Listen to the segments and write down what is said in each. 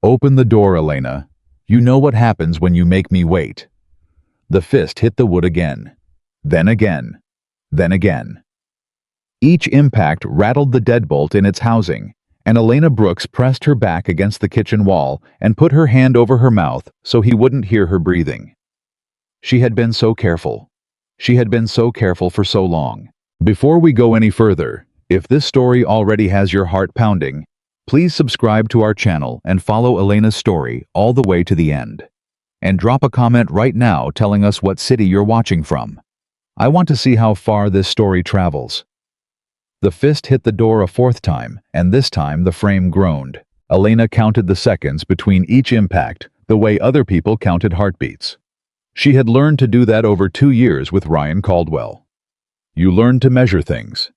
"Open the door, Elena. You know what happens when you make me wait." The fist hit the wood again. Then again. Then again. Each impact rattled the deadbolt in its housing, and Elena Brooks pressed her back against the kitchen wall and put her hand over her mouth so he wouldn't hear her breathing. She had been so careful. She had been so careful for so long. Before we go any further, if this story already has your heart pounding, please subscribe to our channel and follow Elena's story all the way to the end. And drop a comment right now telling us what city you're watching from. I want to see how far this story travels. The fist hit the door a fourth time, and this time the frame groaned. Elena counted the seconds between each impact, the way other people counted heartbeats. She had learned to do that over 2 years with Ryan Caldwell. You learn to measure things.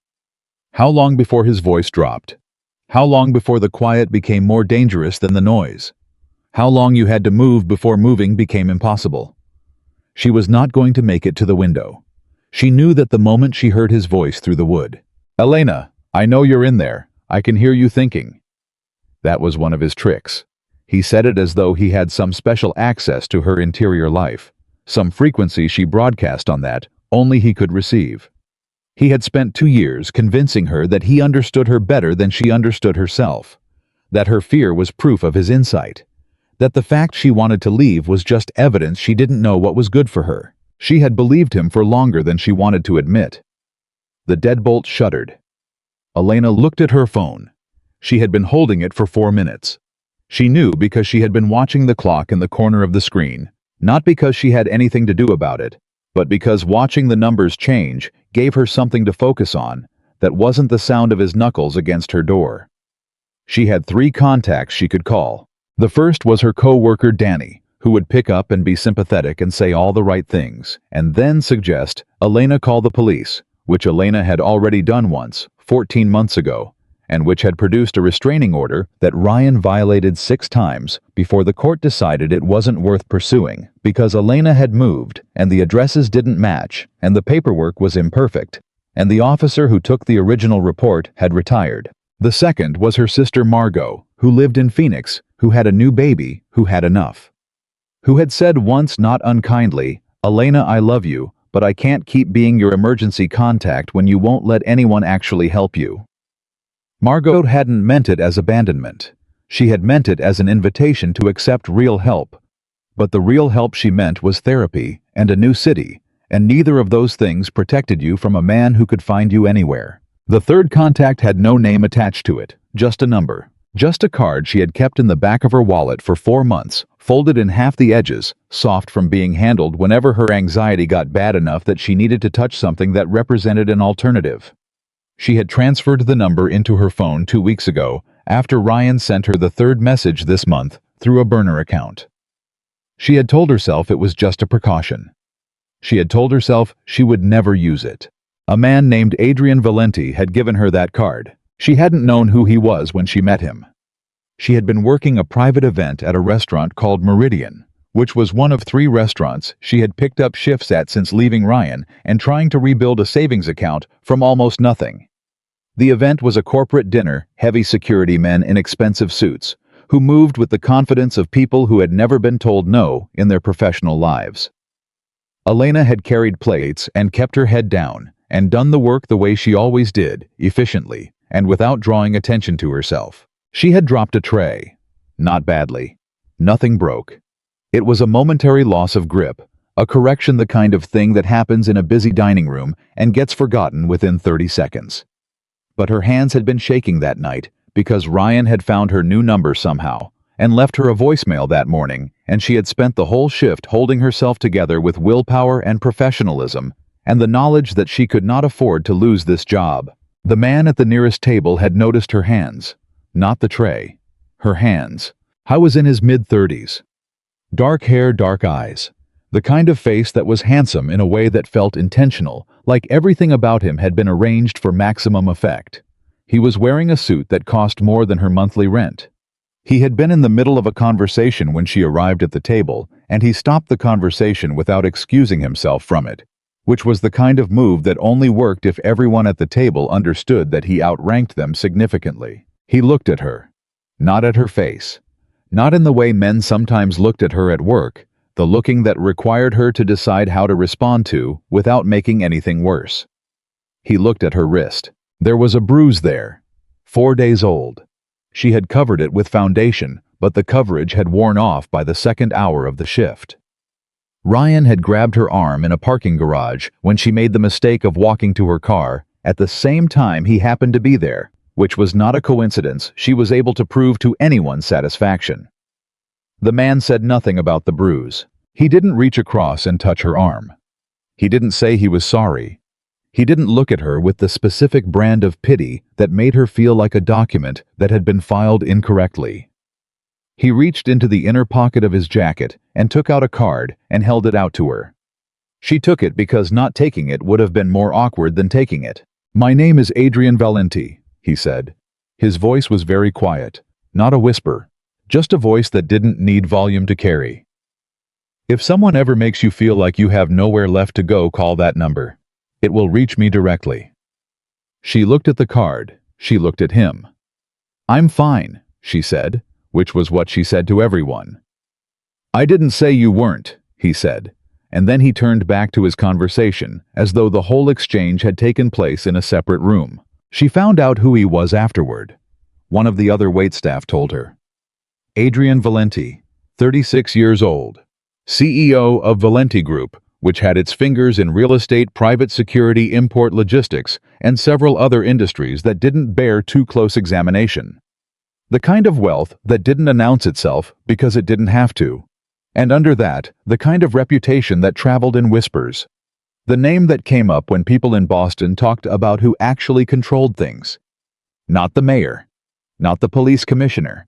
How long before his voice dropped? How long before the quiet became more dangerous than the noise? How long you had to move before moving became impossible? She was not going to make it to the window. She knew that the moment she heard his voice through the wood. "Elena, I know you're in there. I can hear you thinking." That was one of his tricks. He said it as though he had some special access to her interior life, some frequency she broadcast on that only he could receive. He had spent 2 years convincing her that he understood her better than she understood herself, that her fear was proof of his insight, that the fact she wanted to leave was just evidence she didn't know what was good for her. She had believed him for longer than she wanted to admit. The deadbolt shuddered. Elena looked at her phone. She had been holding it for 4 minutes. She knew because she had been watching the clock in the corner of the screen, not because she had anything to do about it, but because watching the numbers change gave her something to focus on that wasn't the sound of his knuckles against her door. She had 3 contacts she could call. The first was her co-worker Danny, who would pick up and be sympathetic and say all the right things, and then suggest Elena call the police, which Elena had already done once, 14 months ago, and which had produced a restraining order that Ryan violated 6 times before the court decided it wasn't worth pursuing because Elena had moved and the addresses didn't match and the paperwork was imperfect, and the officer who took the original report had retired. The second was her sister Margot, who lived in Phoenix, who had a new baby, who had enough. Who had said once not unkindly, "Elena, I love you, but I can't keep being your emergency contact when you won't let anyone actually help you." Margot hadn't meant it as abandonment. She had meant it as an invitation to accept real help. But the real help she meant was therapy and a new city, and neither of those things protected you from a man who could find you anywhere. The third contact had no name attached to it, just a number. Just a card she had kept in the back of her wallet for 4 months, folded in half the edges, soft from being handled whenever her anxiety got bad enough that she needed to touch something that represented an alternative. She had transferred the number into her phone 2 weeks ago, after Ryan sent her the 3rd message this month through a burner account. She had told herself it was just a precaution. She had told herself she would never use it. A man named Adrian Valenti had given her that card. She hadn't known who he was when she met him. She had been working a private event at a restaurant called Meridian, which was one of 3 restaurants she had picked up shifts at since leaving Ryan and trying to rebuild a savings account from almost nothing. The event was a corporate dinner, heavy security men in expensive suits, who moved with the confidence of people who had never been told no in their professional lives. Elena had carried plates and kept her head down, and done the work the way she always did, efficiently, and without drawing attention to herself. She had dropped a tray. Not badly. Nothing broke. It was a momentary loss of grip, a correction, the kind of thing that happens in a busy dining room and gets forgotten within 30 seconds. But her hands had been shaking that night because Ryan had found her new number somehow and left her a voicemail that morning, and she had spent the whole shift holding herself together with willpower and professionalism and the knowledge that she could not afford to lose this job. The man at the nearest table had noticed her hands, not the tray. Her hands. He was in his mid-30s. Dark hair, dark eyes. The kind of face that was handsome in a way that felt intentional, like everything about him had been arranged for maximum effect. He was wearing a suit that cost more than her monthly rent. He had been in the middle of a conversation when she arrived at the table, and he stopped the conversation without excusing himself from it, which was the kind of move that only worked if everyone at the table understood that he outranked them significantly. He looked at her. Not at her face. Not in the way men sometimes looked at her at work, the looking that required her to decide how to respond to without making anything worse. He looked at her wrist. There was a bruise there. 4 days old. She had covered it with foundation, but the coverage had worn off by the second hour of the shift. Ryan had grabbed her arm in a parking garage when she made the mistake of walking to her car. At the same time he happened to be there, which was not a coincidence she was able to prove to anyone's satisfaction. The man said nothing about the bruise. He didn't reach across and touch her arm. He didn't say he was sorry. He didn't look at her with the specific brand of pity that made her feel like a document that had been filed incorrectly. He reached into the inner pocket of his jacket and took out a card and held it out to her. She took it because not taking it would have been more awkward than taking it. "My name is Adrian Valenti," he said. His voice was very quiet, not a whisper, just a voice that didn't need volume to carry. "If someone ever makes you feel like you have nowhere left to go, call that number. It will reach me directly." She looked at the card. She looked at him. "I'm fine," she said, which was what she said to everyone. "I didn't say you weren't," he said, and then he turned back to his conversation, as though the whole exchange had taken place in a separate room. She found out who he was afterward. One of the other waitstaff told her. Adrian Valenti, 36 years old, CEO of Valenti Group, which had its fingers in real estate, private security, import logistics, and several other industries that didn't bear too close examination. The kind of wealth that didn't announce itself because it didn't have to. And under that, the kind of reputation that traveled in whispers. The name that came up when people in Boston talked about who actually controlled things. Not the mayor. Not the police commissioner.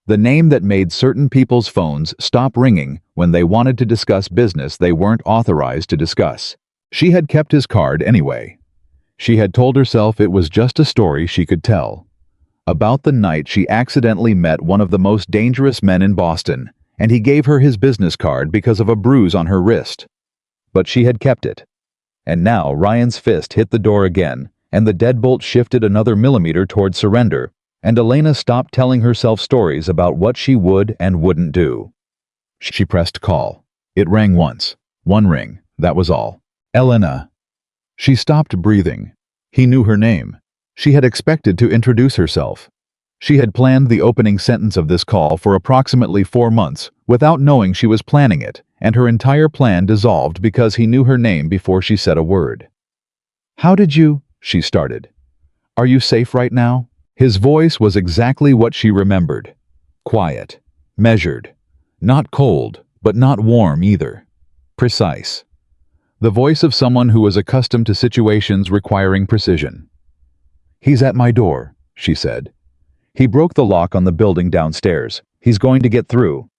The name that made certain people's phones stop ringing when they wanted to discuss business they weren't authorized to discuss. She had kept his card anyway. She had told herself it was just a story she could tell. About the night she accidentally met one of the most dangerous men in Boston, and he gave her his business card because of a bruise on her wrist. But she had kept it. And now Ryan's fist hit the door again, and the deadbolt shifted another millimeter toward surrender, and Elena stopped telling herself stories about what she would and wouldn't do. She pressed call. It rang once. One ring, that was all. Elena. She stopped breathing. He knew her name. She had expected to introduce herself. She had planned the opening sentence of this call for approximately 4 months without knowing she was planning it, and her entire plan dissolved because he knew her name before she said a word. "How did you?" she started. "Are you safe right now?" His voice was exactly what she remembered. Quiet. Measured. Not cold, but not warm either. Precise. The voice of someone who was accustomed to situations requiring precision. "He's at my door," she said. "He broke the lock on the building downstairs. He's going to get through."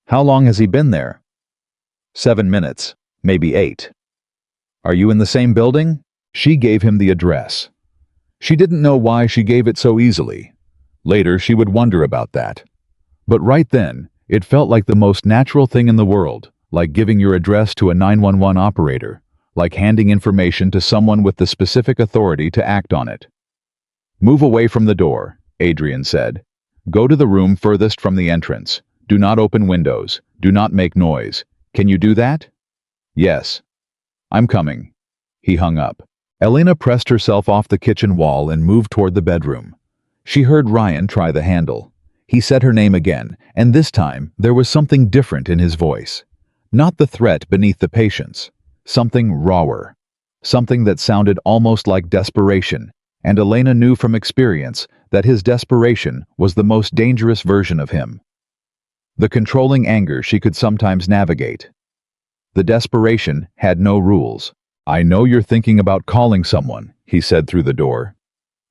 "How long has he been there?" 7 minutes, maybe 8. "Are you in the same building?" She gave him the address. She didn't know why she gave it so easily. Later she would wonder about that. But right then, it felt like the most natural thing in the world, like giving your address to a 911 operator, like handing information to someone with the specific authority to act on it. "Move away from the door," Adrian said. "Go to the room furthest from the entrance. Do not open windows. Do not make noise. Can you do that?" "Yes." "I'm coming." He hung up. Elena pressed herself off the kitchen wall and moved toward the bedroom. She heard Ryan try the handle. He said her name again, and this time there was something different in his voice. Not the threat beneath the patience. Something rawer. Something that sounded almost like desperation, and Elena knew from experience that his desperation was the most dangerous version of him. The controlling anger she could sometimes navigate. The desperation had no rules. "I know you're thinking about calling someone," he said through the door.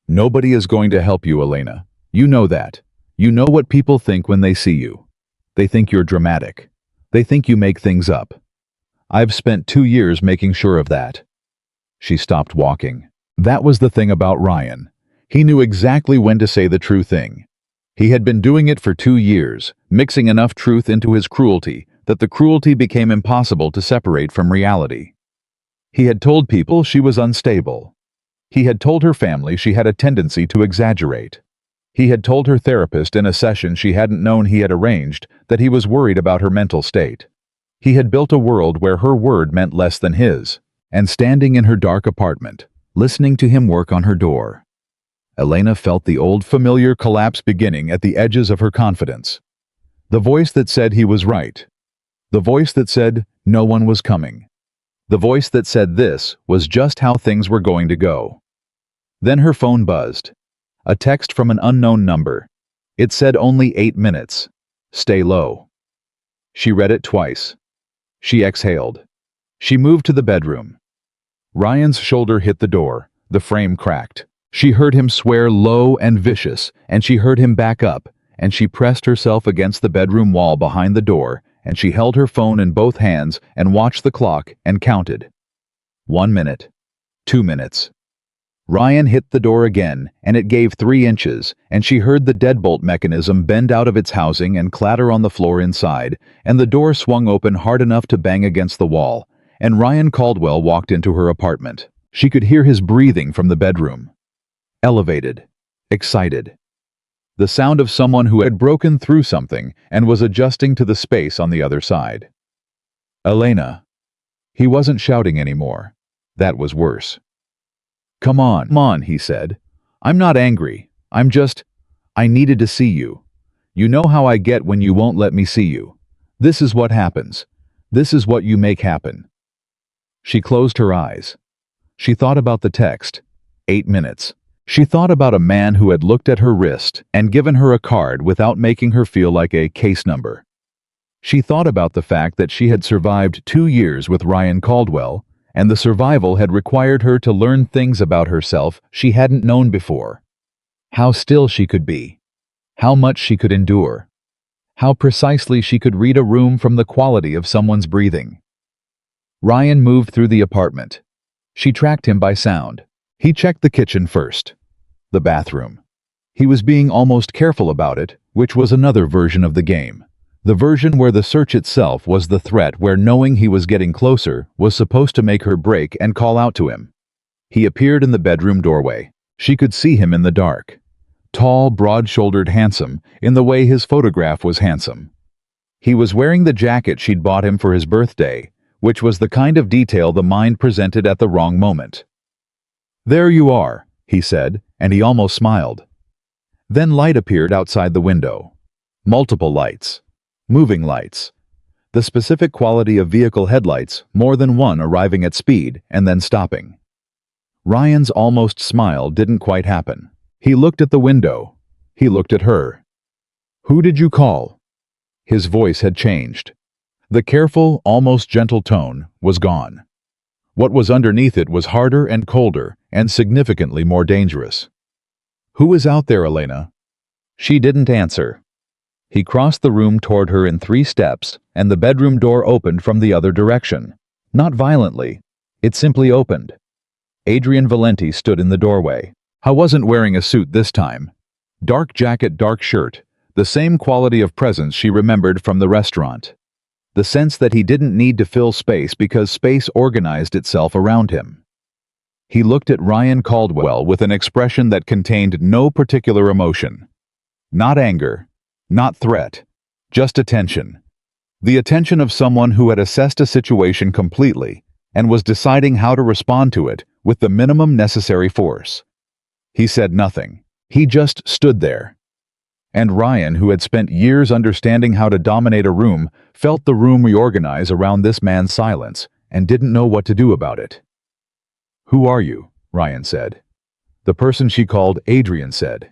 "Nobody is going to help you, Elena. You know that. You know what people think when they see you. They think you're dramatic. They think you make things up. I've spent 2 years making sure of that." She stopped walking. That was the thing about Ryan. He knew exactly when to say the true thing. He had been doing it for 2 years, mixing enough truth into his cruelty that the cruelty became impossible to separate from reality. He had told people she was unstable. He had told her family she had a tendency to exaggerate. He had told her therapist in a session she hadn't known he had arranged that he was worried about her mental state. He had built a world where her word meant less than his, and standing in her dark apartment, listening to him work on her door, Elena felt the old familiar collapse beginning at the edges of her confidence. The voice that said he was right. The voice that said no one was coming. The voice that said this was just how things were going to go. Then her phone buzzed. A text from an unknown number. It said only 8 minutes. Stay low. She read it twice. She exhaled. She moved to the bedroom. Ryan's shoulder hit the door. The frame cracked. She heard him swear low and vicious, and she heard him back up, and she pressed herself against the bedroom wall behind the door, and she held her phone in both hands and watched the clock and counted. 1 minute. 2 minutes. Ryan hit the door again, and it gave 3 inches, and she heard the deadbolt mechanism bend out of its housing and clatter on the floor inside, and the door swung open hard enough to bang against the wall, and Ryan Caldwell walked into her apartment. She could hear his breathing from the bedroom. Elevated. Excited. The sound of someone who had broken through something and was adjusting to the space on the other side. Elena. He wasn't shouting anymore. That was worse. Come on, he said. I'm not angry. I needed to see you. You know how I get when you won't let me see you. This is what happens. This is what you make happen. She closed her eyes. She thought about the text. 8 minutes. She thought about a man who had looked at her wrist and given her a card without making her feel like a case number. She thought about the fact that she had survived 2 years with Ryan Caldwell, and the survival had required her to learn things about herself she hadn't known before. How still she could be. How much she could endure. How precisely she could read a room from the quality of someone's breathing. Ryan moved through the apartment. She tracked him by sound. He checked the kitchen first. The bathroom. He was being almost careful about it, which was another version of the game. The version where the search itself was the threat, where knowing he was getting closer was supposed to make her break and call out to him. He appeared in the bedroom doorway. She could see him in the dark. Tall, broad-shouldered, handsome, in the way his photograph was handsome. He was wearing the jacket she'd bought him for his birthday, which was the kind of detail the mind presented at the wrong moment. There you are, he said, and he almost smiled. Then light appeared outside the window. Multiple lights. Moving lights. The specific quality of vehicle headlights, more than one arriving at speed and then stopping. Ryan's almost smile didn't quite happen. He looked at the window. He looked at her. Who did you call? His voice had changed. The careful, almost gentle tone was gone. What was underneath it was harder and colder and significantly more dangerous. Who is out there, Elena? She didn't answer. He crossed the room toward her in 3 steps, and the bedroom door opened from the other direction. Not violently. It simply opened. Adrian Valenti stood in the doorway. I wasn't wearing a suit this time. Dark jacket, dark shirt, the same quality of presence she remembered from the restaurant. The sense that he didn't need to fill space because space organized itself around him. He looked at Ryan Caldwell with an expression that contained no particular emotion. Not anger, not threat, just attention. The attention of someone who had assessed a situation completely and was deciding how to respond to it with the minimum necessary force. He said nothing. He just stood there. And Ryan, who had spent years understanding how to dominate a room, felt the room reorganize around this man's silence and didn't know what to do about it. Who are you? Ryan said. The person she called Adrian said.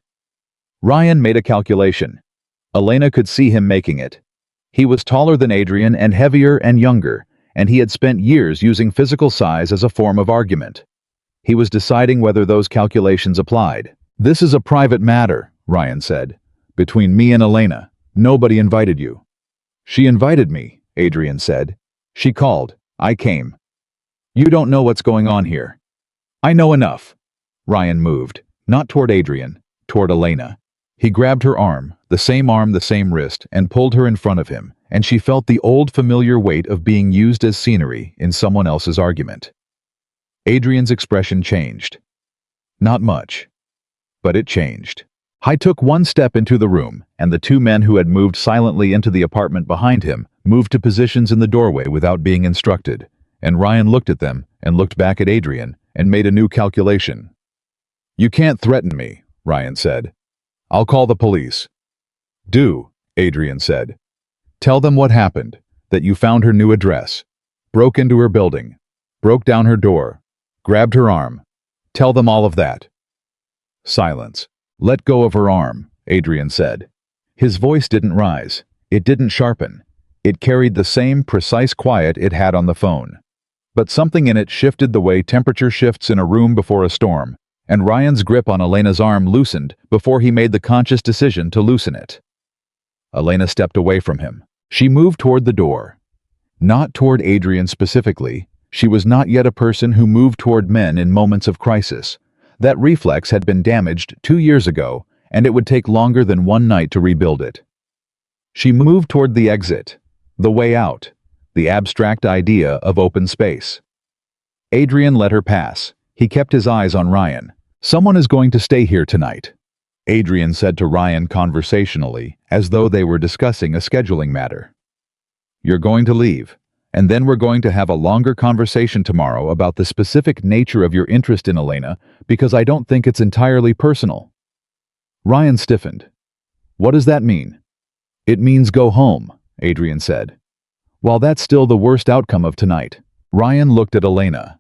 Ryan made a calculation. Elena could see him making it. He was taller than Adrian and heavier and younger, and he had spent years using physical size as a form of argument. He was deciding whether those calculations applied. This is a private matter, Ryan said. Between me and Elena. Nobody invited you. She invited me, Adrian said. She called. I came. You don't know what's going on here. I know enough. Ryan moved, not toward Adrian, toward Elena. He grabbed her arm, the same wrist, and pulled her in front of him, and she felt the old familiar weight of being used as scenery in someone else's argument. Adrian's expression changed. Not much. But it changed. I took one step into the room, and the two men who had moved silently into the apartment behind him moved to positions in the doorway without being instructed, and Ryan looked at them and looked back at Adrian and made a new calculation. "You can't threaten me," Ryan said. "I'll call the police." "Do," Adrian said. "Tell them what happened, that you found her new address, broke into her building, broke down her door, grabbed her arm. Tell them all of that." Silence. "Let go of her arm," Adrian said. His voice didn't rise. It didn't sharpen. It carried the same precise quiet it had on the phone. But something in it shifted the way temperature shifts in a room before a storm, and Ryan's grip on Elena's arm loosened before he made the conscious decision to loosen it. Elena stepped away from him. She moved toward the door. Not toward Adrian specifically. She was not yet a person who moved toward men in moments of crisis. That reflex had been damaged 2 years ago, and it would take longer than one night to rebuild it. She moved toward the exit, the way out, the abstract idea of open space. Adrian let her pass. He kept his eyes on Ryan. "Someone is going to stay here tonight," Adrian said to Ryan conversationally, as though they were discussing a scheduling matter. "You're going to leave, and then we're going to have a longer conversation tomorrow about the specific nature of your interest in Elena, because I don't think it's entirely personal." Ryan stiffened. "What does that mean?" "It means go home," Adrian said. "While that's still the worst outcome of tonight." Ryan looked at Elena.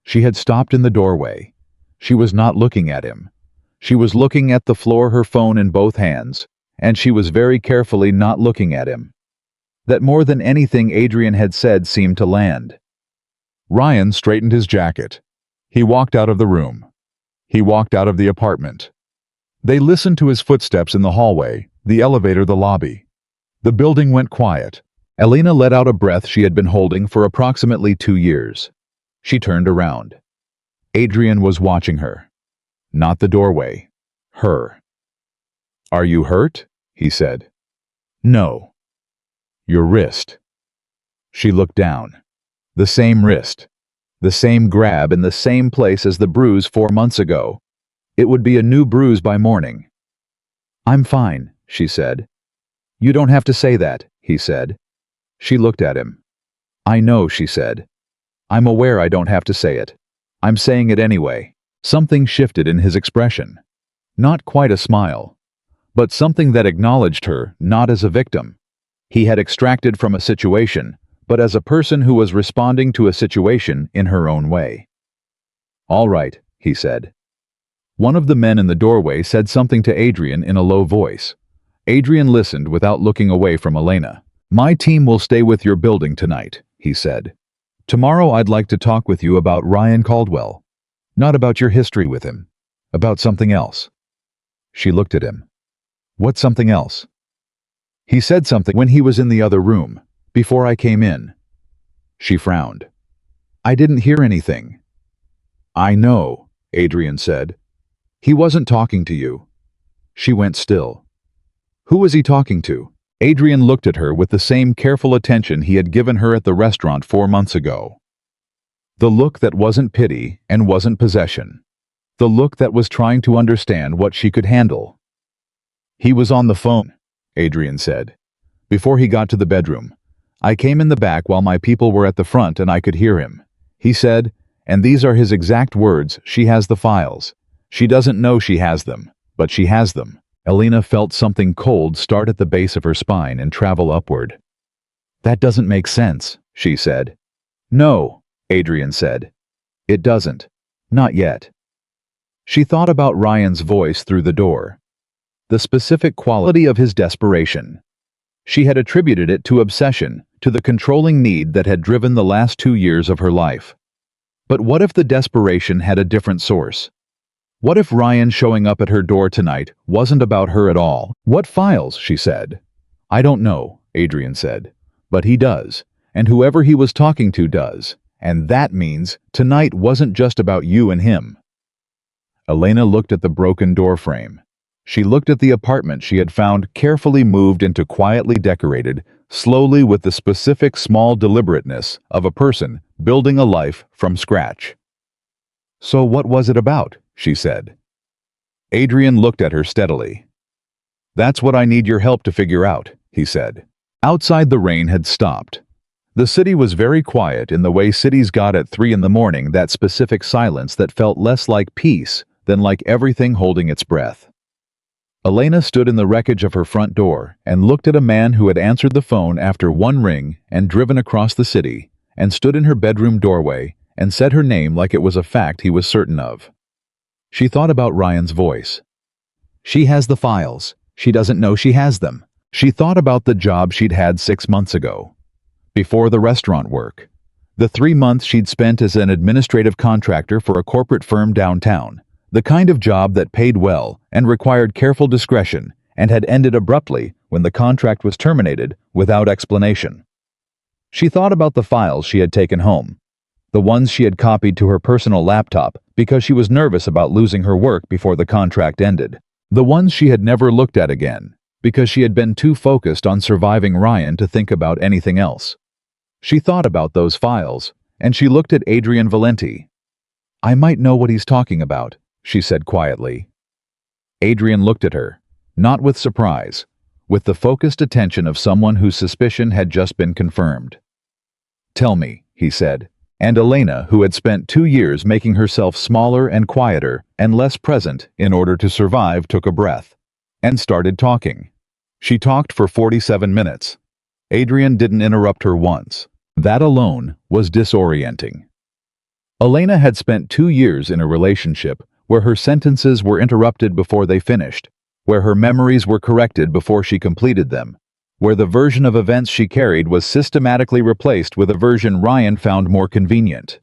She had stopped in the doorway. She was not looking at him. She was looking at the floor, her phone in both hands, and she was very carefully not looking at him. That more than anything Adrian had said seemed to land. Ryan straightened his jacket. He walked out of the room. He walked out of the apartment. They listened to his footsteps in the hallway, the elevator, the lobby. The building went quiet. Elena let out a breath she had been holding for approximately 2 years. She turned around. Adrian was watching her. Not the doorway. Her. "Are you hurt?" he said. "No." "Your wrist." She looked down. The same wrist. The same grab in the same place as the bruise 4 months ago. It would be a new bruise by morning. "I'm fine," she said. "You don't have to say that," he said. She looked at him. "I know," she said. "I'm aware I don't have to say it. I'm saying it anyway." Something shifted in his expression. Not quite a smile, but something that acknowledged her not as a victim he had extracted from a situation, but as a person who was responding to a situation in her own way. "All right," he said. One of the men in the doorway said something to Adrian in a low voice. Adrian listened without looking away from Elena. "My team will stay with your building tonight," he said. "Tomorrow I'd like to talk with you about Ryan Caldwell. Not about your history with him. About something else." She looked at him. "What something else?" "He said something when he was in the other room, before I came in." She frowned. "I didn't hear anything." "I know," Adrian said. "He wasn't talking to you." She went still. "Who was he talking to?" Adrian looked at her with the same careful attention he had given her at the restaurant 4 months ago. The look that wasn't pity and wasn't possession. The look that was trying to understand what she could handle. "He was on the phone," Adrian said. "Before he got to the bedroom. I came in the back while my people were at the front and I could hear him. He said, and these are his exact words, 'She has the files. She doesn't know she has them, but she has them.'" Elena felt something cold start at the base of her spine and travel upward. "That doesn't make sense," she said. "No," Adrian said. "It doesn't. Not yet." She thought about Ryan's voice through the door. The specific quality of his desperation. She had attributed it to obsession, to the controlling need that had driven the last 2 years of her life. But what if the desperation had a different source? What if Ryan showing up at her door tonight wasn't about her at all? "What files?" she said. "I don't know," Adrian said. "But he does, and whoever he was talking to does. And that means tonight wasn't just about you and him." Elena looked at the broken door frame. She looked at the apartment she had found carefully moved into quietly decorated, slowly with the specific small deliberateness of a person building a life from scratch. "So what was it about?" she said. Adrian looked at her steadily. "That's what I need your help to figure out," he said. Outside, the rain had stopped. The city was very quiet in the way cities got at 3 in the morning, that specific silence that felt less like peace than like everything holding its breath. Elena stood in the wreckage of her front door and looked at a man who had answered the phone after one ring and driven across the city, and stood in her bedroom doorway and said her name like it was a fact he was certain of. She thought about Ryan's voice. She has the files. She doesn't know she has them. She thought about the job she'd had 6 months ago, before the restaurant work. The 3 months she'd spent as an administrative contractor for a corporate firm downtown. The kind of job that paid well and required careful discretion and had ended abruptly when the contract was terminated without explanation. She thought about the files she had taken home, the ones she had copied to her personal laptop because she was nervous about losing her work before the contract ended, the ones she had never looked at again because she had been too focused on surviving Ryan to think about anything else. She thought about those files, and she looked at Adrian Valenti. "I might know what he's talking about," she said quietly. Adrian looked at her, not with surprise, with the focused attention of someone whose suspicion had just been confirmed. "Tell me," he said, and Elena, who had spent 2 years making herself smaller and quieter and less present in order to survive, took a breath and started talking. She talked for 47 minutes. Adrian didn't interrupt her once. That alone was disorienting. Elena had spent 2 years in a relationship where her sentences were interrupted before they finished, where her memories were corrected before she completed them, where the version of events she carried was systematically replaced with a version Ryan found more convenient.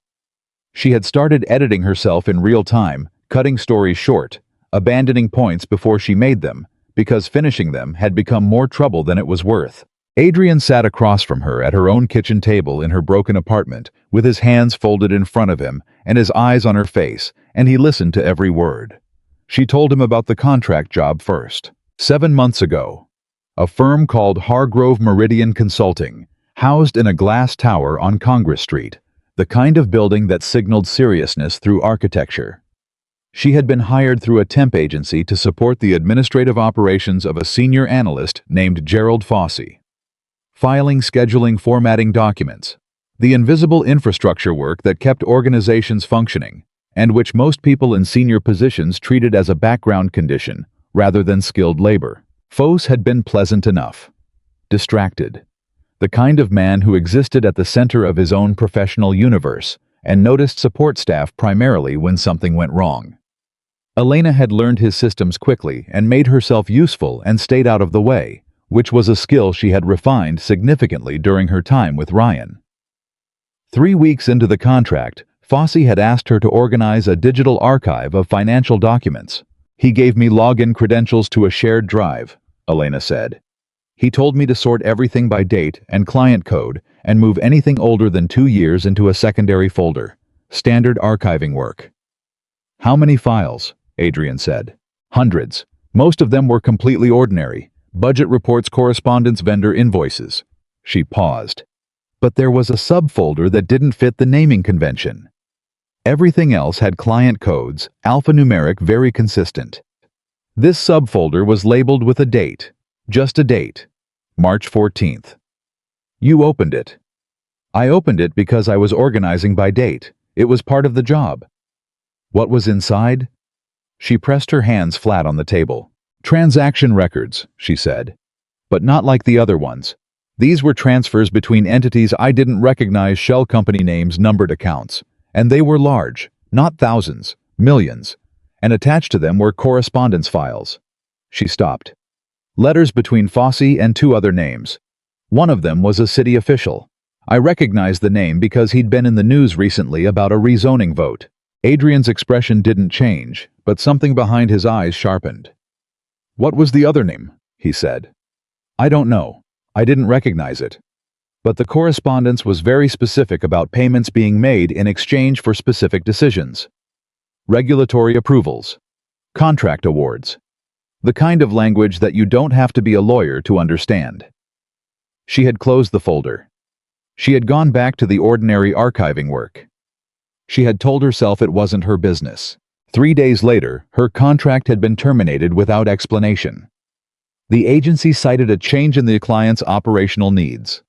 She had started editing herself in real time, cutting stories short, abandoning points before she made them, because finishing them had become more trouble than it was worth. Adrian sat across from her at her own kitchen table in her broken apartment, with his hands folded in front of him and his eyes on her face, and he listened to every word. She told him about the contract job first. 7 months ago, a firm called Hargrove Meridian Consulting, housed in a glass tower on Congress Street, the kind of building that signaled seriousness through architecture. She had been hired through a temp agency to support the administrative operations of a senior analyst named Gerald Fossey. Filing, scheduling, formatting documents, the invisible infrastructure work that kept organizations functioning, and which most people in senior positions treated as a background condition rather than skilled labor. Foss had been pleasant enough. Distracted. The kind of man who existed at the center of his own professional universe and noticed support staff primarily when something went wrong. Elena had learned his systems quickly and made herself useful and stayed out of the way, which was a skill she had refined significantly during her time with Ryan. 3 weeks into the contract, Fossey had asked her to organize a digital archive of financial documents. "He gave me login credentials to a shared drive," Elena said. "He told me to sort everything by date and client code and move anything older than 2 years into a secondary folder. Standard archiving work." "How many files?" Adrian said. "Hundreds. Most of them were completely ordinary. Budget reports, correspondence, vendor invoices." She paused. "But there was a subfolder that didn't fit the naming convention." Everything else had client codes, alphanumeric, very consistent. This subfolder was labeled with a date. Just a date. March 14th. "You opened it." "I opened it because I was organizing by date. It was part of the job." "What was inside?" She pressed her hands flat on the table. "Transaction records," she said. "But not like the other ones. These were transfers between entities I didn't recognize, shell company names, numbered accounts. And they were large, not thousands, millions. And attached to them were correspondence files." She stopped. "Letters between Fossey and 2 other names. One of them was a city official. I recognized the name because he'd been in the news recently about a rezoning vote." Adrian's expression didn't change, but something behind his eyes sharpened. "What was the other name?" he said. "I don't know. I didn't recognize it. But the correspondence was very specific about payments being made in exchange for specific decisions. Regulatory approvals. Contract awards. The kind of language that you don't have to be a lawyer to understand." She had closed the folder. She had gone back to the ordinary archiving work. She had told herself it wasn't her business. 3 days later, her contract had been terminated without explanation. The agency cited a change in the client's operational needs.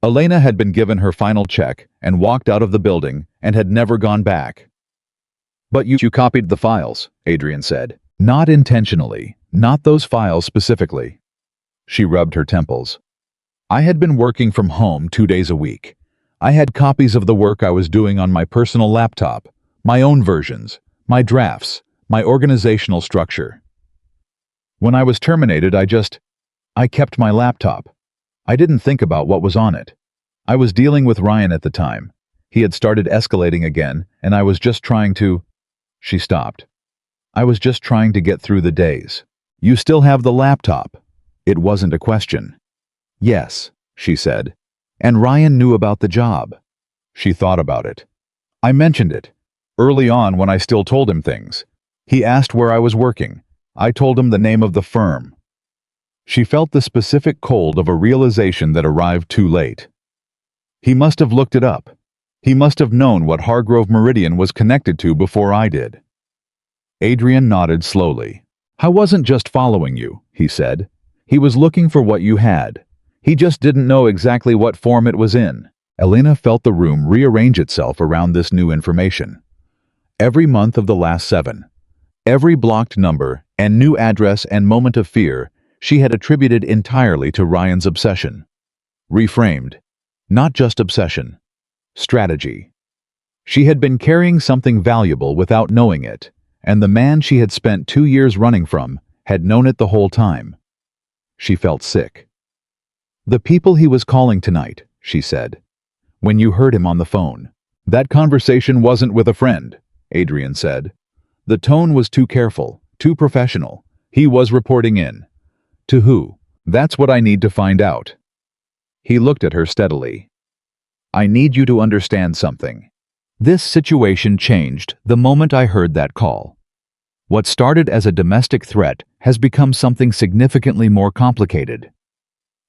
Elena had been given her final check and walked out of the building and had never gone back. "But you copied the files," Adrian said. "Not intentionally, not those files specifically." She rubbed her temples. "I had been working from home 2 days a week. I had copies of the work I was doing on my personal laptop, my own versions, my drafts, my organizational structure. When I was terminated, I kept my laptop. I didn't think about what was on it. I was dealing with Ryan at the time. He had started escalating again, and I was just trying to—" She stopped. "I was just trying to get through the days." "You still have the laptop?" It wasn't a question. "Yes," she said. "And Ryan knew about the job." She thought about it. "I mentioned it. Early on when I still told him things. He asked where I was working. I told him the name of the firm." She felt the specific cold of a realization that arrived too late. He must have looked it up. He must have known what Hargrove Meridian was connected to before I did. Adrian nodded slowly. "I wasn't just following you," he said. "He was looking for what you had. He just didn't know exactly what form it was in." Elena felt the room rearrange itself around this new information. Every month of the last 7, every blocked number and new address and moment of fear she had attributed entirely to Ryan's obsession. Reframed. Not just obsession. Strategy. She had been carrying something valuable without knowing it, and the man she had spent 2 years running from had known it the whole time. She felt sick. "The people he was calling tonight," she said. "When you heard him on the phone." "That conversation wasn't with a friend," Adrian said. "The tone was too careful, too professional. He was reporting in." "To who?" "That's what I need to find out." He looked at her steadily. "I need you to understand something. This situation changed the moment I heard that call. What started as a domestic threat has become something significantly more complicated.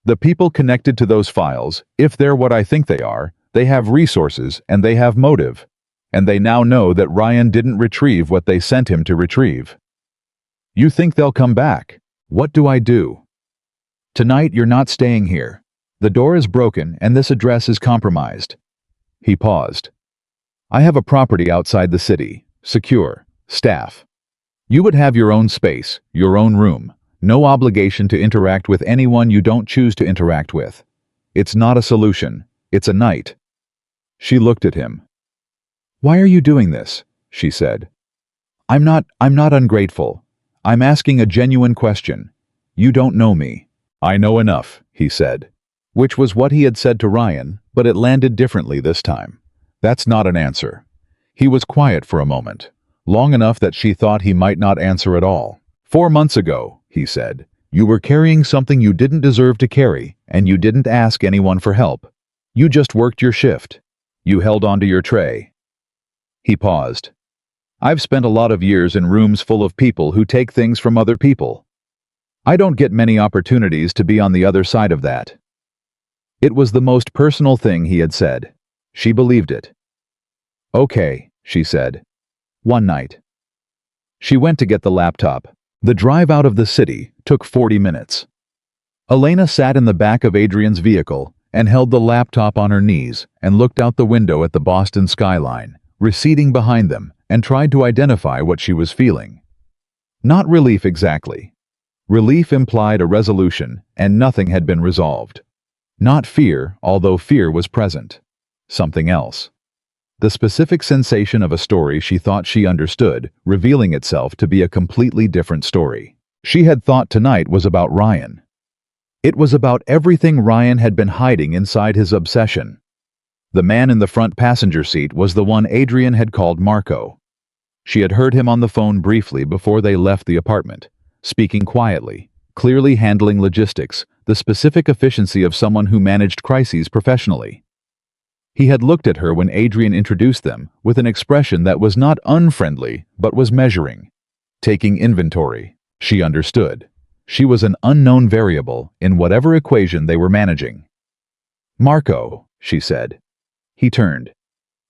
The people connected to those files, if they're what I think they are, they have resources and they have motive. And they now know that Ryan didn't retrieve what they sent him to retrieve. You think they'll come back? What do I do? Tonight you're not staying here. The door is broken and this address is compromised." He paused. "I have a property outside the city, secure, staff. You would have your own space, your own room, no obligation to interact with anyone you don't choose to interact with. It's not a solution, it's a night." She looked at him. "Why are you doing this?" she said. I'm not ungrateful. I'm asking a genuine question. You don't know me." "I know enough," he said. Which was what he had said to Ryan, but it landed differently this time. "That's not an answer." He was quiet for a moment, long enough that she thought he might not answer at all. "4 months ago," he said, "you were carrying something you didn't deserve to carry, and you didn't ask anyone for help. You just worked your shift. You held onto your tray." He paused. "I've spent a lot of years in rooms full of people who take things from other people. I don't get many opportunities to be on the other side of that." It was the most personal thing he had said. She believed it. "Okay," she said. "One night." She went to get the laptop. The drive out of the city took 40 minutes. Elena sat in the back of Adrian's vehicle and held the laptop on her knees and looked out the window at the Boston skyline, receding behind them, and tried to identify what she was feeling. Not relief exactly. Relief implied a resolution, and nothing had been resolved. Not fear, although fear was present. Something else. The specific sensation of a story she thought she understood, revealing itself to be a completely different story. She had thought tonight was about Ryan. It was about everything Ryan had been hiding inside his obsession. The man in the front passenger seat was the one Adrian had called Marco. She had heard him on the phone briefly before they left the apartment, speaking quietly, clearly handling logistics, the specific efficiency of someone who managed crises professionally. He had looked at her when Adrian introduced them with an expression that was not unfriendly but was measuring, taking inventory. She understood. She was an unknown variable in whatever equation they were managing. "Marco," she said. He turned.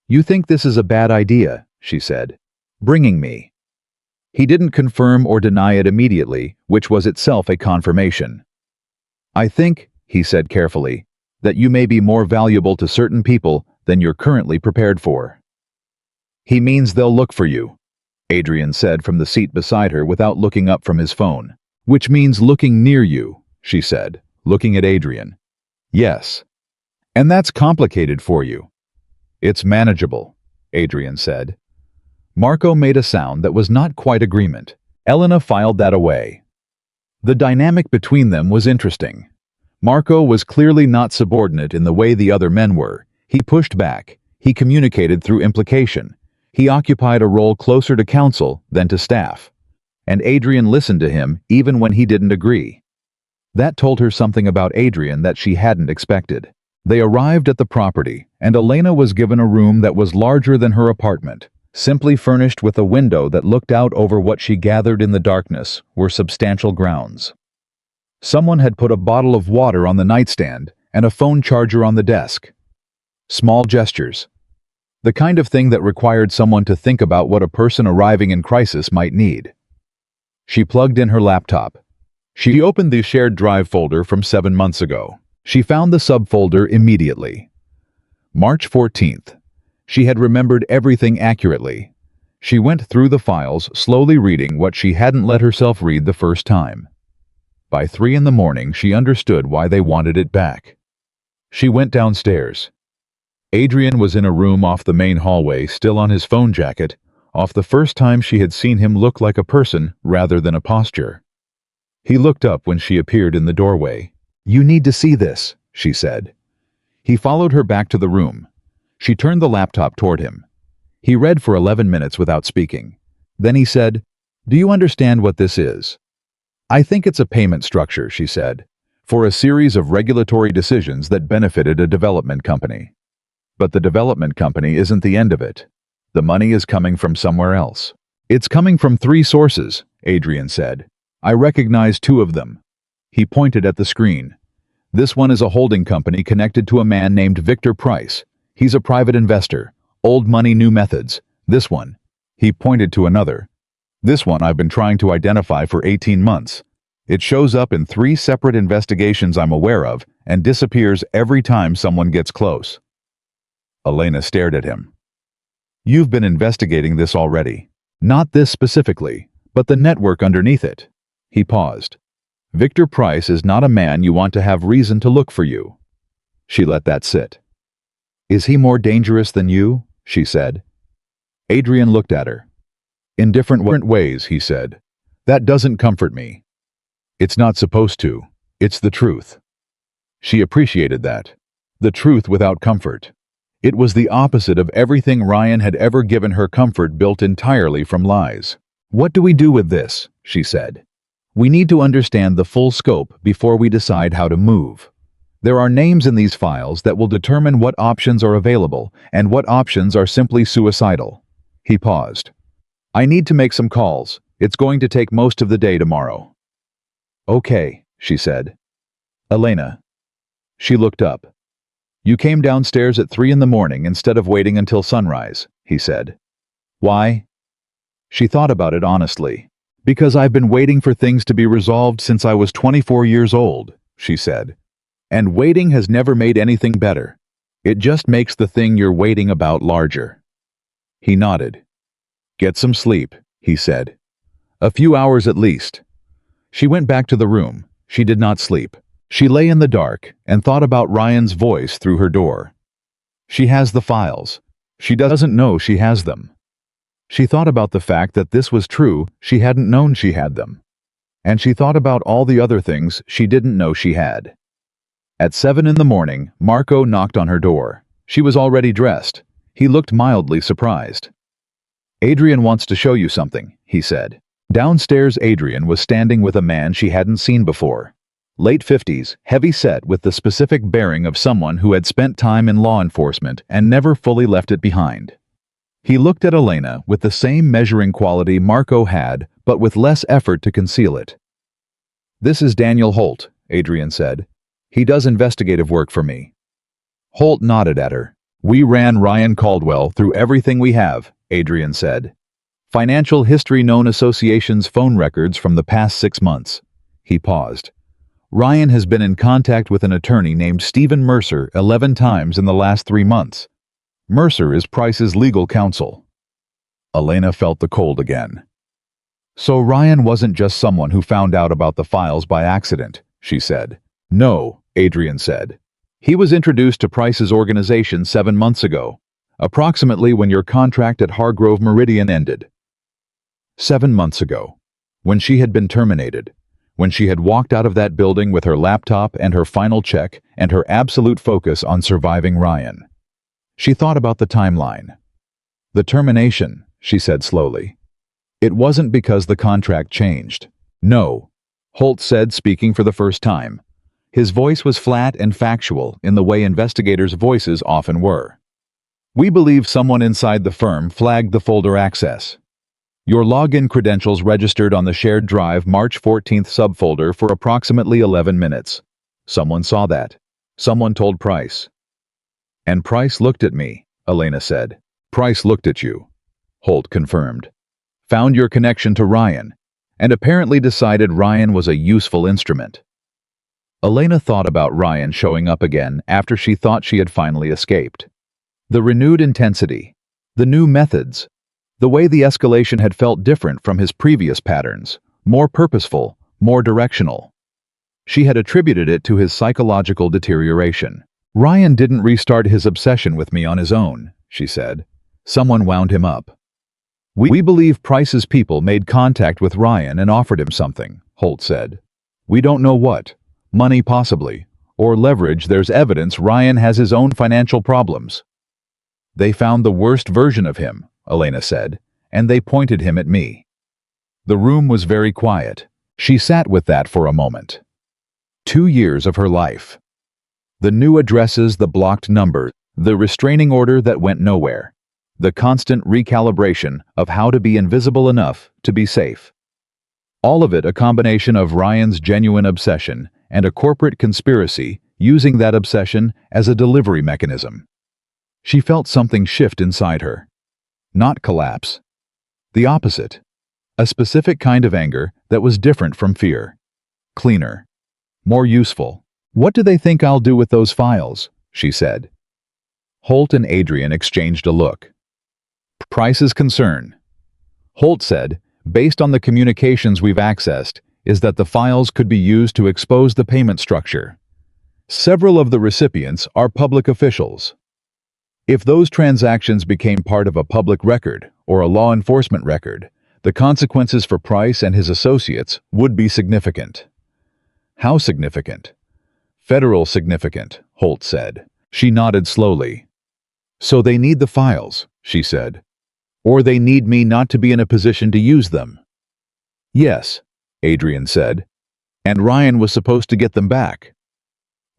"You think this is a bad idea," she said. bringing me. He didn't confirm or deny it immediately, which was itself a confirmation. I think, he said carefully, that you may be more valuable to certain people than you're currently prepared for. He means they'll look for you, Adrian said from the seat beside her without looking up from his phone. Which means looking near you, she said, looking at Adrian. Yes. And that's complicated for you. It's manageable, Adrian said. Marco made a sound that was not quite agreement. Elena filed that away. The dynamic between them was interesting. Marco was clearly not subordinate in the way the other men were. He pushed back. He communicated through implication. He occupied a role closer to counsel than to staff. And Adrian listened to him even when he didn't agree. That told her something about Adrian that she hadn't expected. They arrived at the property, and Elena was given a room that was larger than her apartment. Simply furnished with a window that looked out over what she gathered in the darkness were substantial grounds. Someone had put a bottle of water on the nightstand and a phone charger on the desk. Small gestures. The kind of thing that required someone to think about what a person arriving in crisis might need. She plugged in her laptop. She opened the shared drive folder from 7 months ago. She found the subfolder immediately. March 14th. She had remembered everything accurately. She went through the files, slowly reading what she hadn't let herself read the first time. By 3 in the morning, she understood why they wanted it back. She went downstairs. Adrian was in a room off the main hallway, still on his phone jacket, off the first time she had seen him look like a person rather than a posture. He looked up when she appeared in the doorway. "You need to see this," she said. He followed her back to the room. She turned the laptop toward him. He read for 11 minutes without speaking. Then he said, "Do you understand what this is?" "I think it's a payment structure," she said, "for a series of regulatory decisions that benefited a development company. But the development company isn't the end of it. The money is coming from somewhere else." "It's coming from 3 sources," Adrian said. "I recognize 2 of them." He pointed at the screen. "This one is a holding company connected to a man named Victor Price. He's a private investor. Old money, new methods. This one." He pointed to another. "This one I've been trying to identify for 18 months. It shows up in 3 separate investigations I'm aware of and disappears every time someone gets close." Elena stared at him. "You've been investigating this already. Not this specifically, but the network underneath it." He paused. "Victor Price is not a man you want to have reason to look for you." She let that sit. "Is he more dangerous than you?" she said. Adrian looked at her. "In different ways," he said. "That doesn't comfort me. It's not supposed to. It's the truth." She appreciated that. The truth without comfort. It was the opposite of everything Ryan had ever given her, comfort built entirely from lies. "What do we do with this?" she said. "We need to understand the full scope before we decide how to move. There are names in these files that will determine what options are available and what options are simply suicidal." He paused. "I need to make some calls. It's going to take most of the day tomorrow." "Okay," she said. "Elena." She looked up. "You came downstairs at 3 in the morning instead of waiting until sunrise," he said. "Why?" She thought about it honestly. "Because I've been waiting for things to be resolved since I was 24 years old," she said. "And waiting has never made anything better. It just makes the thing you're waiting about larger." He nodded. "Get some sleep," he said. "A few hours at least." She went back to the room. She did not sleep. She lay in the dark and thought about Ryan's voice through her door. She has the files. She doesn't know she has them. She thought about the fact that this was true, she hadn't known she had them. And she thought about all the other things she didn't know she had. At 7 in the morning, Marco knocked on her door. She was already dressed. He looked mildly surprised. "Adrian wants to show you something," he said. Downstairs, Adrian was standing with a man she hadn't seen before. Late 50s, heavy-set, with the specific bearing of someone who had spent time in law enforcement and never fully left it behind. He looked at Elena with the same measuring quality Marco had, but with less effort to conceal it. "This is Daniel Holt," Adrian said. "He does investigative work for me." Holt nodded at her. "We ran Ryan Caldwell through everything we have," Adrian said. Financial history known association's phone records from the past 6 months. He paused. Ryan has been in contact with an attorney named Stephen Mercer 11 times in the last 3 months. Mercer is Price's legal counsel. Elena felt the cold again. So Ryan wasn't just someone who found out about the files by accident, she said. No, Adrian said. He was introduced to Price's organization 7 months ago, approximately when your contract at Hargrove Meridian ended. 7 months ago, when she had been terminated, when she had walked out of that building with her laptop and her final check and her absolute focus on surviving Ryan. She thought about the timeline. The termination, she said slowly. It wasn't because the contract changed. No, Holt said, speaking for the first time. His voice was flat and factual in the way investigators' voices often were. We believe someone inside the firm flagged the folder access. Your login credentials registered on the shared drive March 14th subfolder for approximately 11 minutes. Someone saw that. Someone told Price. And Price looked at me, Elena said. Price looked at you, Holt confirmed. Found your connection to Ryan, and apparently decided Ryan was a useful instrument. Elena thought about Ryan showing up again after she thought she had finally escaped. The renewed intensity, the new methods, the way the escalation had felt different from his previous patterns, more purposeful, more directional. She had attributed it to his psychological deterioration. Ryan didn't restart his obsession with me on his own, she said. Someone wound him up. We believe Price's people made contact with Ryan and offered him something, Holt said. We don't know what. Money possibly. Or leverage. There's evidence Ryan has his own financial problems. They found the worst version of him, Elena said, and they pointed him at me. The room was very quiet. She sat with that for a moment. 2 years of her life. The new addresses, the blocked numbers, the restraining order that went nowhere. The constant recalibration of how to be invisible enough to be safe. All of it a combination of Ryan's genuine obsession and a corporate conspiracy using that obsession as a delivery mechanism. She felt something shift inside her. Not collapse. The opposite. A specific kind of anger that was different from fear. Cleaner. More useful. What do they think I'll do with those files? She said. Holt and Adrian exchanged a look. Price's concern, Holt said, based on the communications we've accessed, is that the files could be used to expose the payment structure. Several of the recipients are public officials. If those transactions became part of a public record or a law enforcement record, the consequences for Price and his associates would be significant. How significant? Federal significant, Holt said. She nodded slowly. So they need the files, she said. Or they need me not to be in a position to use them. Yes, Adrian said. And Ryan was supposed to get them back.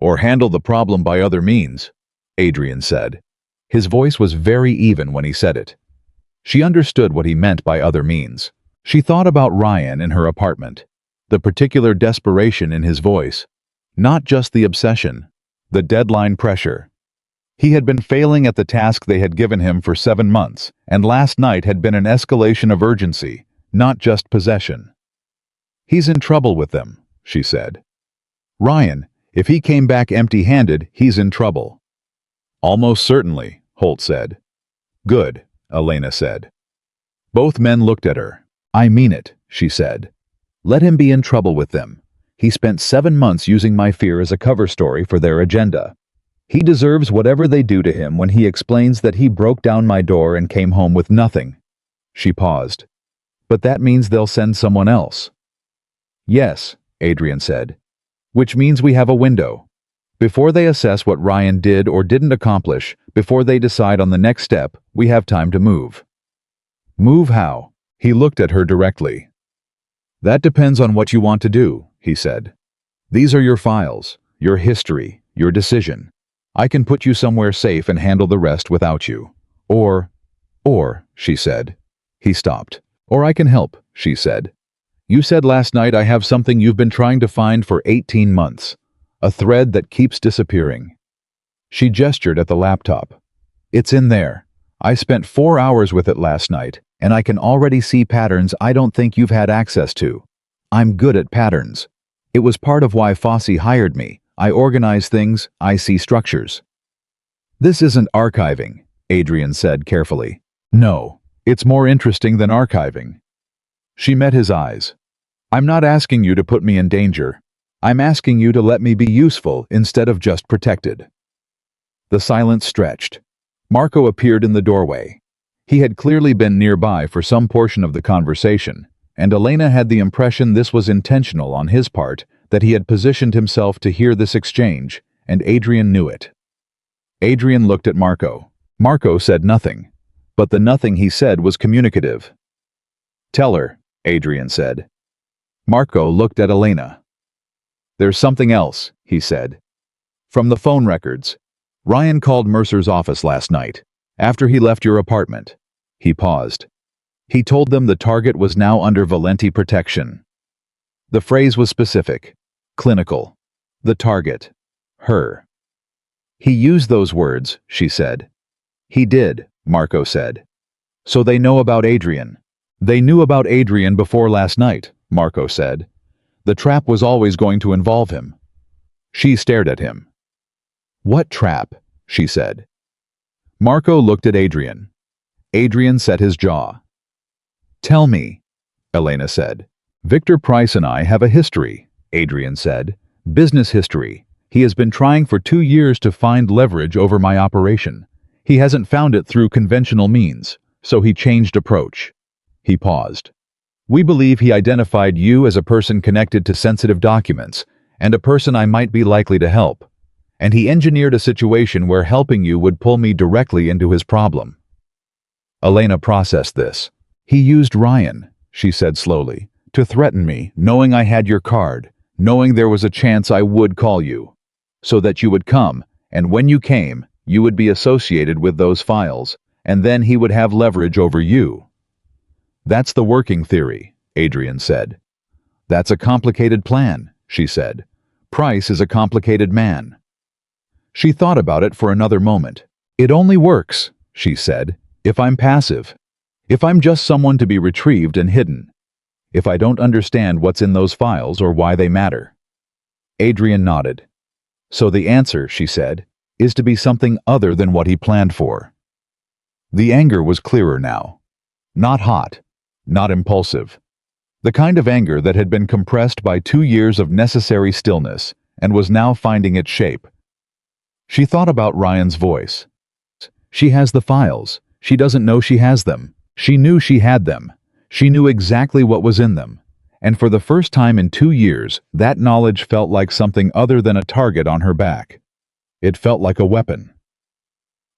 Or handle the problem by other means, Adrian said. His voice was very even when he said it. She understood what he meant by other means. She thought about Ryan in her apartment, the particular desperation in his voice, not just the obsession, the deadline pressure. He had been failing at the task they had given him for 7 months, and last night had been an escalation of urgency, not just possession. He's in trouble with them, she said. Ryan, if he came back empty-handed, he's in trouble. Almost certainly, Holt said. Good, Elena said. Both men looked at her. I mean it, she said. Let him be in trouble with them. He spent 7 months using my fear as a cover story for their agenda. He deserves whatever they do to him when he explains that he broke down my door and came home with nothing. She paused. But that means they'll send someone else. Yes, Adrian said. Which means we have a window. Before they assess what Ryan did or didn't accomplish, before they decide on the next step, we have time to move. Move how? He looked at her directly. That depends on what you want to do, he said. These are your files, your history, your decision. I can put you somewhere safe and handle the rest without you. Or, she said. He stopped. Or I can help, she said. You said last night I have something you've been trying to find for 18 months. A thread that keeps disappearing. She gestured at the laptop. It's in there. I spent 4 hours with it last night, And I can already see patterns I don't think you've had access to. I'm good at patterns. It was part of why Fosse hired me. I organize things, I see structures. This isn't archiving, Adrian said carefully. No, it's more interesting than archiving. She met his eyes. I'm not asking you to put me in danger. I'm asking you to let me be useful instead of just protected. The silence stretched. Marco appeared in the doorway. He had clearly been nearby for some portion of the conversation, and Elena had the impression this was intentional on his part, that he had positioned himself to hear this exchange, and Adrian knew it. Adrian looked at Marco. Marco said nothing, but the nothing he said was communicative. Tell her, Adrian said. Marco looked at Elena. There's something else, he said. From the phone records. Ryan called Mercer's office last night, after he left your apartment. He paused. He told them the target was now under Valenti protection. The phrase was specific, clinical. The target. Her. He used those words, she said. He did, Marco said. So they know about Adrian. They knew about Adrian before last night, Marco said. The trap was always going to involve him. She stared at him. What trap? She said. Marco looked at Adrian. Adrian set his jaw. Tell me, Elena said. Victor Price and I have a history, Adrian said. Business history. He has been trying for 2 years to find leverage over my operation. He hasn't found it through conventional means, so he changed approach. He paused. We believe he identified you as a person connected to sensitive documents, and a person I might be likely to help. And he engineered a situation where helping you would pull me directly into his problem. Elena processed this. He used Ryan, she said slowly, to threaten me, knowing I had your card, knowing there was a chance I would call you, so that you would come, and when you came, you would be associated with those files, and then he would have leverage over you. That's the working theory, Adrian said. That's a complicated plan, she said. Price is a complicated man. She thought about it for another moment. It only works, she said, if I'm passive. If I'm just someone to be retrieved and hidden. If I don't understand what's in those files or why they matter. Adrian nodded. So the answer, she said, is to be something other than what he planned for. The anger was clearer now. Not hot. Not impulsive. The kind of anger that had been compressed by 2 years of necessary stillness and was now finding its shape. She thought about Ryan's voice. She has the files. She doesn't know she has them. She knew she had them. She knew exactly what was in them. And for the first time in 2 years, that knowledge felt like something other than a target on her back. It felt like a weapon.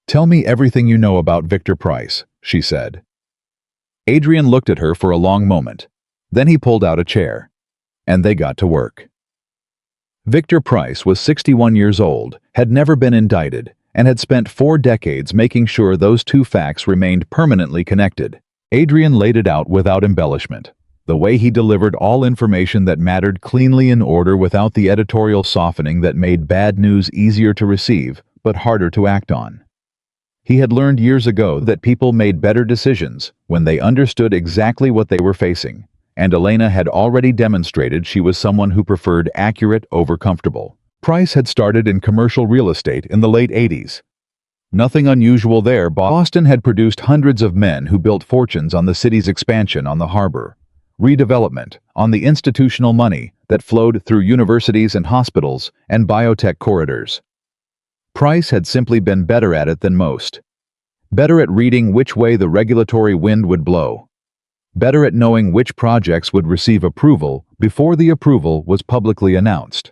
Tell me everything you know about Victor Price, she said. Adrian looked at her for a long moment. Then he pulled out a chair. And they got to work. Victor Price was 61 years old, had never been indicted, and had spent 4 decades making sure those two facts remained permanently connected. Adrian laid it out without embellishment. The way he delivered all information that mattered cleanly in order without the editorial softening that made bad news easier to receive, but harder to act on. He had learned years ago that people made better decisions when they understood exactly what they were facing, and Elena had already demonstrated she was someone who preferred accurate over comfortable. Price had started in commercial real estate in the late 80s. Nothing unusual there. Boston had produced hundreds of men who built fortunes on the city's expansion on the harbor, redevelopment, on the institutional money that flowed through universities and hospitals and biotech corridors. Price had simply been better at it than most. Better at reading which way the regulatory wind would blow. Better at knowing which projects would receive approval before the approval was publicly announced.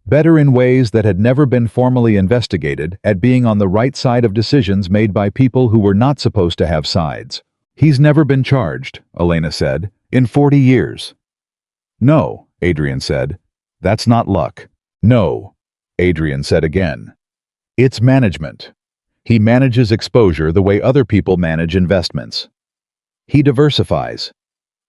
Better in ways that had never been formally investigated at being on the right side of decisions made by people who were not supposed to have sides. He's never been charged, Elena said, in 40 years. No, Adrian said. That's not luck. No, Adrian said again. It's management. He manages exposure the way other people manage investments. He diversifies.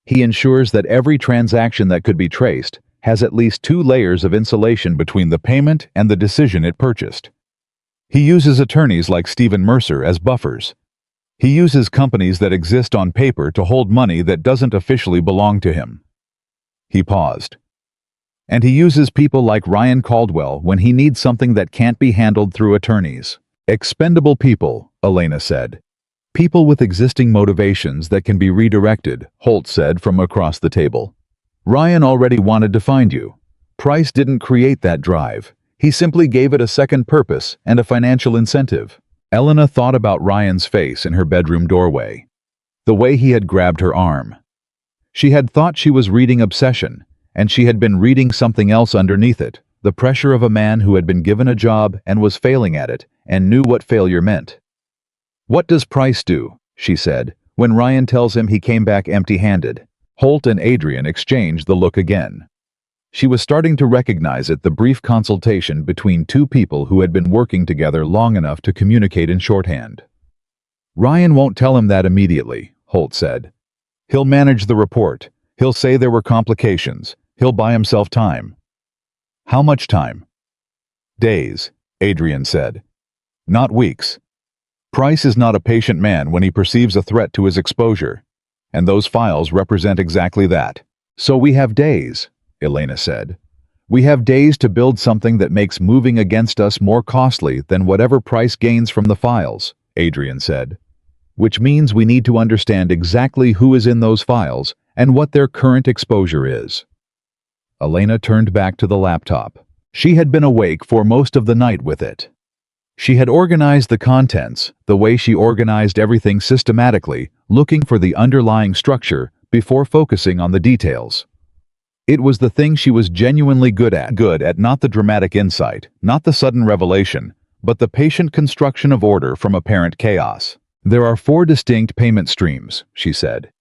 He ensures that every transaction that could be traced has at least 2 layers of insulation between the payment and the decision it purchased. He uses attorneys like Stephen Mercer as buffers. He uses companies that exist on paper to hold money that doesn't officially belong to him. He paused. And he uses people like Ryan Caldwell when he needs something that can't be handled through attorneys. Expendable people, Elena said. People with existing motivations that can be redirected, Holt said from across the table. Ryan already wanted to find you. Price didn't create that drive. He simply gave it a second purpose and a financial incentive. Elena thought about Ryan's face in her bedroom doorway. The way he had grabbed her arm. She had thought she was reading Obsession, and she had been reading something else underneath it, the pressure of a man who had been given a job and was failing at it, and knew what failure meant. "What does Price do?" she said, when Ryan tells him he came back empty-handed. Holt and Adrian exchanged the look again. She was starting to recognize it, the brief consultation between two people who had been working together long enough to communicate in shorthand. "Ryan won't tell him that immediately," Holt said. "He'll manage the report. He'll say there were complications. He'll buy himself time." "How much time?" "Days," Adrian said. "Not weeks. Price is not a patient man when he perceives a threat to his exposure, and those files represent exactly that. So we have days," Elena said. "We have days to build something that makes moving against us more costly than whatever Price gains from the files," Adrian said. "Which means we need to understand exactly who is in those files and what their current exposure is." Elena turned back to the laptop. She had been awake for most of the night with it. She had organized the contents the way she organized everything systematically, looking for the underlying structure before focusing on the details. It was the thing she was genuinely good at, not the dramatic insight, not the sudden revelation, but the patient construction of order from apparent chaos. "There are 4 distinct payment streams," she said.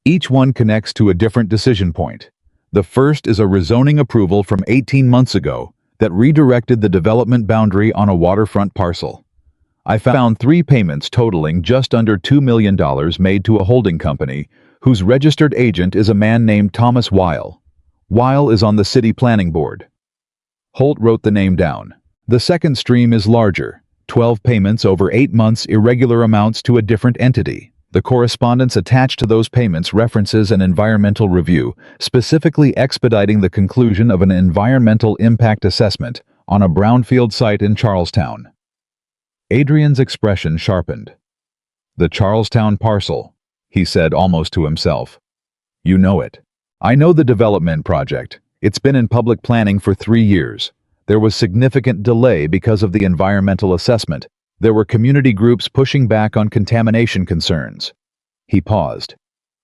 "Each one connects to a different decision point. The first is a rezoning approval from 18 months ago that redirected the development boundary on a waterfront parcel. I found 3 payments totaling just under $2 million made to a holding company whose registered agent is a man named Thomas Weil. Weil is on the city planning board." Holt wrote the name down. "The second stream is larger, 12 payments over 8 months, irregular amounts to a different entity. The correspondence attached to those payments references an environmental review, specifically expediting the conclusion of an environmental impact assessment on a brownfield site in Charlestown." Adrian's expression sharpened. "The Charlestown parcel," he said almost to himself. "You know it." "I know the development project. It's been in public planning for 3 years. There was significant delay because of the environmental assessment. There were community groups pushing back on contamination concerns." He paused.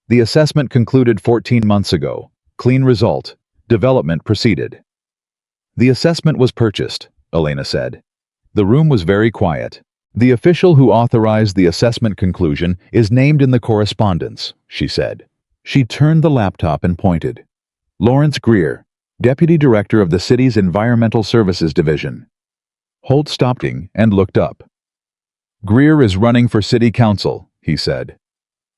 "The assessment concluded 14 months ago. Clean result. Development proceeded." "The assessment was purchased," Elena said. The room was very quiet. "The official who authorized the assessment conclusion is named in the correspondence," she said. She turned the laptop and pointed. "Lawrence Greer, Deputy Director of the city's Environmental Services Division." Holt stopped and looked up. "Greer is running for city council," he said.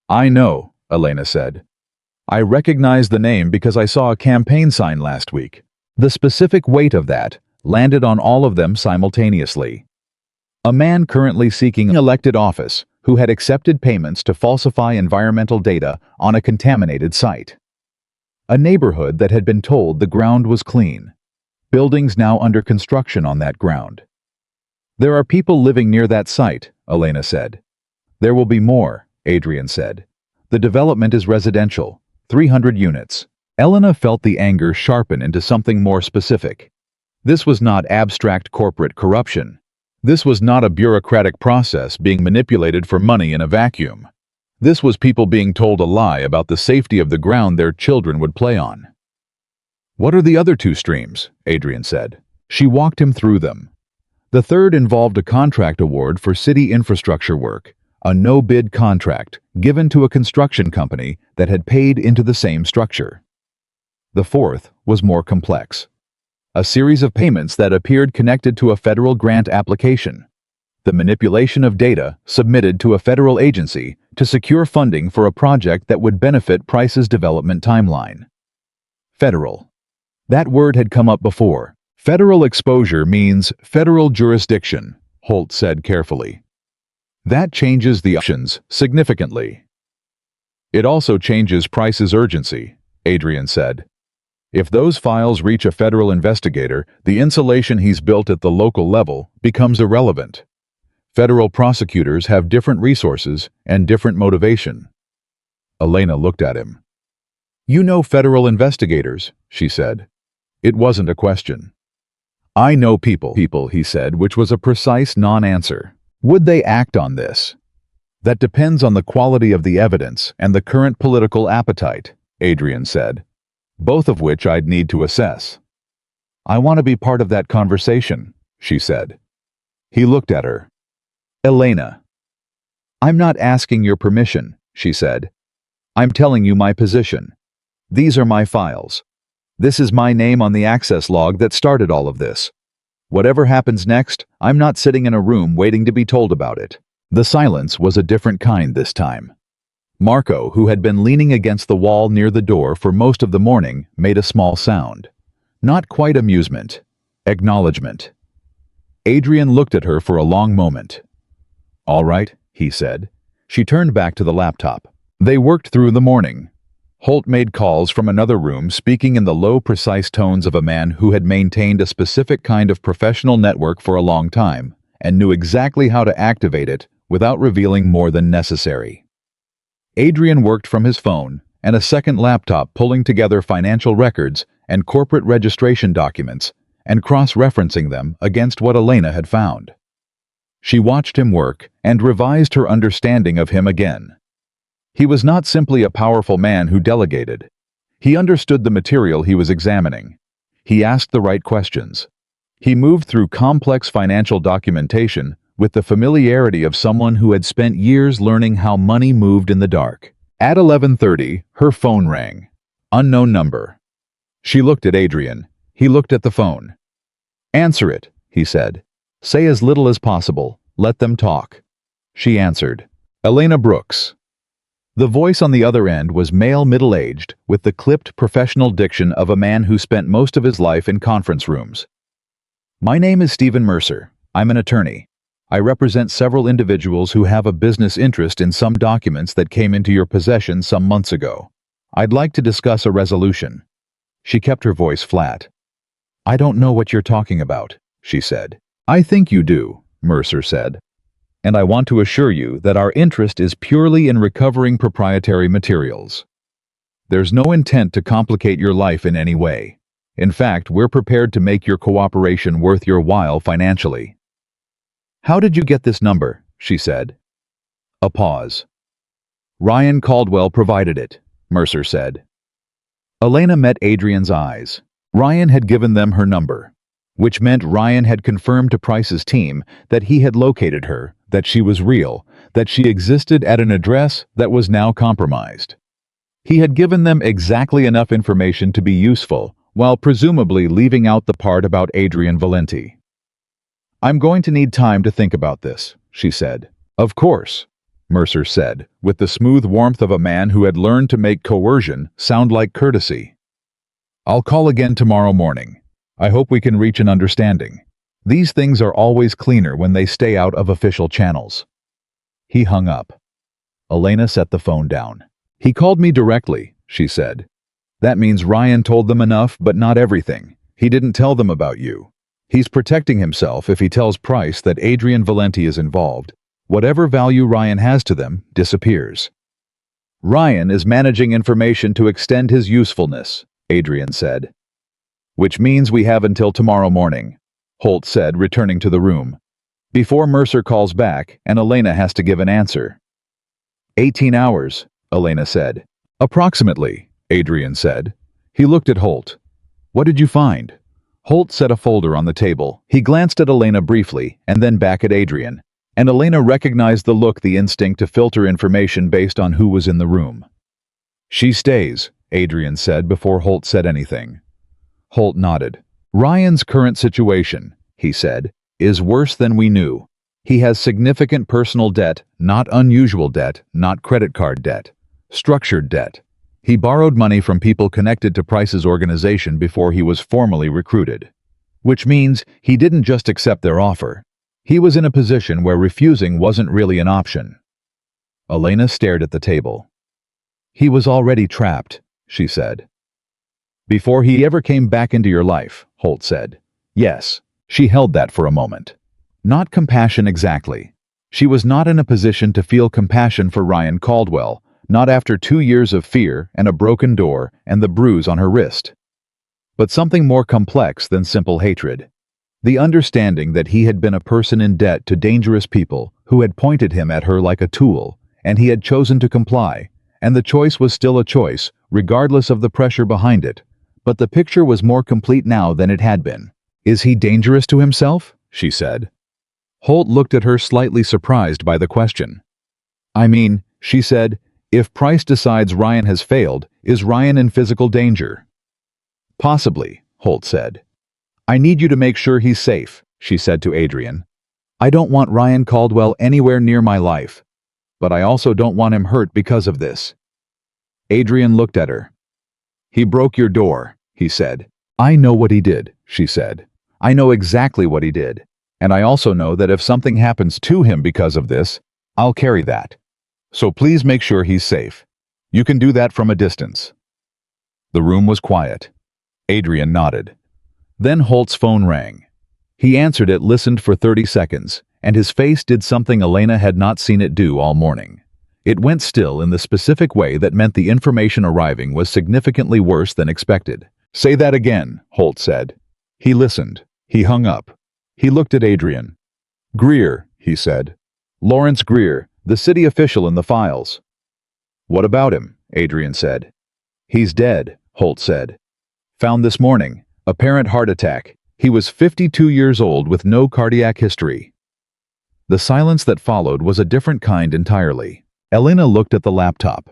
"I know," Elena said. "I recognize the name because I saw a campaign sign last week. The specific weight of that landed on all of them simultaneously. A man currently seeking elected office who had accepted payments to falsify environmental data on a contaminated site. A neighborhood that had been told the ground was clean. Buildings now under construction on that ground. There are people living near that site, Elena said. There will be more, Adrian said. The development is residential, 300 units. Elena felt the anger sharpen into something more specific. This was not abstract corporate corruption. This was not a bureaucratic process being manipulated for money in a vacuum. This was people being told a lie about the safety of the ground their children would play on. What are the other two streams? Adrian said. She walked him through them. The third involved a contract award for city infrastructure work, a no-bid contract given to a construction company that had paid into the same structure. The fourth was more complex. A series of payments that appeared connected to a federal grant application. The manipulation of data submitted to a federal agency to secure funding for a project that would benefit Price's development timeline. Federal. That word had come up before. Federal exposure means federal jurisdiction, Holt said carefully. That changes the options significantly. It also changes Price's urgency, Adrian said. If those files reach a federal investigator, the insulation he's built at the local level becomes irrelevant. Federal prosecutors have different resources and different motivation. Elena looked at him. You know federal investigators, she said. It wasn't a question. I know people, he said, which was a precise non-answer. Would they act on this? That depends on the quality of the evidence and the current political appetite, Adrian said, both of which I'd need to assess. I want to be part of that conversation, she said. He looked at her. Elena. I'm not asking your permission, she said. I'm telling you my position. These are my files. This is my name on the access log that started all of this. Whatever happens next, I'm not sitting in a room waiting to be told about it. The silence was a different kind this time. Marco, who had been leaning against the wall near the door for most of the morning, made a small sound. Not quite amusement. Acknowledgement. Adrian looked at her for a long moment. All right, he said. She turned back to the laptop. They worked through the morning. Holt made calls from another room, speaking in the low, precise tones of a man who had maintained a specific kind of professional network for a long time and knew exactly how to activate it without revealing more than necessary. Adrian worked from his phone and a second laptop, pulling together financial records and corporate registration documents and cross-referencing them against what Elena had found. She watched him work and revised her understanding of him again. He was not simply a powerful man who delegated. He understood the material he was examining. He asked the right questions. He moved through complex financial documentation with the familiarity of someone who had spent years learning how money moved in the dark. At 11:30, her phone rang. Unknown number. She looked at Adrian. He looked at the phone. Answer it, he said. Say as little as possible. Let them talk. She answered. Elena Brooks. The voice on the other end was male, middle-aged, with the clipped professional diction of a man who spent most of his life in conference rooms. My name is Stephen Mercer. I'm an attorney. I represent several individuals who have a business interest in some documents that came into your possession some months ago. I'd like to discuss a resolution. She kept her voice flat. I don't know what you're talking about, she said. I think you do, Mercer said. And I want to assure you that our interest is purely in recovering proprietary materials. There's no intent to complicate your life in any way. In fact, we're prepared to make your cooperation worth your while financially. How did you get this number? She said. A pause. Ryan Caldwell provided it, Mercer said. Elena met Adrian's eyes. Ryan had given them her number, which meant Ryan had confirmed to Price's team that he had located her, that she was real, that she existed at an address that was now compromised. He had given them exactly enough information to be useful, while presumably leaving out the part about Adrian Valenti. I'm going to need time to think about this, she said. Of course, Mercer said, with the smooth warmth of a man who had learned to make coercion sound like courtesy. I'll call again tomorrow morning. I hope we can reach an understanding. These things are always cleaner when they stay out of official channels. He hung up. Elena set the phone down. He called me directly, she said. That means Ryan told them enough, but not everything. He didn't tell them about you. He's protecting himself if he tells Price that Adrian Valenti is involved. Whatever value Ryan has to them disappears. Ryan is managing information to extend his usefulness, Adrian said. Which means we have until tomorrow morning, Holt said, returning to the room. Before Mercer calls back and Elena has to give an answer. 18 hours, Elena said. Approximately, Adrian said. He looked at Holt. What did you find? Holt set a folder on the table. He glanced at Elena briefly and then back at Adrian, and Elena recognized the look, the instinct to filter information based on who was in the room. She stays, Adrian said before Holt said anything. Holt nodded. Ryan's current situation, he said, is worse than we knew. He has significant personal debt, not unusual debt, not credit card debt, structured debt. He borrowed money from people connected to Price's organization before he was formally recruited. Which means he didn't just accept their offer. He was in a position where refusing wasn't really an option. Elena stared at the table. He was already trapped, she said. Before he ever came back into your life, Holt said. Yes, she held that for a moment. Not compassion exactly. She was not in a position to feel compassion for Ryan Caldwell, not after 2 years of fear and a broken door and the bruise on her wrist. But something more complex than simple hatred. The understanding that he had been a person in debt to dangerous people who had pointed him at her like a tool, and he had chosen to comply, and the choice was still a choice, regardless of the pressure behind it. But the picture was more complete now than it had been. Is he dangerous to himself? She said. Holt looked at her, slightly surprised by the question. I mean, she said, if Price decides Ryan has failed, is Ryan in physical danger? Possibly, Holt said. I need you to make sure he's safe, she said to Adrian. I don't want Ryan Caldwell anywhere near my life. But I also don't want him hurt because of this. Adrian looked at her. He broke your door, he said. I know what he did, she said. I know exactly what he did. And I also know that if something happens to him because of this, I'll carry that. So please make sure he's safe. You can do that from a distance. The room was quiet. Adrian nodded. Then Holt's phone rang. He answered it, listened for 30 seconds, and his face did something Elena had not seen it do all morning. It went still in the specific way that meant the information arriving was significantly worse than expected. Say that again, Holt said. He listened. He hung up. He looked at Adrian. Greer, he said. Lawrence Greer, the city official in the files. What about him? Adrian said. He's dead, Holt said. Found this morning. Apparent heart attack. He was 52 years old with no cardiac history. The silence that followed was a different kind entirely. Elena looked at the laptop.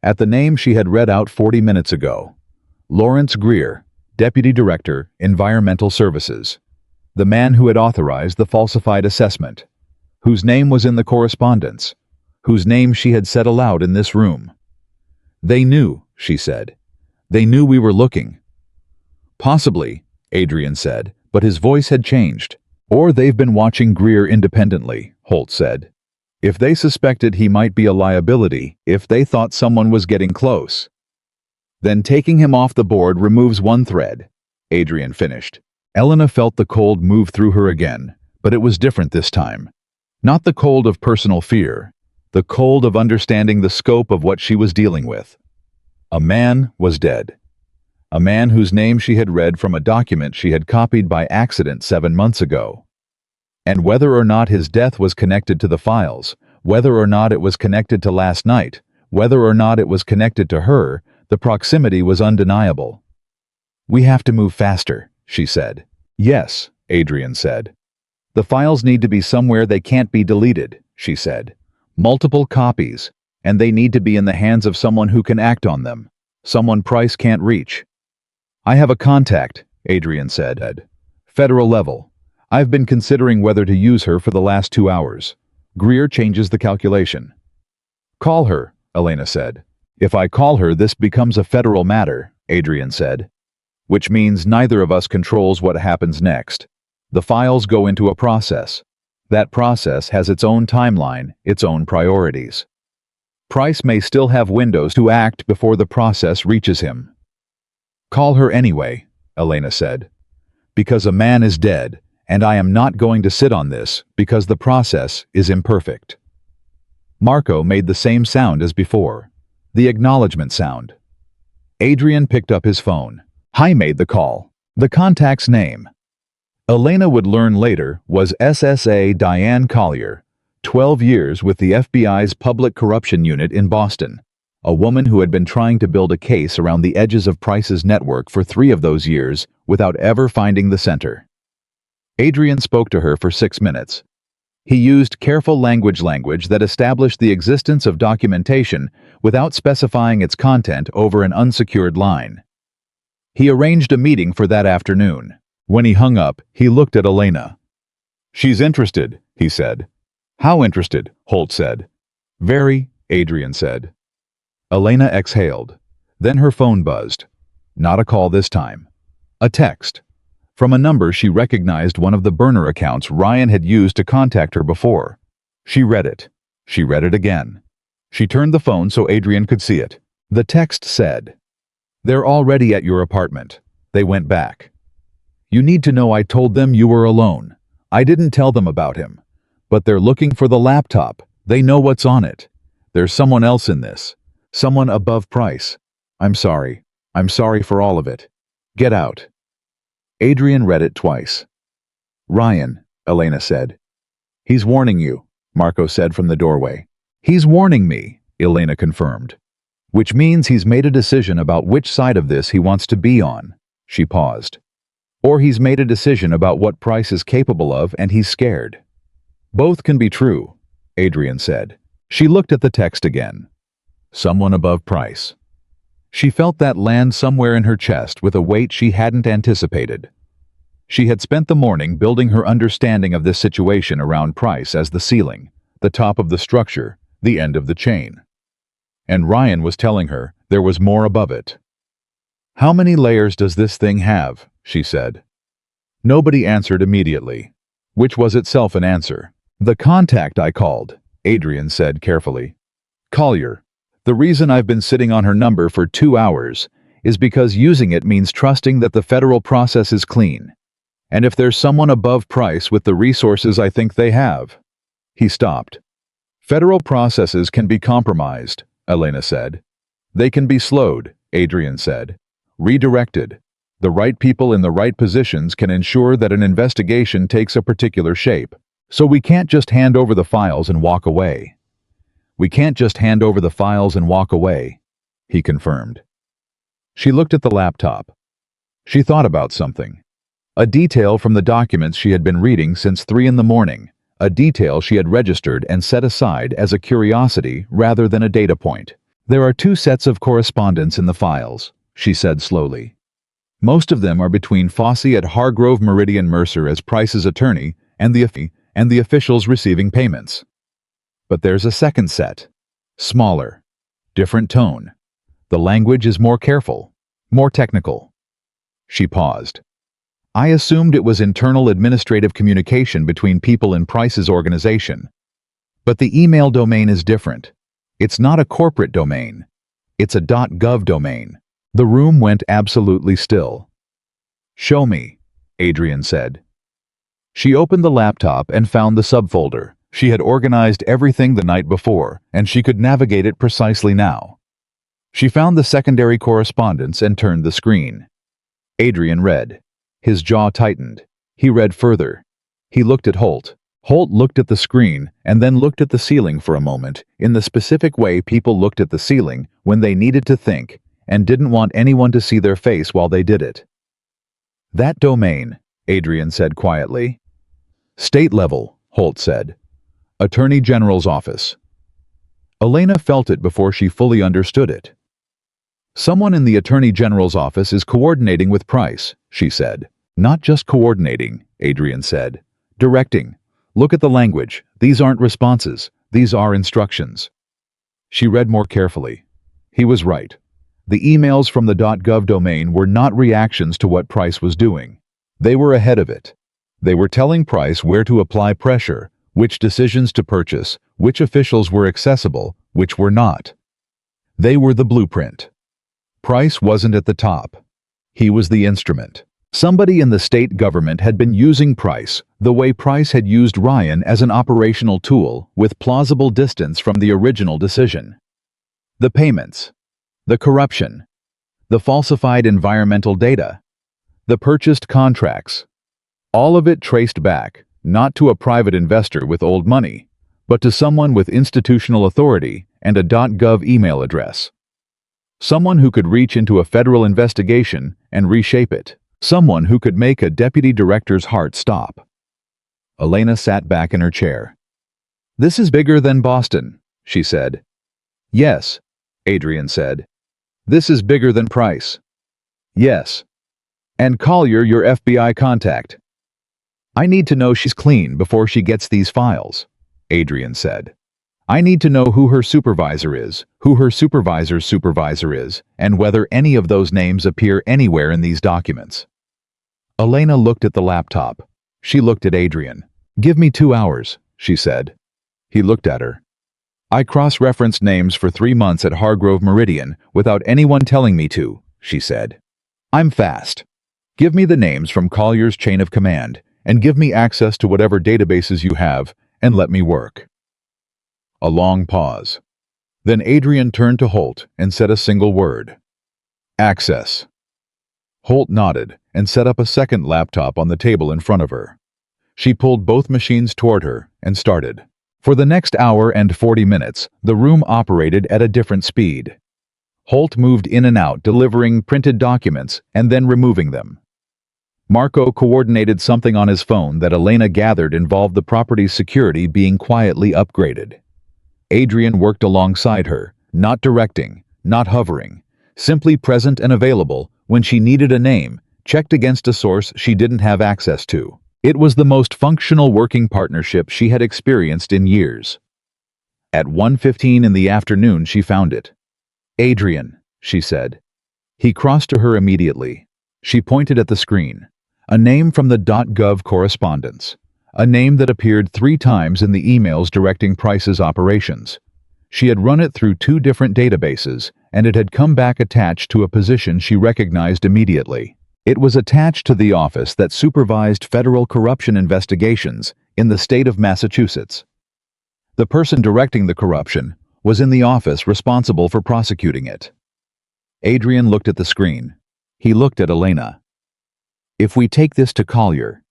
At the name she had read out 40 minutes ago. Lawrence Greer, Deputy Director, Environmental Services. The man who had authorized the falsified assessment. Whose name was in the correspondence. Whose name she had said aloud in this room. They knew, she said. They knew we were looking. Possibly, Adrian said, but his voice had changed. Or they've been watching Greer independently, Holt said. If they suspected he might be a liability, if they thought someone was getting close. Then taking him off the board removes one thread, Adrian finished. Elena felt the cold move through her again, but it was different this time. Not the cold of personal fear, the cold of understanding the scope of what she was dealing with. A man was dead. A man whose name she had read from a document she had copied by accident 7 months ago. And whether or not his death was connected to the files, whether or not it was connected to last night, whether or not it was connected to her, the proximity was undeniable. We have to move faster, she said. Yes, Adrian said. The files need to be somewhere they can't be deleted, she said. Multiple copies, and they need to be in the hands of someone who can act on them, someone Price can't reach. I have a contact, Adrian said. Federal level. I've been considering whether to use her for the last 2 hours. Greer changes the calculation. Call her, Elena said. If I call her, this becomes a federal matter, Adrian said. Which means neither of us controls what happens next. The files go into a process. That process has its own timeline, its own priorities. Price may still have windows to act before the process reaches him. Call her anyway, Elena said. Because a man is dead, and I am not going to sit on this because the process is imperfect. Marco made the same sound as before, the acknowledgement sound. Adrian picked up his phone. He made the call. The contact's name, Elena would learn later, was SSA Diane Collier, 12 years with the FBI's Public Corruption Unit in Boston. A woman who had been trying to build a case around the edges of Price's network for 3 of those years without ever finding the center. Adrian spoke to her for 6 minutes. He used careful language that established the existence of documentation without specifying its content over an unsecured line. He arranged a meeting for that afternoon. When he hung up, he looked at Elena. "She's interested," he said. "How interested?" Holt said. "Very," Adrian said. Elena exhaled. Then her phone buzzed. Not a call this time. A text. From a number she recognized one of the burner accounts Ryan had used to contact her before. She read it. She read it again. She turned the phone so Adrian could see it. The text said, "They're already at your apartment. They went back. You need to know I told them you were alone. I didn't tell them about him. But they're looking for the laptop. They know what's on it. There's someone else in this. Someone above Price. I'm sorry. I'm sorry for all of it. Get out." Adrian read it twice. "Ryan," Elena said. "He's warning you," Marco said from the doorway. "He's warning me," Elena confirmed. "Which means he's made a decision about which side of this he wants to be on." She paused. "Or he's made a decision about what Price is capable of and he's scared." "Both can be true," Adrian said. She looked at the text again. Someone above Price. She felt that land somewhere in her chest with a weight she hadn't anticipated. She had spent the morning building her understanding of this situation around Price as the ceiling, the top of the structure, the end of the chain. And Ryan was telling her there was more above it. "How many layers does this thing have?" she said. Nobody answered immediately, which was itself an answer. "The contact I called," Adrian said carefully. "Collier. The reason I've been sitting on her number for 2 hours is because using it means trusting that the federal process is clean. And if there's someone above Price with the resources I think they have." He stopped. "Federal processes can be compromised," Elena said. "They can be slowed," Adrian said. "Redirected. The right people in the right positions can ensure that an investigation takes a particular shape. So we can't just hand over the files and walk away." "We can't just hand over the files and walk away," he confirmed. She looked at the laptop. She thought about something. A detail from the documents she had been reading since 3 in the morning, a detail she had registered and set aside as a curiosity rather than a data point. "There are 2 sets of correspondence in the files," she said slowly. "Most of them are between Fossey at Hargrove Meridian Mercer as Price's attorney and the officials receiving payments. But there's a second set. Smaller. Different tone. The language is more careful. More technical." She paused. "I assumed it was internal administrative communication between people in Price's organization. But the email domain is different. It's not a corporate domain. It's a .gov domain." The room went absolutely still. "Show me," Adrian said. She opened the laptop and found the subfolder. She had organized everything the night before, and she could navigate it precisely now. She found the secondary correspondence and turned the screen. Adrian read. His jaw tightened. He read further. He looked at Holt. Holt looked at the screen and then looked at the ceiling for a moment, in the specific way people looked at the ceiling when they needed to think and didn't want anyone to see their face while they did it. "That domain," Adrian said quietly. "State level," Holt said. "Attorney General's office." Elena felt it before she fully understood it. "Someone in the Attorney General's office is coordinating with Price," she said. "Not just coordinating," Adrian said. "Directing. Look at the language. These aren't responses. These are instructions." She read more carefully. He was right. The emails from the .gov domain were not reactions to what Price was doing. They were ahead of it. They were telling Price where to apply pressure, which decisions to purchase, which officials were accessible, which were not. They were the blueprint. Price wasn't at the top. He was the instrument. Somebody in the state government had been using Price the way Price had used Ryan as an operational tool with plausible distance from the original decision. The payments, the corruption, the falsified environmental data, the purchased contracts, all of it traced back, not to a private investor with old money, but to someone with institutional authority and a .gov email address. Someone who could reach into a federal investigation and reshape it. Someone who could make a deputy director's heart stop. Elena sat back in her chair. "This is bigger than Boston," she said. "Yes," Adrian said. "This is bigger than Price." "Yes. And Collier, your FBI contact." "I need to know she's clean before she gets these files," Adrian said. "I need to know who her supervisor is, who her supervisor's supervisor is, and whether any of those names appear anywhere in these documents." Elena looked at the laptop. She looked at Adrian. "Give me 2 hours," she said. He looked at her. "I cross-referenced names for 3 months at Hargrove Meridian without anyone telling me to," she said. "I'm fast. Give me the names from Collier's chain of command, and give me access to whatever databases you have, and let me work." A long pause. Then Adrian turned to Holt and said a single word. "Access." Holt nodded and set up a second laptop on the table in front of her. She pulled both machines toward her and started. For the next hour and 40 minutes, the room operated at a different speed. Holt moved in and out, delivering printed documents and then removing them. Marco coordinated something on his phone that Elena gathered involved the property's security being quietly upgraded. Adrian worked alongside her, not directing, not hovering, simply present and available when she needed a name, checked against a source she didn't have access to. It was the most functional working partnership she had experienced in years. At 1:15 in the afternoon she found it. "Adrian," she said. He crossed to her immediately. She pointed at the screen. A name from the .gov correspondence. A name that appeared 3 times in the emails directing Price's operations. She had run it through 2 different databases, and it had come back attached to a position she recognized immediately. It was attached to the office that supervised federal corruption investigations in the state of Massachusetts. The person directing the corruption was in the office responsible for prosecuting it. Adrian looked at the screen. He looked at Elena. "If we take this to Collier,"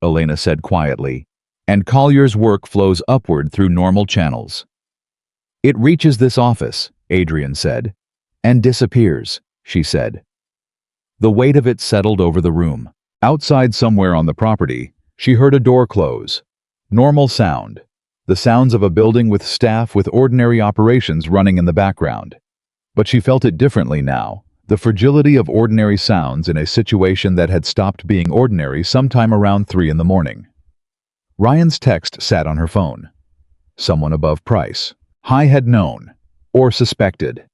Elena said quietly, "and Collier's work flows upward through normal channels." "It reaches this office," Adrian said, "and disappears," she said. The weight of it settled over the room. Outside somewhere on the property, she heard a door close. Normal sound. The sounds of a building with staff with ordinary operations running in the background. But she felt it differently now. The fragility of ordinary sounds in a situation that had stopped being ordinary sometime around 3 in the morning. Ryan's text sat on her phone. Someone above Price. High had known, or suspected.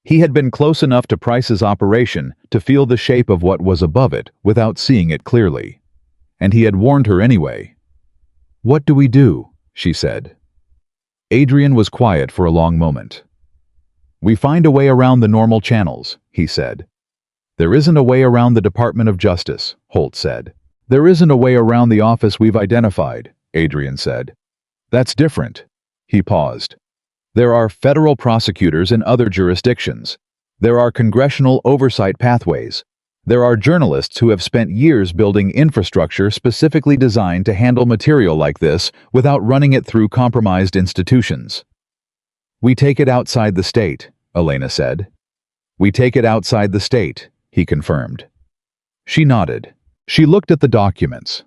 He had been close enough to Price's operation to feel the shape of what was above it without seeing it clearly. And he had warned her anyway. "What do we do?" she said. Adrian was quiet for a long moment. "We find a way around the normal channels," he said. "There isn't a way around the Department of Justice," Holt said. "There isn't a way around the office we've identified," Adrian said. "That's different." He paused. "There are federal prosecutors in other jurisdictions. There are congressional oversight pathways. There are journalists who have spent years building infrastructure specifically designed to handle material like this without running it through compromised institutions. We take it outside the state," Elena said. "We take it outside the state," he confirmed. She nodded. She looked at the documents.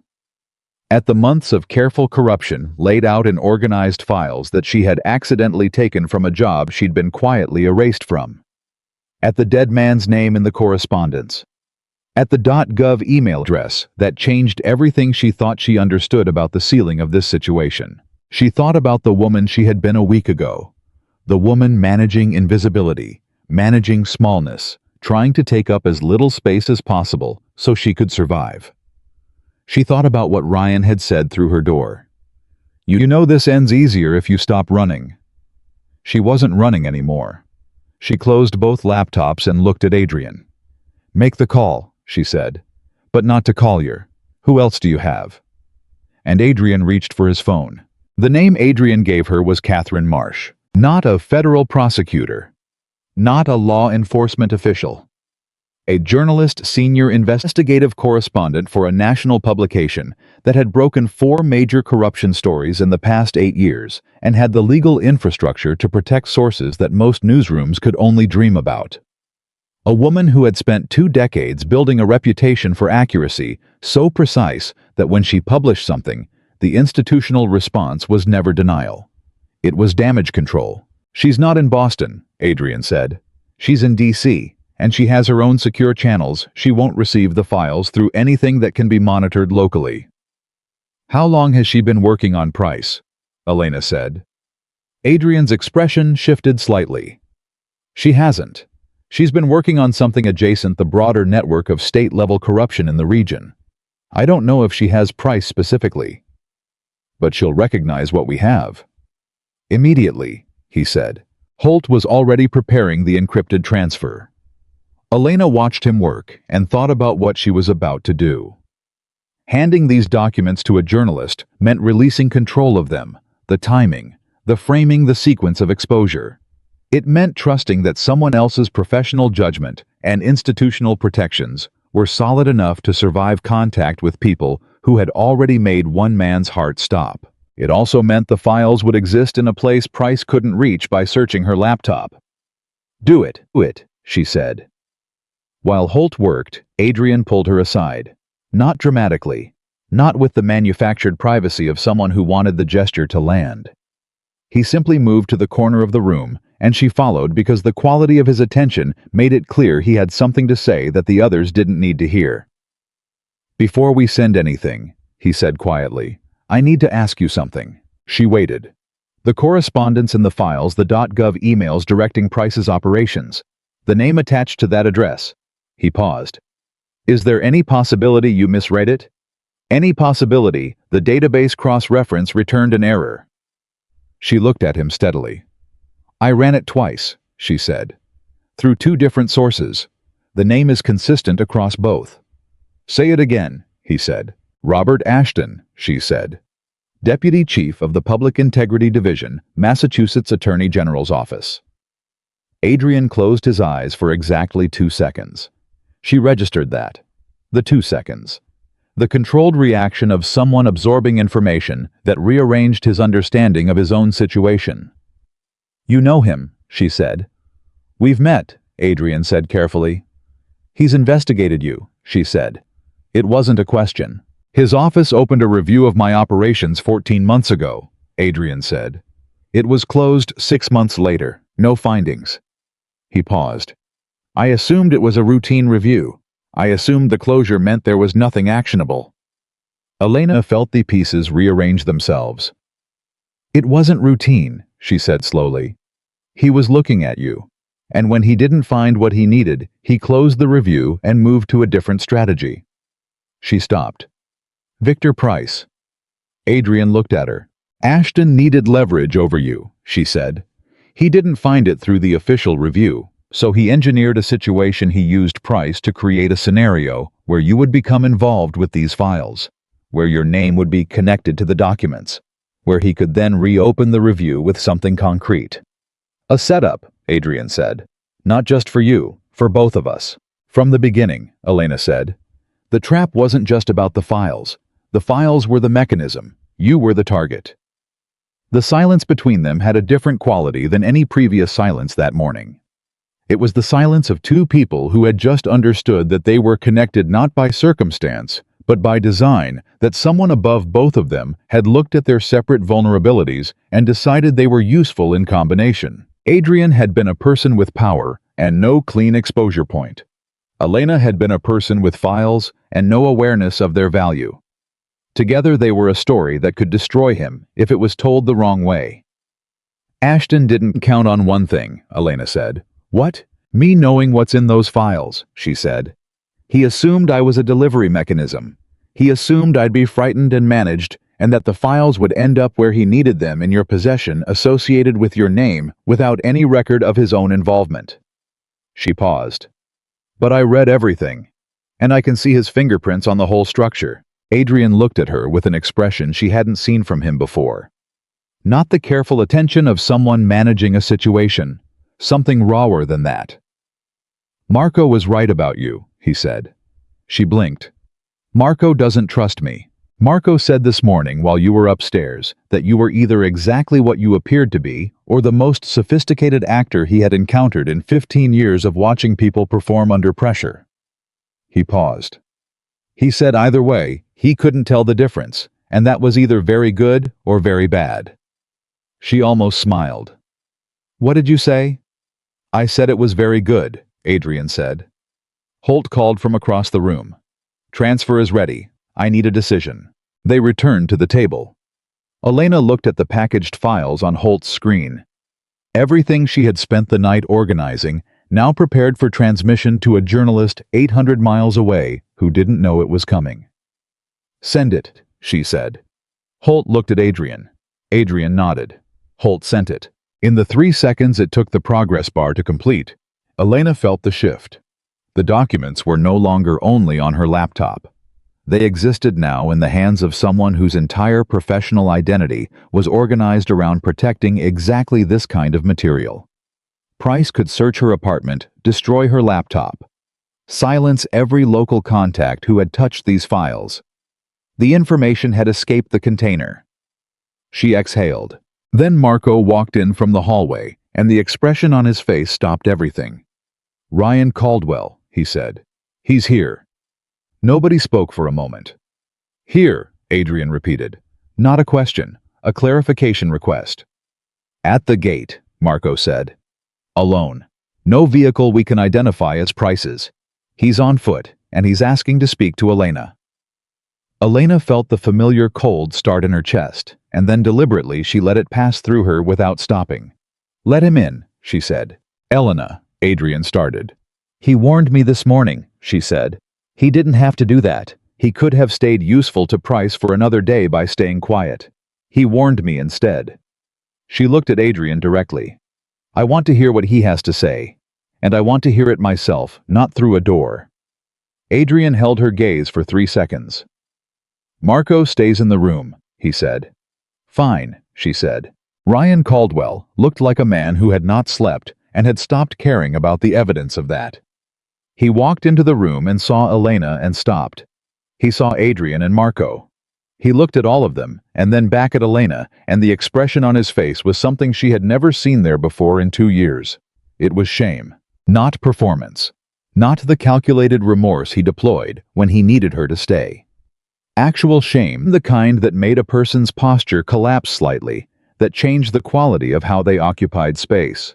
At the months of careful corruption laid out in organized files that she had accidentally taken from a job she'd been quietly erased from. At the dead man's name in the correspondence. At the .gov email address that changed everything she thought she understood about the ceiling of this situation. She thought about the woman she had been a week ago. The woman managing invisibility, managing smallness, trying to take up as little space as possible so she could survive. She thought about what Ryan had said through her door. You know this ends easier if you stop running." She wasn't running anymore. She closed both laptops and looked at Adrian. "Make the call," she said, "but not to Collier. Who else do you have?" And Adrian reached for his phone. The name Adrian gave her was Catherine Marsh. Not a federal prosecutor. Not a law enforcement official. A journalist, senior investigative correspondent for a national publication that had broken 4 major corruption stories in the past 8 years and had the legal infrastructure to protect sources that most newsrooms could only dream about. A woman who had spent 2 decades building a reputation for accuracy so precise that when she published something, the institutional response was never denial. It was damage control. "She's not in Boston," Adrian said. "She's in D.C., and she has her own secure channels. She won't receive the files through anything that can be monitored locally." "How long has she been working on Price?" Elena said. Adrian's expression shifted slightly. "She hasn't. She's been working on something adjacent the broader network of state-level corruption in the region. I don't know if she has price specifically, but she'll recognize what we have. Immediately, he said. Holt was already preparing the encrypted transfer. Elena watched him work and thought about what she was about to do. Handing these documents to a journalist meant releasing control of them, the timing, the framing, the sequence of exposure. It meant trusting that someone else's professional judgment and institutional protections were solid enough to survive contact with people who had already made one man's heart stop. It also meant the files would exist in a place Price couldn't reach by searching her laptop. Do it, she said. While Holt worked, Adrian pulled her aside. Not dramatically, not with the manufactured privacy of someone who wanted the gesture to land. He simply moved to the corner of the room, and she followed because the quality of his attention made it clear he had something to say that the others didn't need to hear. Before we send anything, he said quietly, I need to ask you something. She waited. The correspondence in the files, the .gov emails directing Price's operations, the name attached to that address. He paused. Is there any possibility you misread it? Any possibility the database cross-reference returned an error? She looked at him steadily. I ran it twice, she said. Through 2 different sources. The name is consistent across both. Say it again, he said. Robert Ashton, she said. Deputy Chief of the Public Integrity Division, Massachusetts Attorney General's Office. Adrian closed his eyes for exactly 2 seconds. She registered that. The 2 seconds. The controlled reaction of someone absorbing information that rearranged his understanding of his own situation. You know him, she said. We've met, Adrian said carefully. He's investigated you, she said. It wasn't a question. His office opened a review of my operations 14 months ago, Adrian said. It was closed 6 months later, no findings. He paused. I assumed it was a routine review. I assumed the closure meant there was nothing actionable. Elena felt the pieces rearrange themselves. It wasn't routine, she said slowly. He was looking at you, and when he didn't find what he needed, he closed the review and moved to a different strategy. She stopped. Victor Price. Adrian looked at her. Ashton needed leverage over you, she said. He didn't find it through the official review, so he engineered a situation. He used Price to create a scenario where you would become involved with these files, where your name would be connected to the documents, where he could then reopen the review with something concrete. A setup, Adrian said. Not just for you, for both of us. From the beginning, Elena said. The trap wasn't just about the files. The files were the mechanism. You were the target. The silence between them had a different quality than any previous silence that morning. It was the silence of 2 people who had just understood that they were connected not by circumstance, but by design, that someone above both of them had looked at their separate vulnerabilities and decided they were useful in combination. Adrian had been a person with power and no clean exposure point. Elena had been a person with files and no awareness of their value. Together they were a story that could destroy him if it was told the wrong way. Ashton didn't count on one thing, Elena said. What? Me knowing what's in those files, she said. He assumed I was a delivery mechanism. He assumed I'd be frightened and managed, and that the files would end up where he needed them in your possession, associated with your name, without any record of his own involvement. She paused. But I read everything, and I can see his fingerprints on the whole structure. Adrian looked at her with an expression she hadn't seen from him before. Not the careful attention of someone managing a situation, something rawer than that. Marco was right about you, he said. She blinked. Marco doesn't trust me. Marco said this morning while you were upstairs that you were either exactly what you appeared to be or the most sophisticated actor he had encountered in 15 years of watching people perform under pressure. He paused. He said either way, he couldn't tell the difference, and that was either very good or very bad. She almost smiled. What did you say? I said it was very good, Adrian said. Holt called from across the room. Transfer is ready. I need a decision. They returned to the table. Elena looked at the packaged files on Holt's screen. Everything she had spent the night organizing, now prepared for transmission to a journalist 800 miles away who didn't know it was coming. Send it, she said. Holt looked at Adrian. Adrian nodded. Holt sent it. In the 3 seconds it took the progress bar to complete, Elena felt the shift. The documents were no longer only on her laptop. They existed now in the hands of someone whose entire professional identity was organized around protecting exactly this kind of material. Price could search her apartment, destroy her laptop, silence every local contact who had touched these files. The information had escaped the container. She exhaled. Then Marco walked in from the hallway, and the expression on his face stopped everything. "Ryan Caldwell," he said. "He's here." Nobody spoke for a moment. "Here," Adrian repeated. Not a question, a clarification request. "At the gate," Marco said. "Alone. No vehicle we can identify as Price's. He's on foot, and he's asking to speak to Elena." Elena felt the familiar cold start in her chest, and then deliberately she let it pass through her without stopping. "Let him in," she said. "Elena," Adrian started. "He warned me this morning," she said. "He didn't have to do that. He could have stayed useful to Price for another day by staying quiet. He warned me instead." She looked at Adrian directly. "I want to hear what he has to say. And I want to hear it myself, not through a door." Adrian held her gaze for 3 seconds. "Marco stays in the room," he said. "Fine," she said. Ryan Caldwell looked like a man who had not slept and had stopped caring about the evidence of that. He walked into the room and saw Elena and stopped. He saw Adrian and Marco. He looked at all of them, and then back at Elena, and the expression on his face was something she had never seen there before in 2 years. It was shame, not performance. Not the calculated remorse he deployed when he needed her to stay. Actual shame, the kind that made a person's posture collapse slightly, that changed the quality of how they occupied space.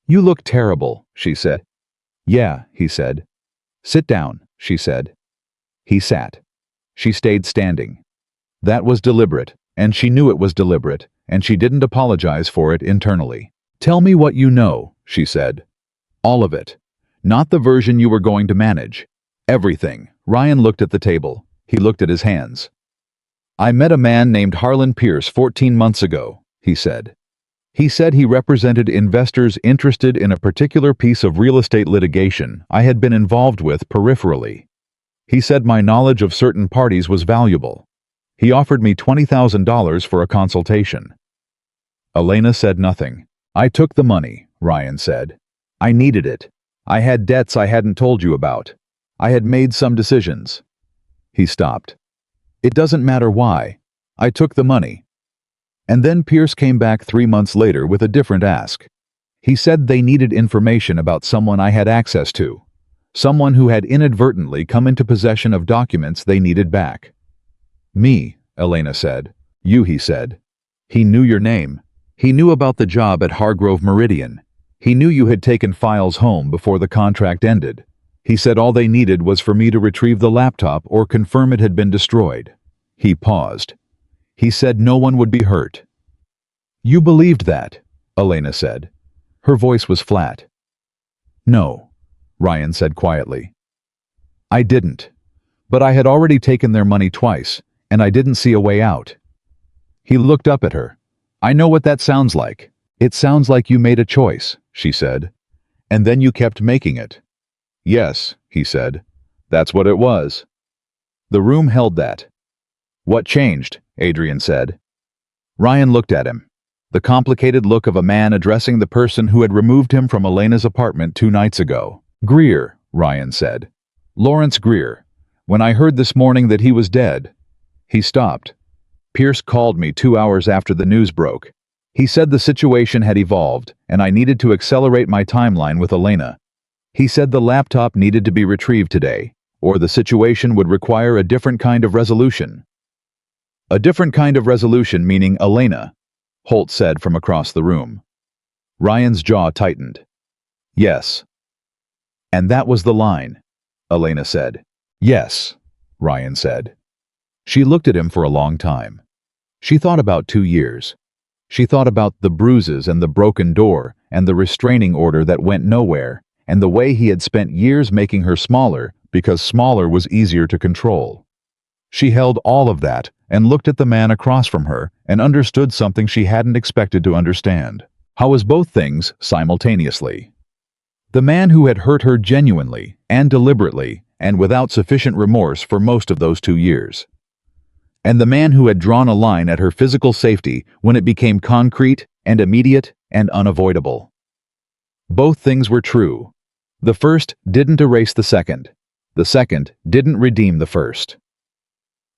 "You look terrible," she said. "Yeah," he said. "Sit down," she said. He sat. She stayed standing. That was deliberate, and she knew it was deliberate, and she didn't apologize for it internally. "Tell me what you know," she said. "All of it. Not the version you were going to manage. Everything." Ryan looked at the table. He looked at his hands. "I met a man named Harlan Pierce 14 months ago," he said. "He said he represented investors interested in a particular piece of real estate litigation I had been involved with peripherally. He said my knowledge of certain parties was valuable. He offered me $20,000 for a consultation." Elena said nothing. "I took the money," Ryan said. "I needed it. I had debts I hadn't told you about. I had made some decisions." He stopped. "It doesn't matter why. I took the money." And then Pierce came back 3 months later with a different ask. He said they needed information about someone I had access to. Someone who had inadvertently come into possession of documents they needed back. "Me," Elena said. "You," he said. "He knew your name. He knew about the job at Hargrove Meridian. He knew you had taken files home before the contract ended. He said all they needed was for me to retrieve the laptop or confirm it had been destroyed." He paused. "He said no one would be hurt." "You believed that," Elena said. Her voice was flat. "No," Ryan said quietly. "I didn't. But I had already taken their money twice, and I didn't see a way out." He looked up at her. "I know what that sounds like. It sounds like you made a choice," she said. "And then you kept making it." "Yes," he said. "That's what it was." The room held that. "What changed?" Adrian said. Ryan looked at him. The complicated look of a man addressing the person who had removed him from Elena's apartment 2 nights ago. "Greer," Ryan said. "Lawrence Greer. When I heard this morning that he was dead." He stopped. "Pierce called me 2 hours after the news broke. He said the situation had evolved, and I needed to accelerate my timeline with Elena. He said the laptop needed to be retrieved today, or the situation would require a different kind of resolution." "A different kind of resolution meaning Elena," Holt said from across the room. Ryan's jaw tightened. "Yes." "And that was the line," Elena said. "Yes," Ryan said. She looked at him for a long time. She thought about 2 years. She thought about the bruises and the broken door and the restraining order that went nowhere, and the way he had spent years making her smaller because smaller was easier to control. She held all of that and looked at the man across from her and understood something she hadn't expected to understand. How was both things simultaneously? The man who had hurt her genuinely and deliberately and without sufficient remorse for most of those 2 years. And the man who had drawn a line at her physical safety when it became concrete and immediate and unavoidable. Both things were true. The first didn't erase the second. The second didn't redeem the first.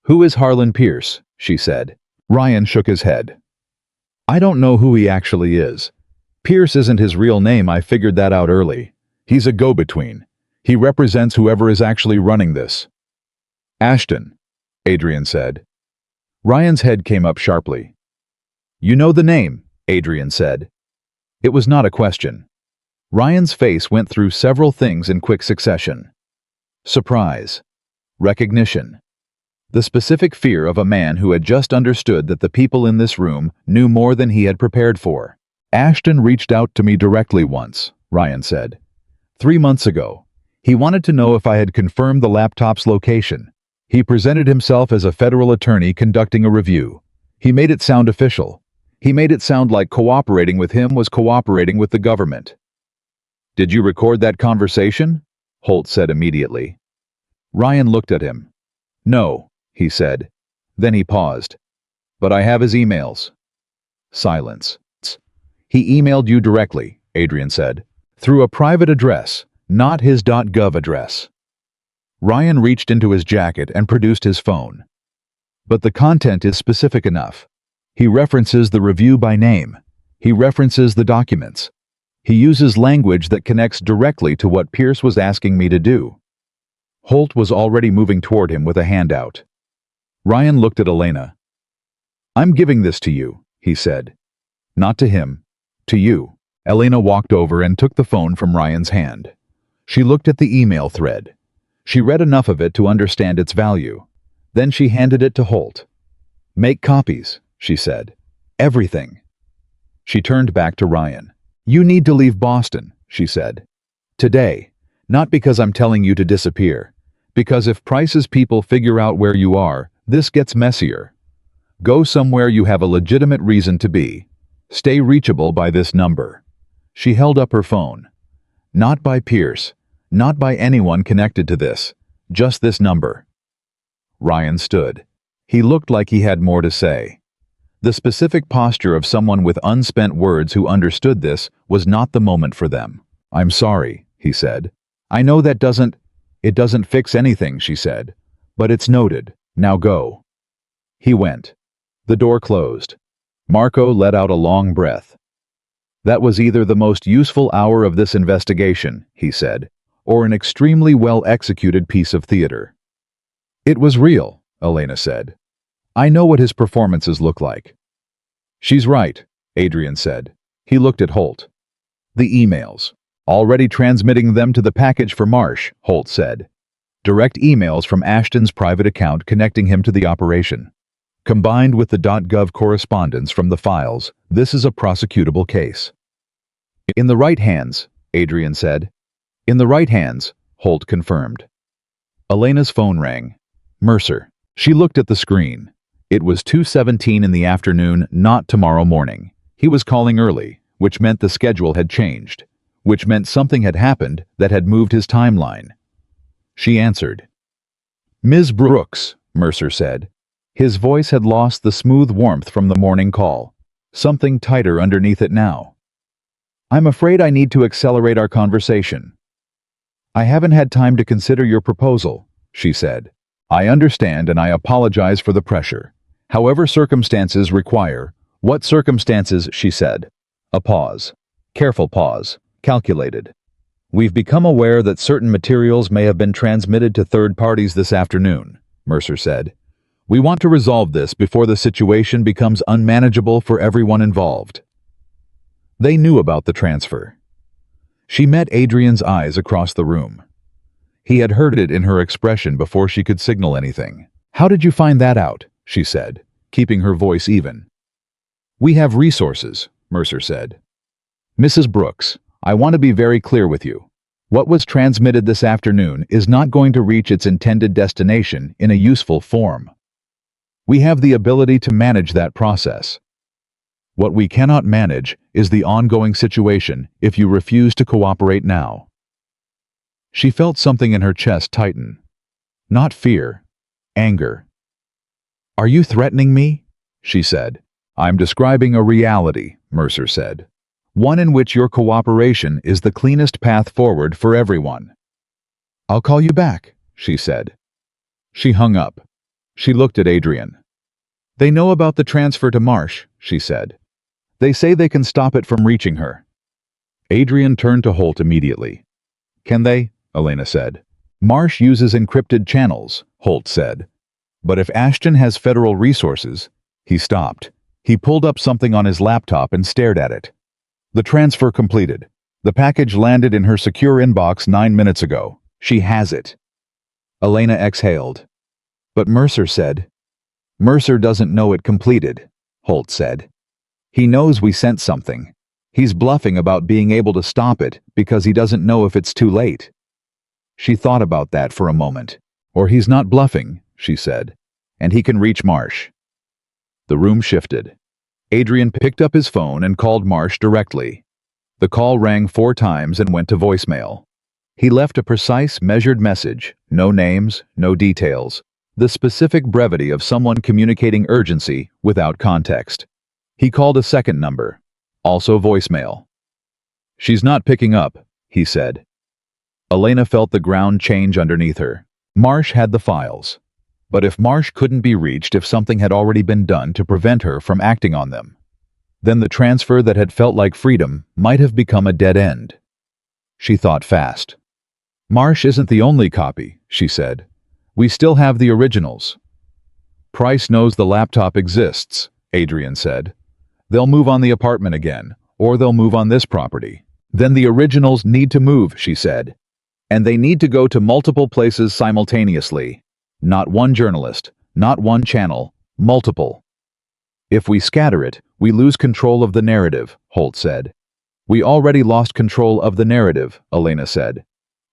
"Who is Harlan Pierce?" she said. Ryan shook his head. "I don't know who he actually is. Pierce isn't his real name, I figured that out early. He's a go-between. He represents whoever is actually running this." "Ashton," Adrian said. Ryan's head came up sharply. "You know the name," Adrian said. It was not a question. Ryan's face went through several things in quick succession. Surprise. Recognition. The specific fear of a man who had just understood that the people in this room knew more than he had prepared for. "Ashton reached out to me directly once," Ryan said. 3 months ago. He wanted to know if I had confirmed the laptop's location. He presented himself as a federal attorney conducting a review. He made it sound official. He made it sound like cooperating with him was cooperating with the government. "Did you record that conversation?" Holt said immediately. Ryan looked at him. "No," he said. Then he paused. "But I have his emails." Silence. "He emailed you directly," Adrian said, "through a private address, not his .gov address." Ryan reached into his jacket and produced his phone. "But the content is specific enough. He references the review by name. He references the documents. He uses language that connects directly to what Pierce was asking me to do." Holt was already moving toward him with a hand out. Ryan looked at Elena. "I'm giving this to you," he said. "Not to him. To you." Elena walked over and took the phone from Ryan's hand. She looked at the email thread. She read enough of it to understand its value. Then she handed it to Holt. "Make copies," she said. "Everything." She turned back to Ryan. "You need to leave Boston," she said. "Today. Not because I'm telling you to disappear. Because if Price's people figure out where you are, this gets messier. Go somewhere you have a legitimate reason to be. Stay reachable by this number." She held up her phone. "Not by Pierce. Not by anyone connected to this. Just this number." Ryan stood. He looked like he had more to say. The specific posture of someone with unspent words who understood this was not the moment for them. "I'm sorry," he said. "I know that it doesn't fix anything," she said. "But it's noted. Now go." He went. The door closed. Marco let out a long breath. "That was either the most useful hour of this investigation," he said, "or an extremely well-executed piece of theater." "It was real," Elena said. "I know what his performances look like." "She's right," Adrian said. He looked at Holt. "The emails. Already transmitting them to the package for Marsh," Holt said. "Direct emails from Ashton's private account connecting him to the operation. Combined with the .gov correspondence from the files, this is a prosecutable case." "In the right hands," Adrian said. "In the right hands," Holt confirmed. Elena's phone rang. Mercer. She looked at the screen. It was 2:17 in the afternoon, not tomorrow morning. He was calling early, which meant the schedule had changed, which meant something had happened that had moved his timeline. She answered. "Ms. Brooks," Mercer said. His voice had lost the smooth warmth from the morning call. Something tighter underneath it now. "I'm afraid I need to accelerate our conversation." "I haven't had time to consider your proposal," she said. "I understand and I apologize for the pressure. However circumstances require." "What circumstances?" she said. A pause. Careful pause. Calculated. "We've become aware that certain materials may have been transmitted to third parties this afternoon," Mercer said. "We want to resolve this before the situation becomes unmanageable for everyone involved." They knew about the transfer. She met Adrian's eyes across the room. He had heard it in her expression before she could signal anything. "How did you find that out?" she said, keeping her voice even. "We have resources," Mercer said. "Mrs. Brooks, I want to be very clear with you. What was transmitted this afternoon is not going to reach its intended destination in a useful form. We have the ability to manage that process. What we cannot manage is the ongoing situation if you refuse to cooperate now. She felt something in her chest tighten. Not fear, anger. Are you threatening me? She said. I'm describing a reality, Mercer said. One in which your cooperation is the cleanest path forward for everyone. I'll call you back, she said. She hung up. She looked at Adrian. They know about the transfer to Marsh, she said. They say they can stop it from reaching her. Adrian turned to Holt immediately. Can they? Elena said. Marsh uses encrypted channels, Holt said. But if Ashton has federal resources... He stopped. He pulled up something on his laptop and stared at it. The transfer completed. The package landed in her secure inbox 9 minutes ago. She has it. Elena exhaled. But Mercer said... Mercer doesn't know it completed, Holt said. He knows we sent something. He's bluffing about being able to stop it because he doesn't know if it's too late. She thought about that for a moment. Or he's not bluffing, she said, and he can reach Marsh. The room shifted. Adrian picked up his phone and called Marsh directly. The call rang 4 times and went to voicemail. He left a precise, measured message, no names, no details, the specific brevity of someone communicating urgency without context. He called a second number, also voicemail. She's not picking up, he said. Elena felt the ground change underneath her. Marsh had the files. But if Marsh couldn't be reached if something had already been done to prevent her from acting on them, then the transfer that had felt like freedom might have become a dead end. She thought fast. Marsh isn't the only copy, she said. We still have the originals. Price knows the laptop exists, Adrian said. They'll move on the apartment again, or they'll move on this property. Then the originals need to move, she said. And they need to go to multiple places simultaneously. Not one journalist, not one channel, multiple. If we scatter it, we lose control of the narrative, Holt said. We already lost control of the narrative, Elena said.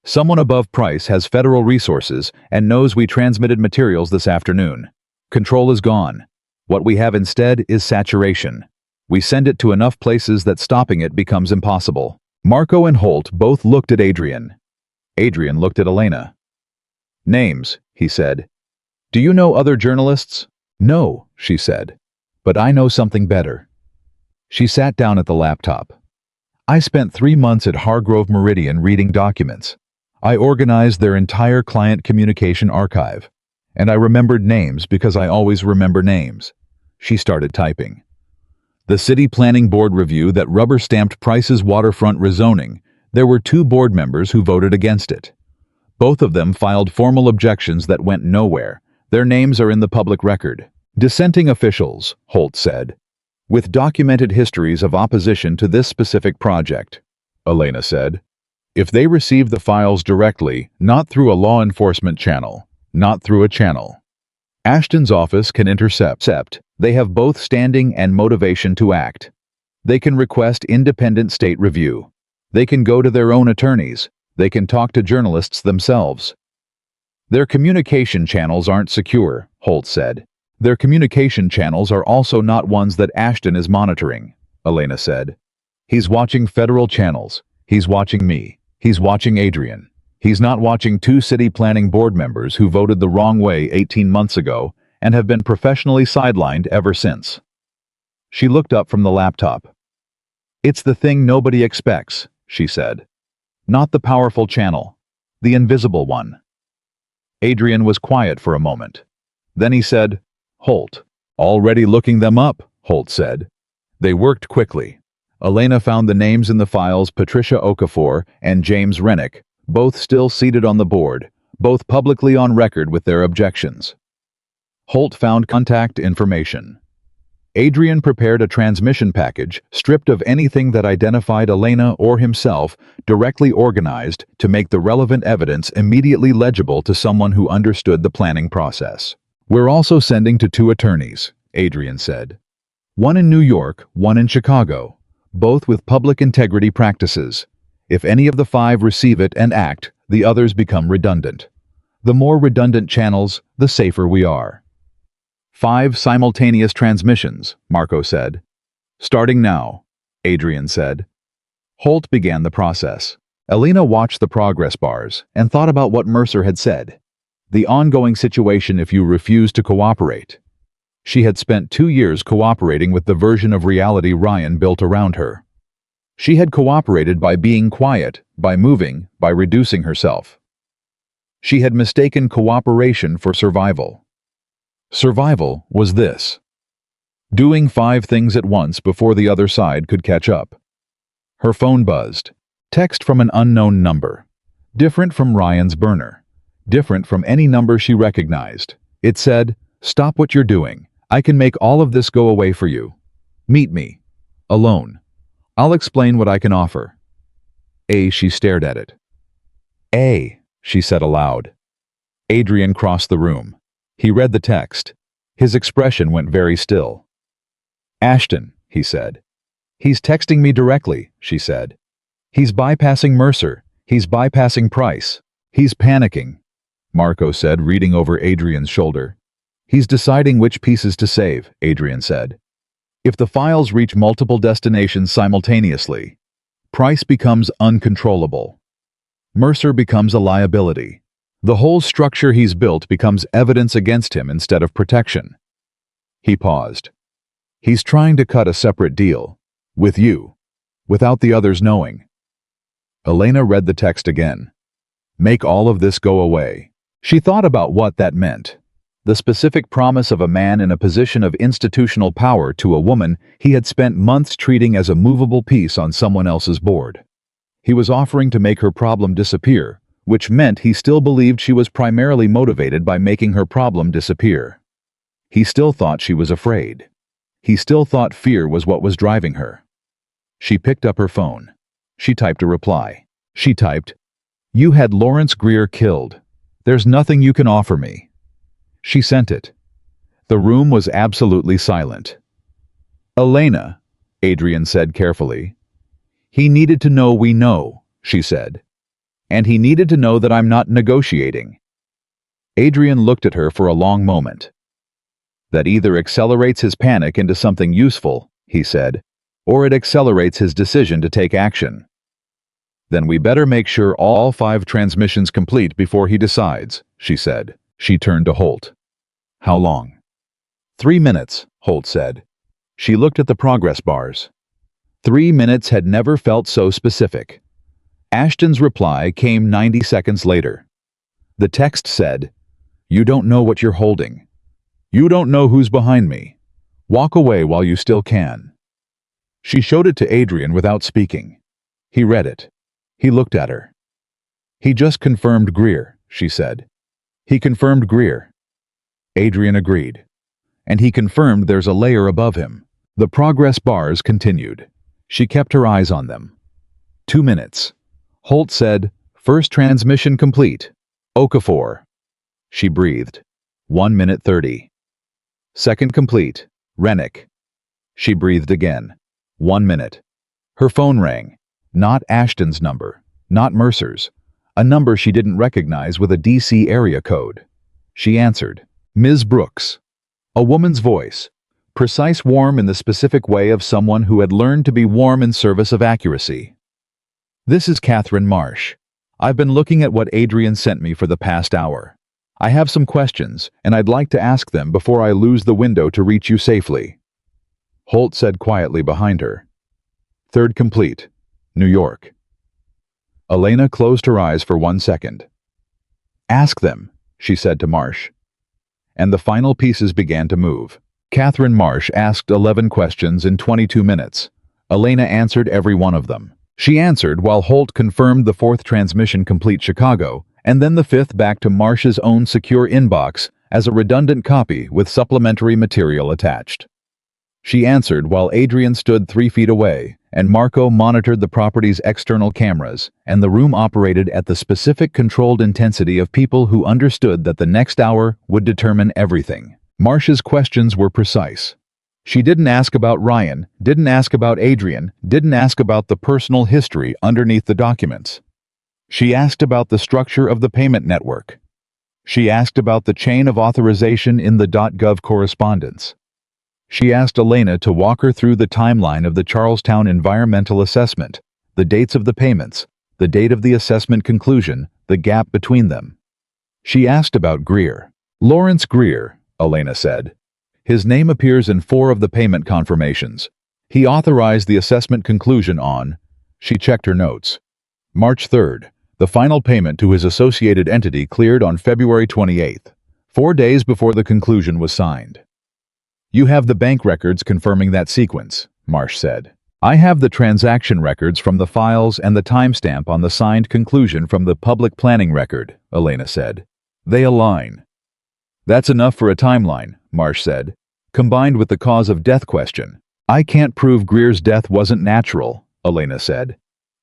Someone above Price has federal resources and knows we transmitted materials this afternoon. Control is gone. What we have instead is saturation. We send it to enough places that stopping it becomes impossible. Marco and Holt both looked at Adrian. Adrian looked at Elena. Names, he said. Do you know other journalists? No, she said. But I know something better. She sat down at the laptop. I spent 3 months at Hargrove Meridian reading documents. I organized their entire client communication archive. And I remembered names because I always remember names. She started typing. The City Planning Board review that rubber-stamped Price's waterfront rezoning, there were 2 board members who voted against it. Both of them filed formal objections that went nowhere. Their names are in the public record. Dissenting officials, Holt said, with documented histories of opposition to this specific project, Elena said. If they receive the files directly, not through a law enforcement channel, not through a channel, Ashton's office can intercept. They have both standing and motivation to act. They can request independent state review. They can go to their own attorneys. They can talk to journalists themselves. Their communication channels aren't secure, Holt said. Their communication channels are also not ones that Ashton is monitoring, Elena said. He's watching federal channels. He's watching me. He's watching Adrian. He's not watching 2 city planning board members who voted the wrong way 18 months ago and have been professionally sidelined ever since. She looked up from the laptop. It's the thing nobody expects, she said. Not the powerful channel, the invisible one. Adrian was quiet for a moment. Then he said, Holt. Already looking them up, Holt said. They worked quickly. Elena found the names in the files Patricia Okafor and James Rennick, both still seated on the board, both publicly on record with their objections. Holt found contact information. Adrian prepared a transmission package, stripped of anything that identified Elena or himself, directly organized to make the relevant evidence immediately legible to someone who understood the planning process. We're also sending to 2 attorneys, Adrian said. One in New York, one in Chicago, both with public integrity practices. If any of the 5 receive it and act, the others become redundant. The more redundant channels, the safer we are. 5 simultaneous transmissions, Marco said. Starting now, Adrian said. Holt began the process. Elena watched the progress bars and thought about what Mercer had said. The ongoing situation if you refuse to cooperate. She had spent 2 years cooperating with the version of reality Ryan built around her. She had cooperated by being quiet, by moving, by reducing herself. She had mistaken cooperation for survival. Survival was this: doing 5 things at once before the other side could catch up. Her phone buzzed. Text from an unknown number. Different from Ryan's burner. Different from any number she recognized. It said, "Stop what you're doing. I can make all of this go away for you. Meet me. Alone. I'll explain what I can offer." She stared at it. She said aloud. Adrian crossed the room. He read the text. His expression went very still. "Ashton," he said. "He's texting me directly," she said. "He's bypassing Mercer. He's bypassing Price. He's panicking," Marco said, reading over Adrian's shoulder. "He's deciding which pieces to save," Adrian said. "If the files reach multiple destinations simultaneously, Price becomes uncontrollable. Mercer becomes a liability. The whole structure he's built becomes evidence against him instead of protection." He paused. "He's trying to cut a separate deal. With you. Without the others knowing." Elena read the text again. "Make all of this go away." She thought about what that meant. The specific promise of a man in a position of institutional power to a woman he had spent months treating as a movable piece on someone else's board. He was offering to make her problem disappear, which meant he still believed she was primarily motivated by making her problem disappear. He still thought she was afraid. He still thought fear was what was driving her. She picked up her phone. She typed a reply. She typed, "You had Lawrence Greer killed. There's nothing you can offer me." She sent it. The room was absolutely silent. "Elena," Adrian said carefully. "He needed to know we know," she said. "And he needed to know that I'm not negotiating." Adrian looked at her for a long moment. "That either accelerates his panic into something useful," he said, "or it accelerates his decision to take action. Then we better make sure all 5 transmissions complete before he decides," she said. She turned to Holt. "How long?" 3 minutes, Holt said. She looked at the progress bars. 3 minutes had never felt so specific. Ashton's reply came 90 seconds later. The text said, "You don't know what you're holding. You don't know who's behind me. Walk away while you still can." She showed it to Adrian without speaking. He read it. He looked at her. "He just confirmed Greer," she said. "He confirmed Greer." Adrian agreed. "And he confirmed there's a layer above him." The progress bars continued. She kept her eyes on them. 2 minutes. Holt said, "First transmission complete. Okafor." She breathed. 1 minute 30. "Second complete. Rennick." She breathed again. 1 minute. Her phone rang. Not Ashton's number. Not Mercer's. A number she didn't recognize with a DC area code. She answered. "Ms. Brooks." A woman's voice. Precise, warm in the specific way of someone who had learned to be warm in service of accuracy. "This is Catherine Marsh. I've been looking at what Adrian sent me for the past hour. I have some questions, and I'd like to ask them before I lose the window to reach you safely." Holt said quietly behind her. "Third complete. New York." Elena closed her eyes for 1 second. "Ask them," she said to Marsh. And the final pieces began to move. Catherine Marsh asked 11 questions in 22 minutes. Elena answered every one of them. She answered while Holt confirmed the 4th transmission complete Chicago, and then the 5th back to Marsh's own secure inbox as a redundant copy with supplementary material attached. She answered while Adrian stood 3 feet away, and Marco monitored the property's external cameras, and the room operated at the specific controlled intensity of people who understood that the next hour would determine everything. Marsh's questions were precise. She didn't ask about Ryan, didn't ask about Adrian, didn't ask about the personal history underneath the documents. She asked about the structure of the payment network. She asked about the chain of authorization in the .gov correspondence. She asked Elena to walk her through the timeline of the Charlestown environmental assessment, the dates of the payments, the date of the assessment conclusion, the gap between them. She asked about Greer. Lawrence Greer, Elena said. His name appears in 4 of the payment confirmations. He authorized the assessment conclusion on, she checked her notes, March 3rd. The final payment to his associated entity cleared on February 28th, 4 days before the conclusion was signed. You have the bank records confirming that sequence, Marsh said. I have the transaction records from the files and the timestamp on the signed conclusion from the public planning record, Elena said. They align. That's enough for a timeline, Marsh said, combined with the cause of death question. I can't prove Greer's death wasn't natural, Elena said.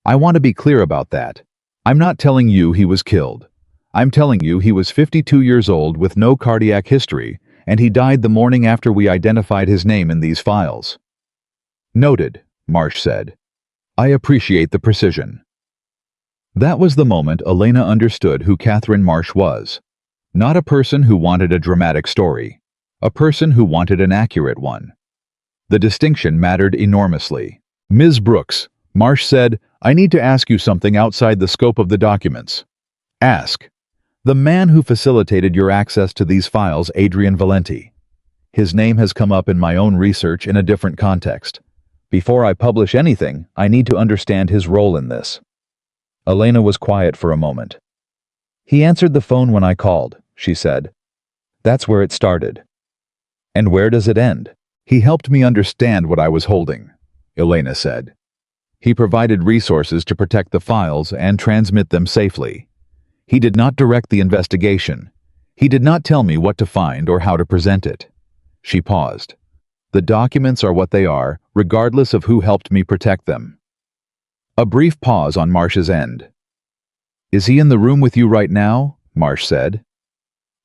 I want to be clear about that. I'm not telling you he was killed. I'm telling you he was 52 years old with no cardiac history, and he died the morning after we identified his name in these files. Noted, Marsh said. I appreciate the precision. That was the moment Elena understood who Catherine Marsh was. Not a person who wanted a dramatic story. A person who wanted an accurate one. The distinction mattered enormously. Ms. Brooks, Marsh said, I need to ask you something outside the scope of the documents. Ask. The man who facilitated your access to these files, Adrian Valenti. His name has come up in my own research in a different context. Before I publish anything, I need to understand his role in this. Elena was quiet for a moment. He answered the phone when I called, she said. That's where it started. And where does it end? He helped me understand what I was holding, Elena said. He provided resources to protect the files and transmit them safely. He did not direct the investigation. He did not tell me what to find or how to present it. She paused. The documents are what they are, regardless of who helped me protect them. A brief pause on Marsh's end. Is he in the room with you right now? Marsh said.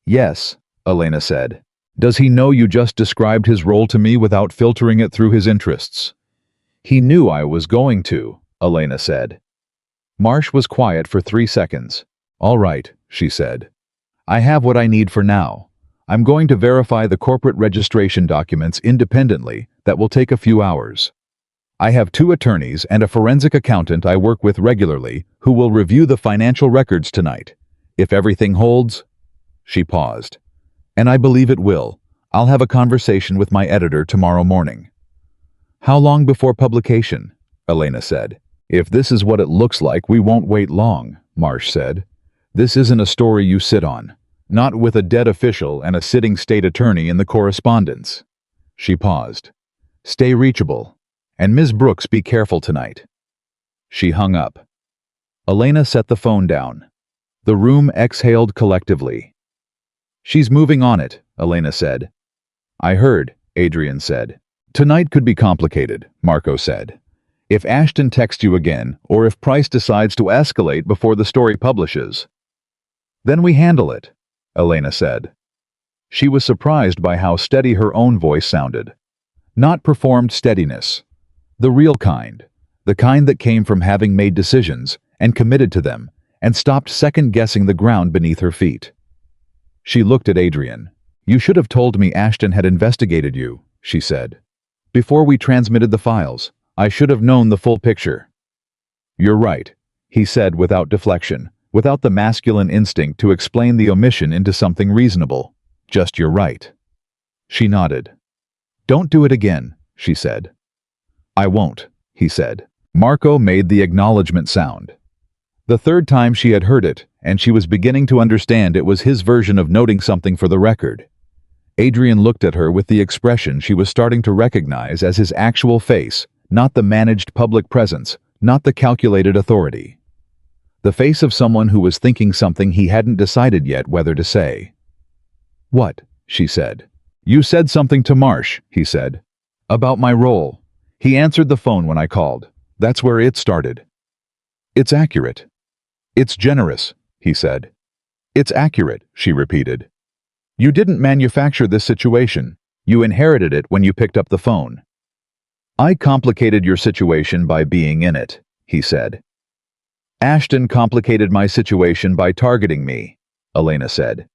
Yes, Elena said. Does he know you just described his role to me without filtering it through his interests? He knew I was going to, Elena said. Marsh was quiet for 3 seconds. All right, she said. I have what I need for now. I'm going to verify the corporate registration documents independently. That will take a few hours. I have 2 attorneys and a forensic accountant I work with regularly who will review the financial records tonight. If everything holds, she paused. And I believe it will. I'll have a conversation with my editor tomorrow morning. How long before publication? Elena said. If this is what it looks like, we won't wait long, Marsh said. This isn't a story you sit on. Not with a dead official and a sitting state attorney in the correspondence. She paused. Stay reachable. And Ms. Brooks, be careful tonight. She hung up. Elena set the phone down. The room exhaled collectively. She's moving on it, Elena said. I heard, Adrian said. Tonight could be complicated, Marco said. If Ashton texts you again, or if Price decides to escalate before the story publishes. Then we handle it, Elena said. She was surprised by how steady her own voice sounded. Not performed steadiness. The real kind. The kind that came from having made decisions, and committed to them, and stopped second-guessing the ground beneath her feet. She looked at Adrian. You should have told me Ashton had investigated you, she said. Before we transmitted the files, I should have known the full picture. You're right, he said without deflection, without the masculine instinct to explain the omission into something reasonable. Just you're right. She nodded. Don't do it again, she said. I won't, he said. Marco made the acknowledgement sound. The 3rd time she had heard it, and she was beginning to understand it was his version of noting something for the record. Adrian looked at her with the expression she was starting to recognize as his actual face, not the managed public presence, not the calculated authority. The face of someone who was thinking something he hadn't decided yet whether to say. What? She said. You said something to Marsh, he said. About my role. He answered the phone when I called. That's where it started. It's accurate. It's generous, he said. It's accurate, she repeated. You didn't manufacture this situation. You inherited it when you picked up the phone. I complicated your situation by being in it, he said. Ashton complicated my situation by targeting me, Elena said.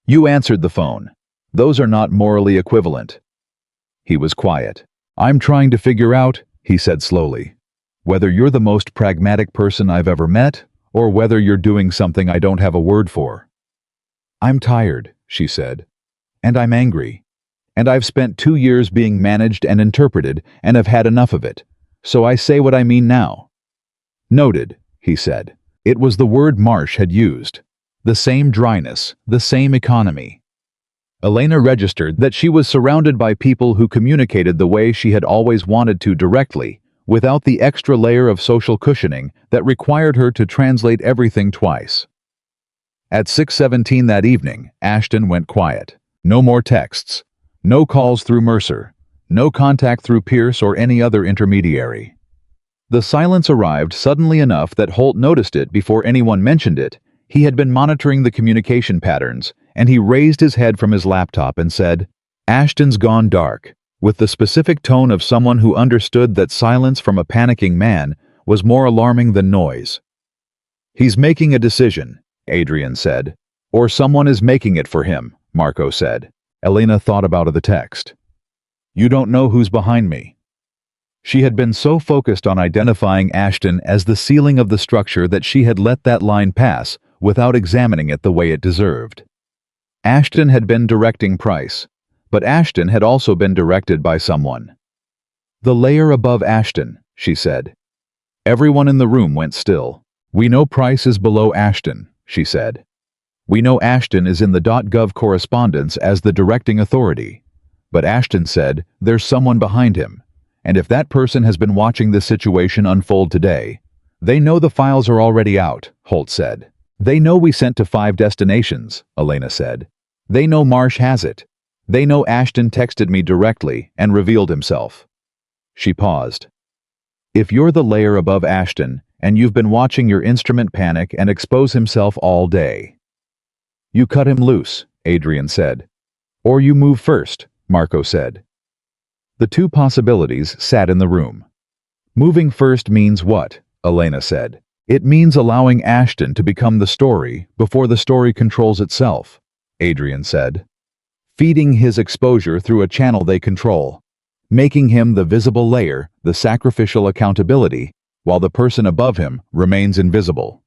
You answered the phone. Those are not morally equivalent. He was quiet. I'm trying to figure out, he said slowly, whether you're the most pragmatic person I've ever met, or whether you're doing something I don't have a word for. I'm tired, she said. And I'm angry. And I've spent 2 years being managed and interpreted, and have had enough of it. So I say what I mean now. Noted, he said. It was the word Marsh had used. The same dryness, the same economy. Elena registered that she was surrounded by people who communicated the way she had always wanted to directly, without the extra layer of social cushioning that required her to translate everything twice. At 6:17 that evening, Ashton went quiet. No more texts. No calls through Mercer. No contact through Pierce or any other intermediary. The silence arrived suddenly enough that Holt noticed it before anyone mentioned it. He had been monitoring the communication patterns, and he raised his head from his laptop and said, Ashton's gone dark, with the specific tone of someone who understood that silence from a panicking man was more alarming than noise. He's making a decision, Adrian said. Or someone is making it for him, Marco said. Elena thought about the text. You don't know who's behind me. She had been so focused on identifying Ashton as the ceiling of the structure that she had let that line pass without examining it the way it deserved. Ashton had been directing Price, but Ashton had also been directed by someone. The layer above Ashton, she said. Everyone in the room went still. We know Price is below Ashton, she said. We know Ashton is in the .gov correspondence as the directing authority, but Ashton said there's someone behind him, and if that person has been watching this situation unfold today, they know the files are already out, Holt said. They know we sent to 5 destinations, Elena said. They know Marsh has it. They know Ashton texted me directly and revealed himself. She paused. If you're the layer above Ashton, and you've been watching your instrument panic and expose himself all day. You cut him loose, Adrian said. Or you move first, Marco said. The two possibilities sat in the room. Moving first means what? Elena said. It means allowing Ashton to become the story before the story controls itself, Adrian said. Feeding his exposure through a channel they control. Making him the visible layer, the sacrificial accountability, while the person above him remains invisible.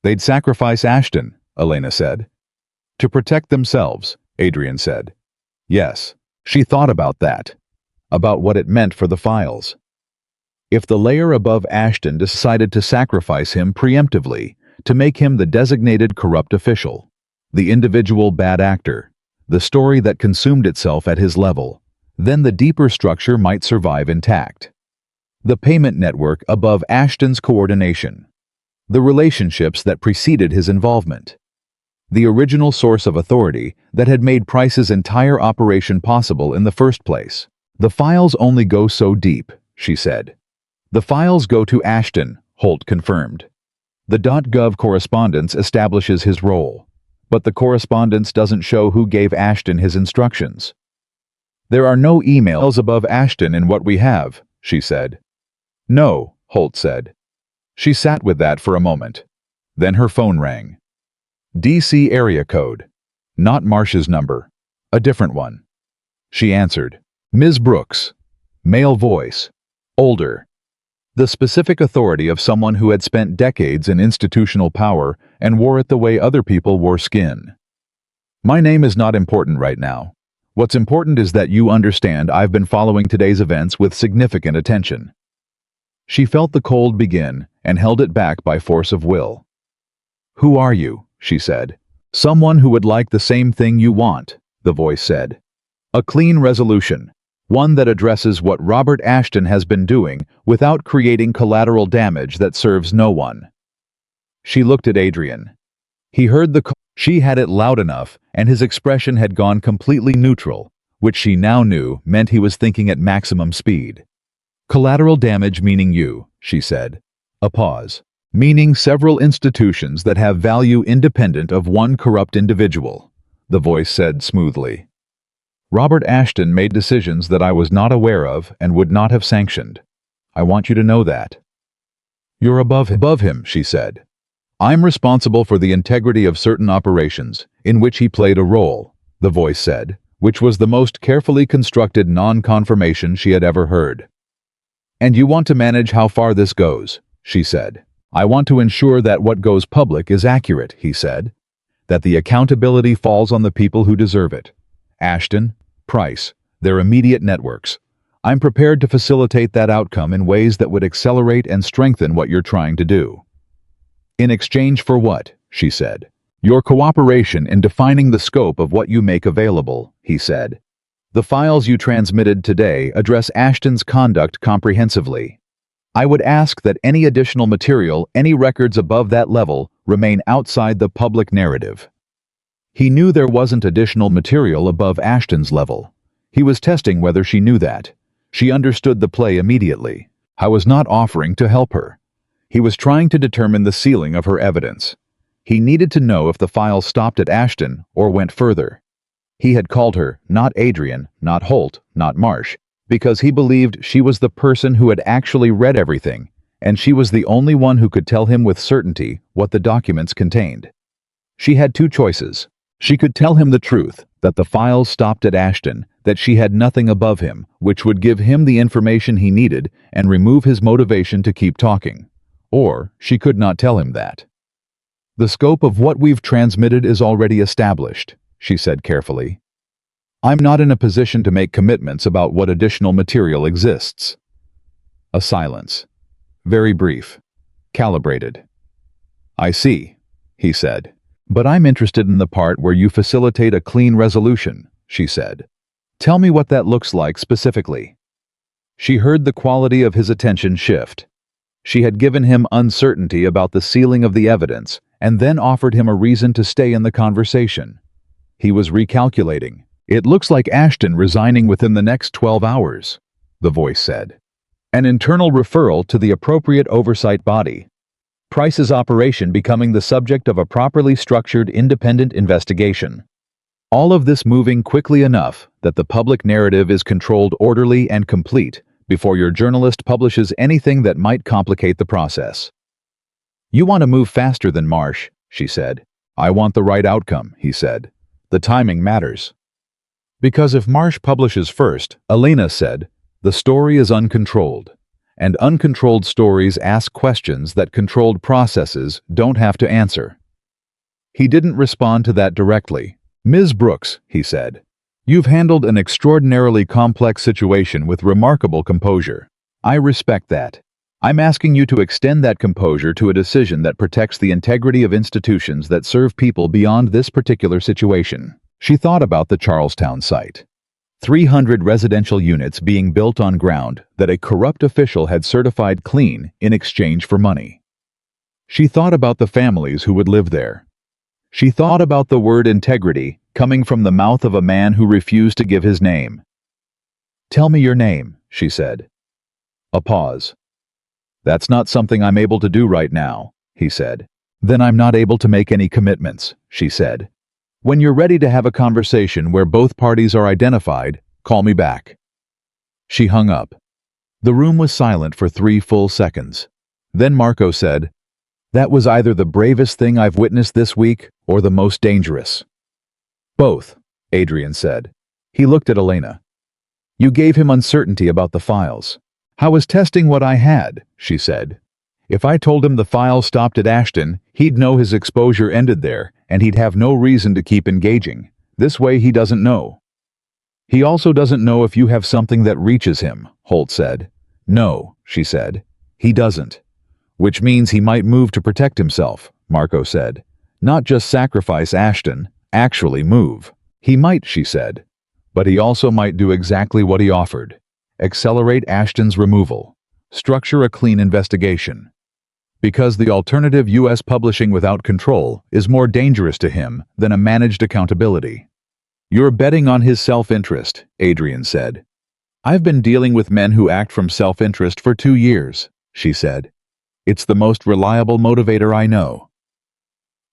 They'd sacrifice Ashton, Elena said. To protect themselves, Adrian said. Yes, she thought about that. About what it meant for the files. If the layer above Ashton decided to sacrifice him preemptively, to make him the designated corrupt official, the individual bad actor, the story that consumed itself at his level, then the deeper structure might survive intact. The payment network above Ashton's coordination. The relationships that preceded his involvement. The original source of authority that had made Price's entire operation possible in the first place. The files only go so deep, she said. The files go to Ashton, Holt confirmed. The .gov correspondence establishes his role, but the correspondence doesn't show who gave Ashton his instructions. There are no emails above Ashton in what we have, she said. No, Holt said. She sat with that for a moment. Then her phone rang. DC area code. Not Marsh's number. A different one. She answered. Ms. Brooks. Male voice. Older. The specific authority of someone who had spent decades in institutional power and wore it the way other people wore skin. My name is not important right now. What's important is that you understand I've been following today's events with significant attention. She felt the cold begin and held it back by force of will. Who are you? She said. Someone who would like the same thing you want, the voice said. A clean resolution. One that addresses what Robert Ashton has been doing without creating collateral damage that serves no one. She looked at Adrian. He heard the call. She had it loud enough, and his expression had gone completely neutral, which she now knew meant he was thinking at maximum speed. Collateral damage meaning you, she said. A pause. Meaning several institutions that have value independent of one corrupt individual, the voice said smoothly. Robert Ashton made decisions that I was not aware of and would not have sanctioned. I want you to know that. You're above him, she said. I'm responsible for the integrity of certain operations, in which he played a role, the voice said, which was the most carefully constructed non-confirmation she had ever heard. And you want to manage how far this goes, she said. I want to ensure that what goes public is accurate, he said. That the accountability falls on the people who deserve it. Ashton, Price, their immediate networks. I'm prepared to facilitate that outcome in ways that would accelerate and strengthen what you're trying to do. In exchange for what? She said. Your cooperation in defining the scope of what you make available, he said. The files you transmitted today address Ashton's conduct comprehensively. I would ask that any additional material, any records above that level, remain outside the public narrative. He knew there wasn't additional material above Ashton's level. He was testing whether she knew that. She understood the play immediately. I was not offering to help her. He was trying to determine the ceiling of her evidence. He needed to know if the file stopped at Ashton or went further. He had called her, not Adrian, not Holt, not Marsh, because he believed she was the person who had actually read everything, and she was the only one who could tell him with certainty what the documents contained. She had two choices. She could tell him the truth, that the files stopped at Ashton, that she had nothing above him, which would give him the information he needed and remove his motivation to keep talking. Or she could not tell him that. The scope of what we've transmitted is already established, she said carefully. I'm not in a position to make commitments about what additional material exists. A silence. Very brief. Calibrated. I see, he said. But I'm interested in the part where you facilitate a clean resolution, she said. Tell me what that looks like specifically. She heard the quality of his attention shift. She had given him uncertainty about the ceiling of the evidence and then offered him a reason to stay in the conversation. He was recalculating. It looks like Ashton resigning within the next 12 hours, the voice said. An internal referral to the appropriate oversight body. Price's operation becoming the subject of a properly structured independent investigation. All of this moving quickly enough that the public narrative is controlled orderly and complete before your journalist publishes anything that might complicate the process. You want to move faster than Marsh, she said. I want the right outcome, he said. The timing matters. Because if Marsh publishes first, Elena said, the story is uncontrolled. And uncontrolled stories ask questions that controlled processes don't have to answer. He didn't respond to that directly. Ms. Brooks, he said, you've handled an extraordinarily complex situation with remarkable composure. I respect that. I'm asking you to extend that composure to a decision that protects the integrity of institutions that serve people beyond this particular situation. She thought about the Charlestown site. 300 residential units being built on ground that a corrupt official had certified clean in exchange for money. She thought about the families who would live there. She thought about the word integrity coming from the mouth of a man who refused to give his name. Tell me your name, she said. A pause. That's not something I'm able to do right now, he said. Then I'm not able to make any commitments, she said. When you're ready to have a conversation where both parties are identified, call me back. She hung up. The room was silent for 3 full seconds. Then Marco said, that was either the bravest thing I've witnessed this week or the most dangerous. Both, Adrian said. He looked at Elena. You gave him uncertainty about the files. I was testing what I had, she said. If I told him the file stopped at Ashton, he'd know his exposure ended there, and he'd have no reason to keep engaging. This way he doesn't know. He also doesn't know if you have something that reaches him, Holt said. No, she said. He doesn't. Which means he might move to protect himself, Marco said. Not just sacrifice Ashton, actually move. He might, she said. But he also might do exactly what he offered. Accelerate Ashton's removal. Structure a clean investigation. Because the alternative U.S. publishing without control is more dangerous to him than a managed accountability. You're betting on his self-interest, Adrian said. I've been dealing with men who act from self-interest for 2 years, she said. It's the most reliable motivator I know.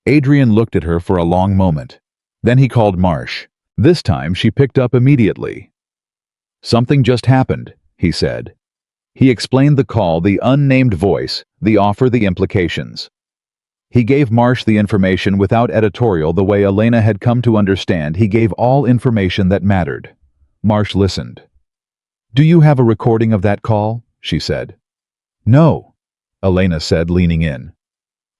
Adrian looked at her for a long moment. Then he called Marsh. This time she picked up immediately. "Something just happened," he said. He explained the call, the unnamed voice, the offer, the implications. He gave Marsh the information without editorial, the way Elena had come to understand. He gave all information that mattered. Marsh listened. "Do you have a recording of that call?" she said. "No," Elena said, leaning in.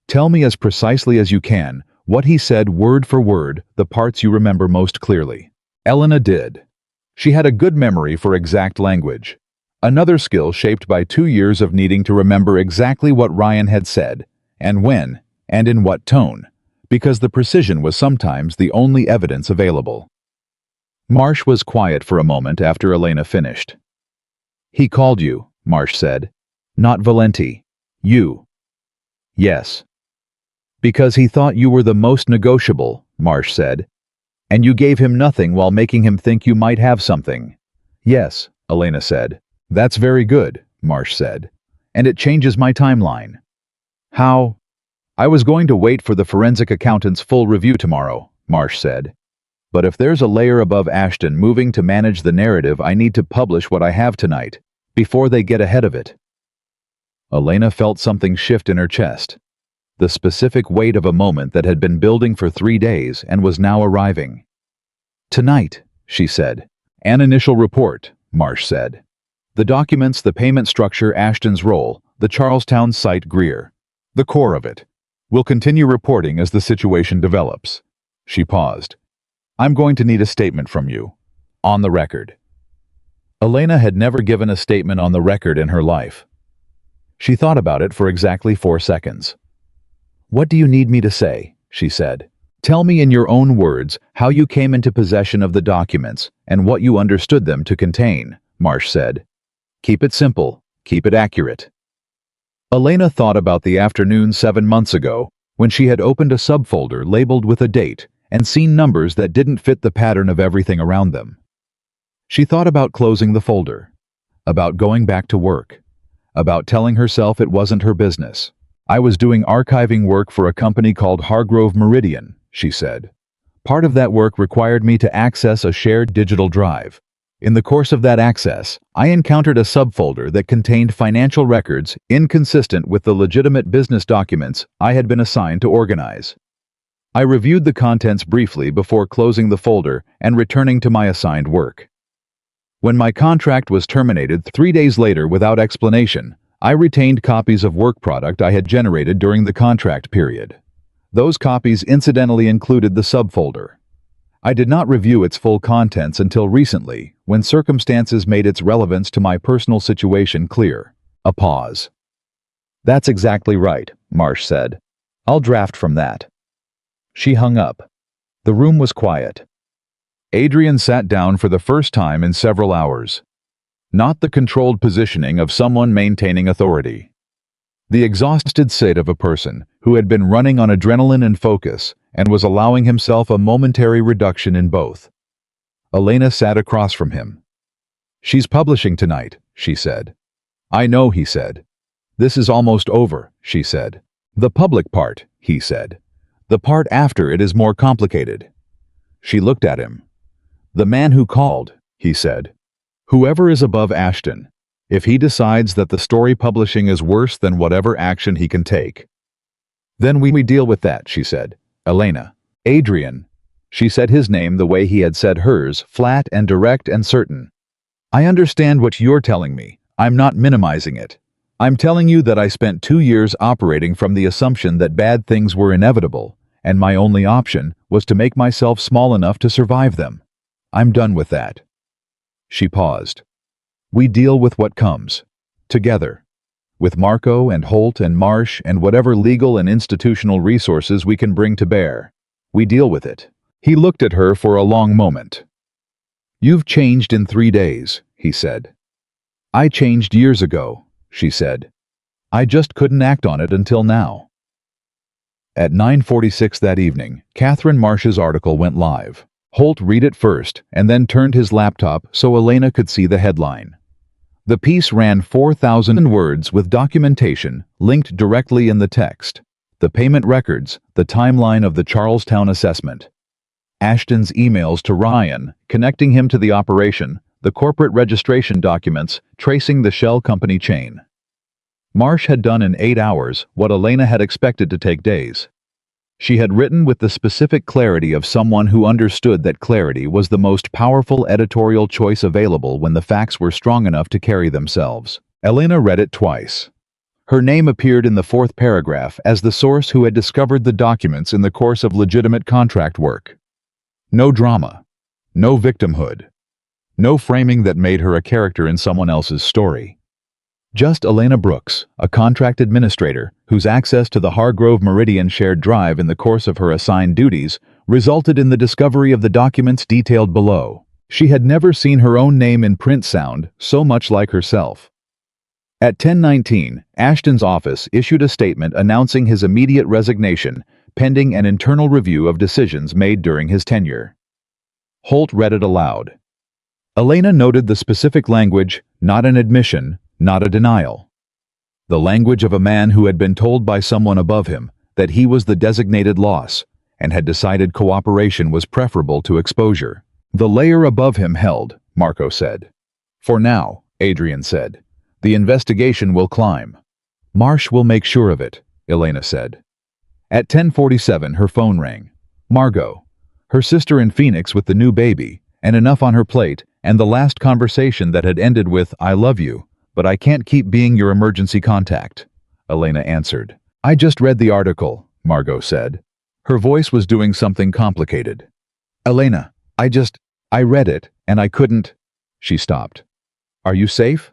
"Tell me as precisely as you can what he said, word for word, the parts you remember most clearly." Elena did. She had a good memory for exact language. Another skill shaped by 2 years of needing to remember exactly what Ryan had said, and when, and in what tone, because the precision was sometimes the only evidence available. Marsh was quiet for a moment after Elena finished. "He called you," Marsh said. "Not Valenti. You." "Yes." "Because he thought you were the most negotiable," Marsh said. "And you gave him nothing while making him think you might have something." "Yes," Elena said. "That's very good," Marsh said. "And it changes my timeline." "How?" "I was going to wait for the forensic accountant's full review tomorrow," Marsh said. "But if there's a layer above Ashton moving to manage the narrative, I need to publish what I have tonight, before they get ahead of it." Elena felt something shift in her chest. The specific weight of a moment that had been building for 3 days and was now arriving. "Tonight," she said. "An initial report," Marsh said. "The documents, the payment structure, Ashton's role, the Charlestown site, Greer. The core of it. We'll continue reporting as the situation develops." She paused. "I'm going to need a statement from you. On the record." Elena had never given a statement on the record in her life. She thought about it for exactly 4 seconds. "What do you need me to say?" she said. "Tell me in your own words how you came into possession of the documents and what you understood them to contain," Marsh said. "Keep it simple. Keep it accurate." Elena thought about the afternoon 7 months ago when she had opened a subfolder labeled with a date and seen numbers that didn't fit the pattern of everything around them. She thought about closing the folder, about going back to work, about telling herself it wasn't her business. "I was doing archiving work for a company called Hargrove Meridian," she said. "Part of that work required me to access a shared digital drive. In the course of that access, I encountered a subfolder that contained financial records inconsistent with the legitimate business documents I had been assigned to organize. I reviewed the contents briefly before closing the folder and returning to my assigned work. When my contract was terminated 3 days later without explanation, I retained copies of work product I had generated during the contract period. Those copies incidentally included the subfolder. I did not review its full contents until recently, when circumstances made its relevance to my personal situation clear." A pause. "That's exactly right," Marsh said. "I'll draft from that." She hung up. The room was quiet. Adrian sat down for the first time in several hours. Not the controlled positioning of someone maintaining authority. The exhausted state of a person who had been running on adrenaline and focus and was allowing himself a momentary reduction in both. Elena sat across from him. "She's publishing tonight," she said. "I know," he said. "This is almost over," she said. "The public part," he said. "The part after it is more complicated." She looked at him. "The man who called," he said. "Whoever is above Ashton, if he decides that the story publishing is worse than whatever action he can take, then we deal with that," she said. "Elena." "Adrian." She said his name the way he had said hers, flat and direct and certain. "I understand what you're telling me. I'm not minimizing it. I'm telling you that I spent 2 years operating from the assumption that bad things were inevitable, and my only option was to make myself small enough to survive them. I'm done with that." She paused. "We deal with what comes. Together. With Marco and Holt and Marsh and whatever legal and institutional resources we can bring to bear. We deal with it." He looked at her for a long moment. "You've changed in 3 days," he said. "I changed years ago," she said. "I just couldn't act on it until now." At 9:46 that evening, Catherine Marsh's article went live. Holt read it first and then turned his laptop so Elena could see the headline. The piece ran 4,000 words with documentation linked directly in the text. The payment records, the timeline of the Charlestown assessment. Ashton's emails to Ryan, connecting him to the operation, the corporate registration documents, tracing the shell company chain. Marsh had done in 8 hours what Elena had expected to take days. She had written with the specific clarity of someone who understood that clarity was the most powerful editorial choice available when the facts were strong enough to carry themselves. Elena read it twice. Her name appeared in the 4th paragraph as the source who had discovered the documents in the course of legitimate contract work. No drama. No victimhood. No framing that made her a character in someone else's story. Just Elena Brooks, a contract administrator, whose access to the Hargrove Meridian shared drive in the course of her assigned duties resulted in the discovery of the documents detailed below. She had never seen her own name in print sound so much like herself. At 10:19, Ashton's office issued a statement announcing his immediate resignation, pending an internal review of decisions made during his tenure. Holt read it aloud. Elena noted the specific language, not an admission, not a denial. The language of a man who had been told by someone above him that he was the designated loss and had decided cooperation was preferable to exposure. The layer above him held, Marco said. For now, Adrian said. The investigation will climb. Marsh will make sure of it, Elena said. At 10:47, her phone rang. Margot. Her sister in Phoenix with the new baby, and enough on her plate, and the last conversation that had ended with, I love you, but I can't keep being your emergency contact, Elena answered. I just read the article, Margot said. Her voice was doing something complicated. Elena, I read it, and I couldn't. She stopped. Are you safe?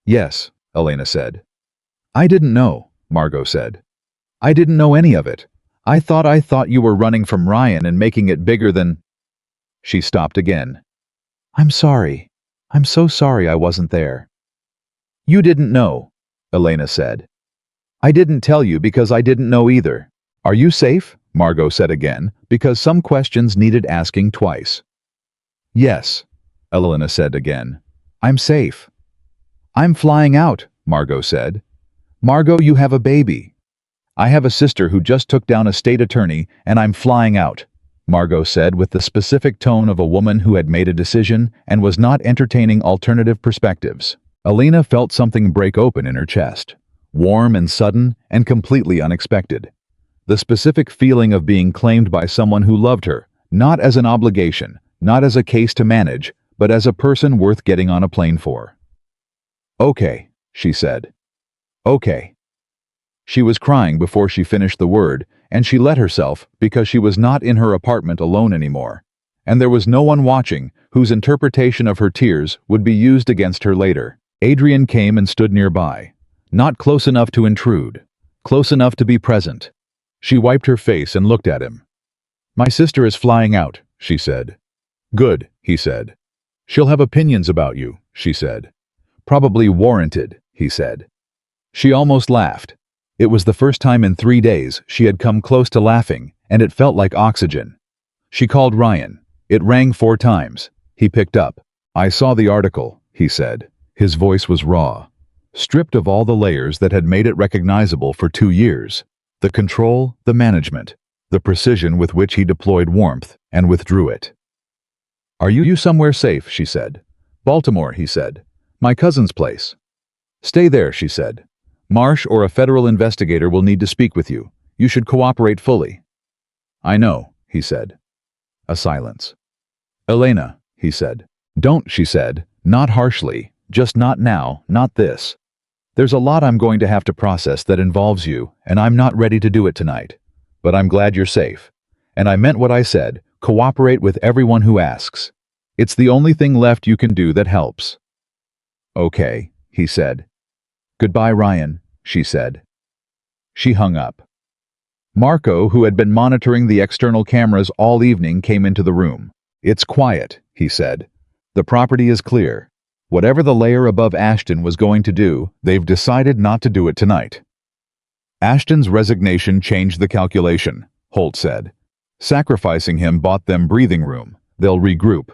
Yes, Elena said. I didn't know, Margot said. I didn't know any of it. I thought you were running from Ryan and making it bigger than... She stopped again. I'm sorry. I'm so sorry I wasn't there. You didn't know, Elena said. I didn't tell you because I didn't know either. Are you safe? Margot said again, because some questions needed asking twice. Yes, Elena said again. I'm safe. I'm flying out, Margot said. Margot, you have a baby. I have a sister who just took down a state attorney, and I'm flying out, Margot said with the specific tone of a woman who had made a decision and was not entertaining alternative perspectives. Elena felt something break open in her chest, warm and sudden and completely unexpected. The specific feeling of being claimed by someone who loved her, not as an obligation, not as a case to manage, but as a person worth getting on a plane for. Okay, she said. Okay. She was crying before she finished the word, and she let herself because she was not in her apartment alone anymore, and there was no one watching whose interpretation of her tears would be used against her later. Adrian came and stood nearby, not close enough to intrude, close enough to be present. She wiped her face and looked at him. My sister is flying out, she said. Good, he said. She'll have opinions about you, she said. Probably warranted, he said. She almost laughed. It was the first time in 3 days she had come close to laughing, and it felt like oxygen. She called Ryan. It rang 4 times. He picked up. I saw the article, he said. His voice was raw, stripped of all the layers that had made it recognizable for 2 years. The control, the management, the precision with which he deployed warmth and withdrew it. Are you somewhere safe, she said. Baltimore, he said. My cousin's place. Stay there, she said. Marsh or a federal investigator will need to speak with you. You should cooperate fully. I know, he said. A silence. Elena, he said. Don't, she said, not harshly, just not now, not this. There's a lot I'm going to have to process that involves you, and I'm not ready to do it tonight. But I'm glad you're safe. And I meant what I said, cooperate with everyone who asks. It's the only thing left you can do that helps. Okay, he said. Goodbye, Ryan, she said. She hung up. Marco, who had been monitoring the external cameras all evening, came into the room. It's quiet, he said. The property is clear. Whatever the layer above Ashton was going to do, they've decided not to do it tonight. Ashton's resignation changed the calculation, Holt said. Sacrificing him bought them breathing room. They'll regroup.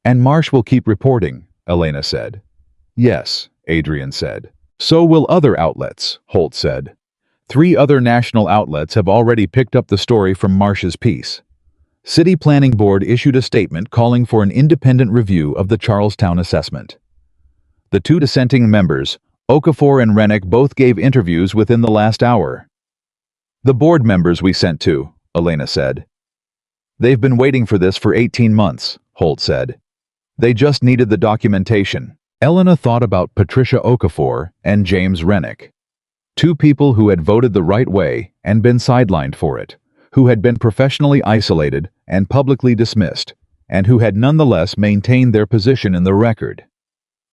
And Marsh will keep reporting, Elena said. Yes, Adrian said. So will other outlets, Holt said. 3 other national outlets have already picked up the story from Marsh's piece. City Planning Board issued a statement calling for an independent review of the Charlestown assessment. The two dissenting members, Okafor and Rennick, both gave interviews within the last hour. "The board members we sent to," Elena said. "They've been waiting for this for 18 months, Holt said. "They just needed the documentation." Elena thought about Patricia Okafor and James Rennick. Two people who had voted the right way and been sidelined for it, who had been professionally isolated and publicly dismissed, and who had nonetheless maintained their position in the record.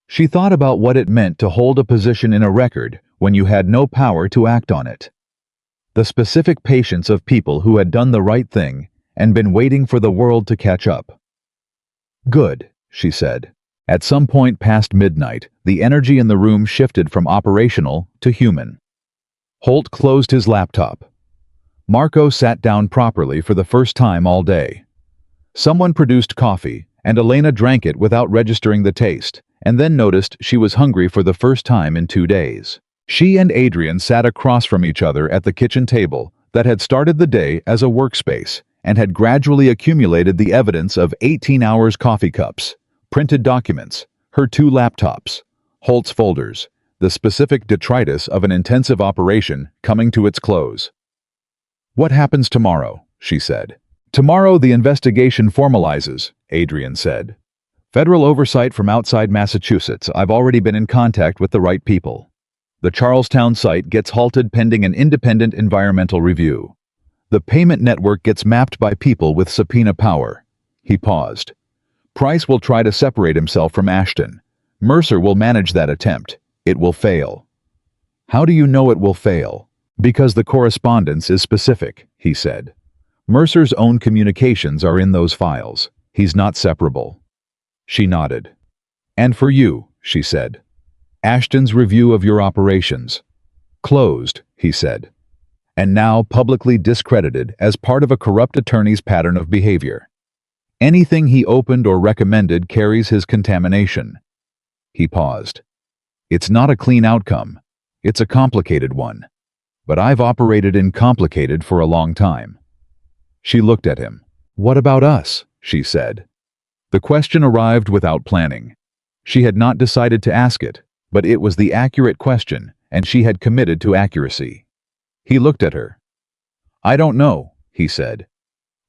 She thought about what it meant to hold a position in a record when you had no power to act on it. The specific patience of people who had done the right thing and been waiting for the world to catch up. "Good," she said. At some point past midnight, the energy in the room shifted from operational to human. Holt closed his laptop. Marco sat down properly for the first time all day. Someone produced coffee, and Elena drank it without registering the taste, and then noticed she was hungry for the first time in 2 days. She and Adrian sat across from each other at the kitchen table that had started the day as a workspace and had gradually accumulated the evidence of 18 hours coffee cups, printed documents, her 2 laptops, Holt's folders, the specific detritus of an intensive operation coming to its close. "What happens tomorrow?" she said. "Tomorrow the investigation formalizes," Adrian said. "Federal oversight from outside Massachusetts. I've already been in contact with the right people. The Charlestown site gets halted pending an independent environmental review. The payment network gets mapped by people with subpoena power." He paused. "Price will try to separate himself from Ashton. Mercer will manage that attempt. It will fail." "How do you know it will fail?" "Because the correspondence is specific," he said. "Mercer's own communications are in those files. He's not separable." She nodded. "And for you," she said. "Ashton's review of your operations. Closed," he said. "And now publicly discredited as part of a corrupt attorney's pattern of behavior. Anything he opened or recommended carries his contamination." He paused. "It's not a clean outcome. It's a complicated one. But I've operated in complicated for a long time." She looked at him. "What about us?" she said. The question arrived without planning. She had not decided to ask it, but it was the accurate question, and she had committed to accuracy. He looked at her. "I don't know," he said,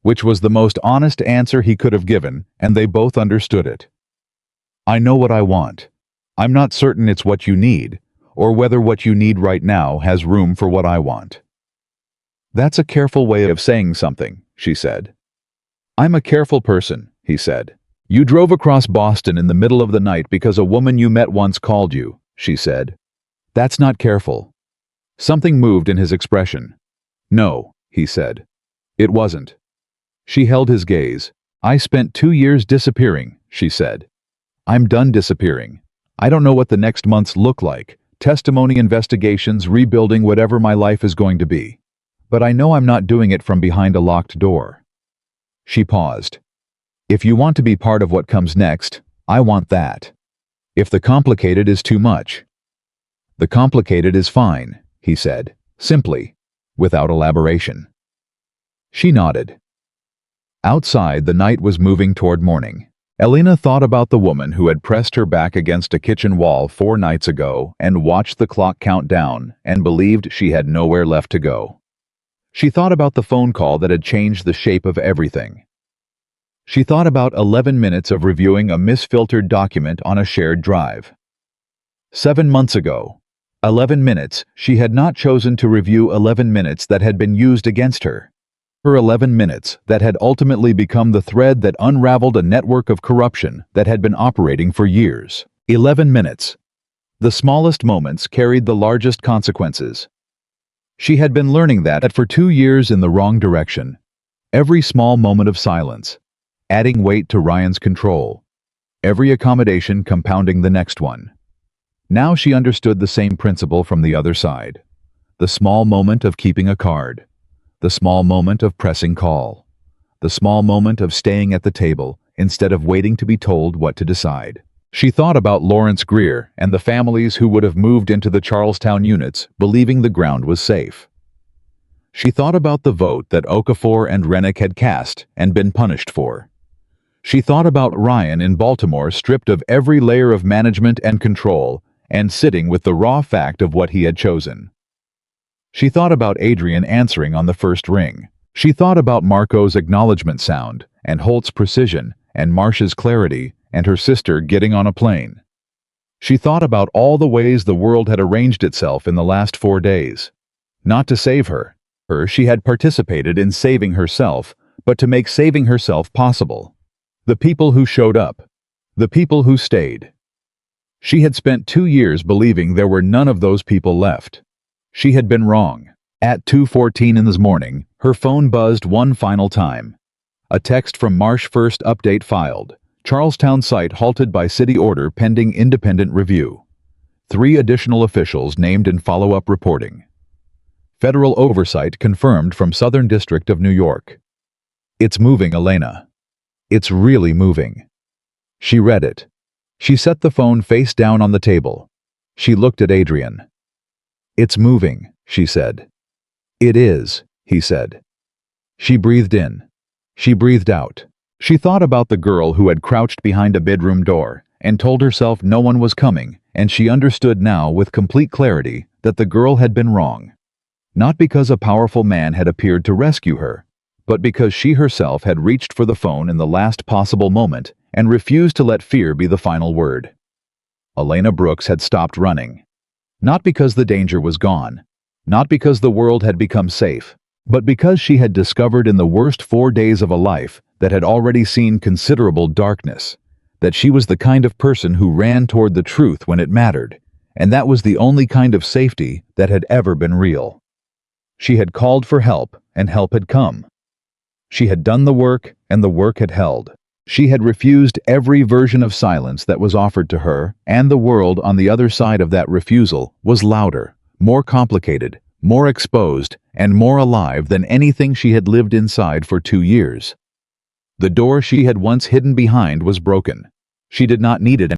which was the most honest answer he could have given, and they both understood it. "I know what I want. I'm not certain it's what you need, or whether what you need right now has room for what I want." "That's a careful way of saying something," she said. "I'm a careful person," he said. "You drove across Boston in the middle of the night because a woman you met once called you," she said. "That's not careful." Something moved in his expression. "No," he said. "It wasn't." She held his gaze. "I spent 2 years disappearing," she said. "I'm done disappearing. I don't know what the next months look like, testimony, investigations, rebuilding, whatever my life is going to be. But I know I'm not doing it from behind a locked door." She paused. "If you want to be part of what comes next, I want that. If the complicated is too much." "The complicated is fine," he said, simply, without elaboration. She nodded. Outside, the night was moving toward morning. Elena thought about the woman who had pressed her back against a kitchen wall 4 nights ago and watched the clock count down and believed she had nowhere left to go. She thought about the phone call that had changed the shape of everything. She thought about 11 minutes of reviewing a misfiltered document on a shared drive. 7 months ago, 11 minutes, she had not chosen to review 11 minutes that had been used against her. Her 11 minutes that had ultimately become the thread that unraveled a network of corruption that had been operating for years. 11 minutes. The smallest moments carried the largest consequences. She had been learning that for 2 years in the wrong direction. Every small moment of silence, adding weight to Ryan's control. Every accommodation compounding the next one. Now she understood the same principle from the other side. The small moment of keeping a card. The small moment of pressing call. The small moment of staying at the table instead of waiting to be told what to decide. She thought about Lawrence Greer and the families who would have moved into the Charlestown units believing the ground was safe. She thought about the vote that Okafor and Rennick had cast and been punished for. She thought about Ryan in Baltimore stripped of every layer of management and control and sitting with the raw fact of what he had chosen. She thought about Adrian answering on the first ring. She thought about Marco's acknowledgement sound and Holt's precision and Marcia's clarity and her sister getting on a plane. She thought about all the ways the world had arranged itself in the last 4 days. Not to save her. She had participated in saving herself, but to make saving herself possible. The people who showed up. The people who stayed. She had spent 2 years believing there were none of those people left. She had been wrong. At 2:14 in the morning, her phone buzzed one final time. A text from Marsh. First update filed. Charlestown site halted by city order pending independent review. 3 additional officials named in follow-up reporting. Federal oversight confirmed from Southern District of New York. It's moving, Elena. It's really moving. She read it. She set the phone face down on the table. She looked at Adrian. It's moving, she said. It is, he said. She breathed in. She breathed out. She thought about the girl who had crouched behind a bedroom door and told herself no one was coming, and she understood now with complete clarity that the girl had been wrong. Not because a powerful man had appeared to rescue her, but because she herself had reached for the phone in the last possible moment and refused to let fear be the final word. Elena Brooks had stopped running. Not because the danger was gone, not because the world had become safe, but because she had discovered in the worst 4 days of a life that had already seen considerable darkness, that she was the kind of person who ran toward the truth when it mattered, and that was the only kind of safety that had ever been real. She had called for help, and help had come. She had done the work, and the work had held. She had refused every version of silence that was offered to her, and the world on the other side of that refusal was louder, more complicated, more exposed, and more alive than anything she had lived inside for 2 years. The door she had once hidden behind was broken. She did not need it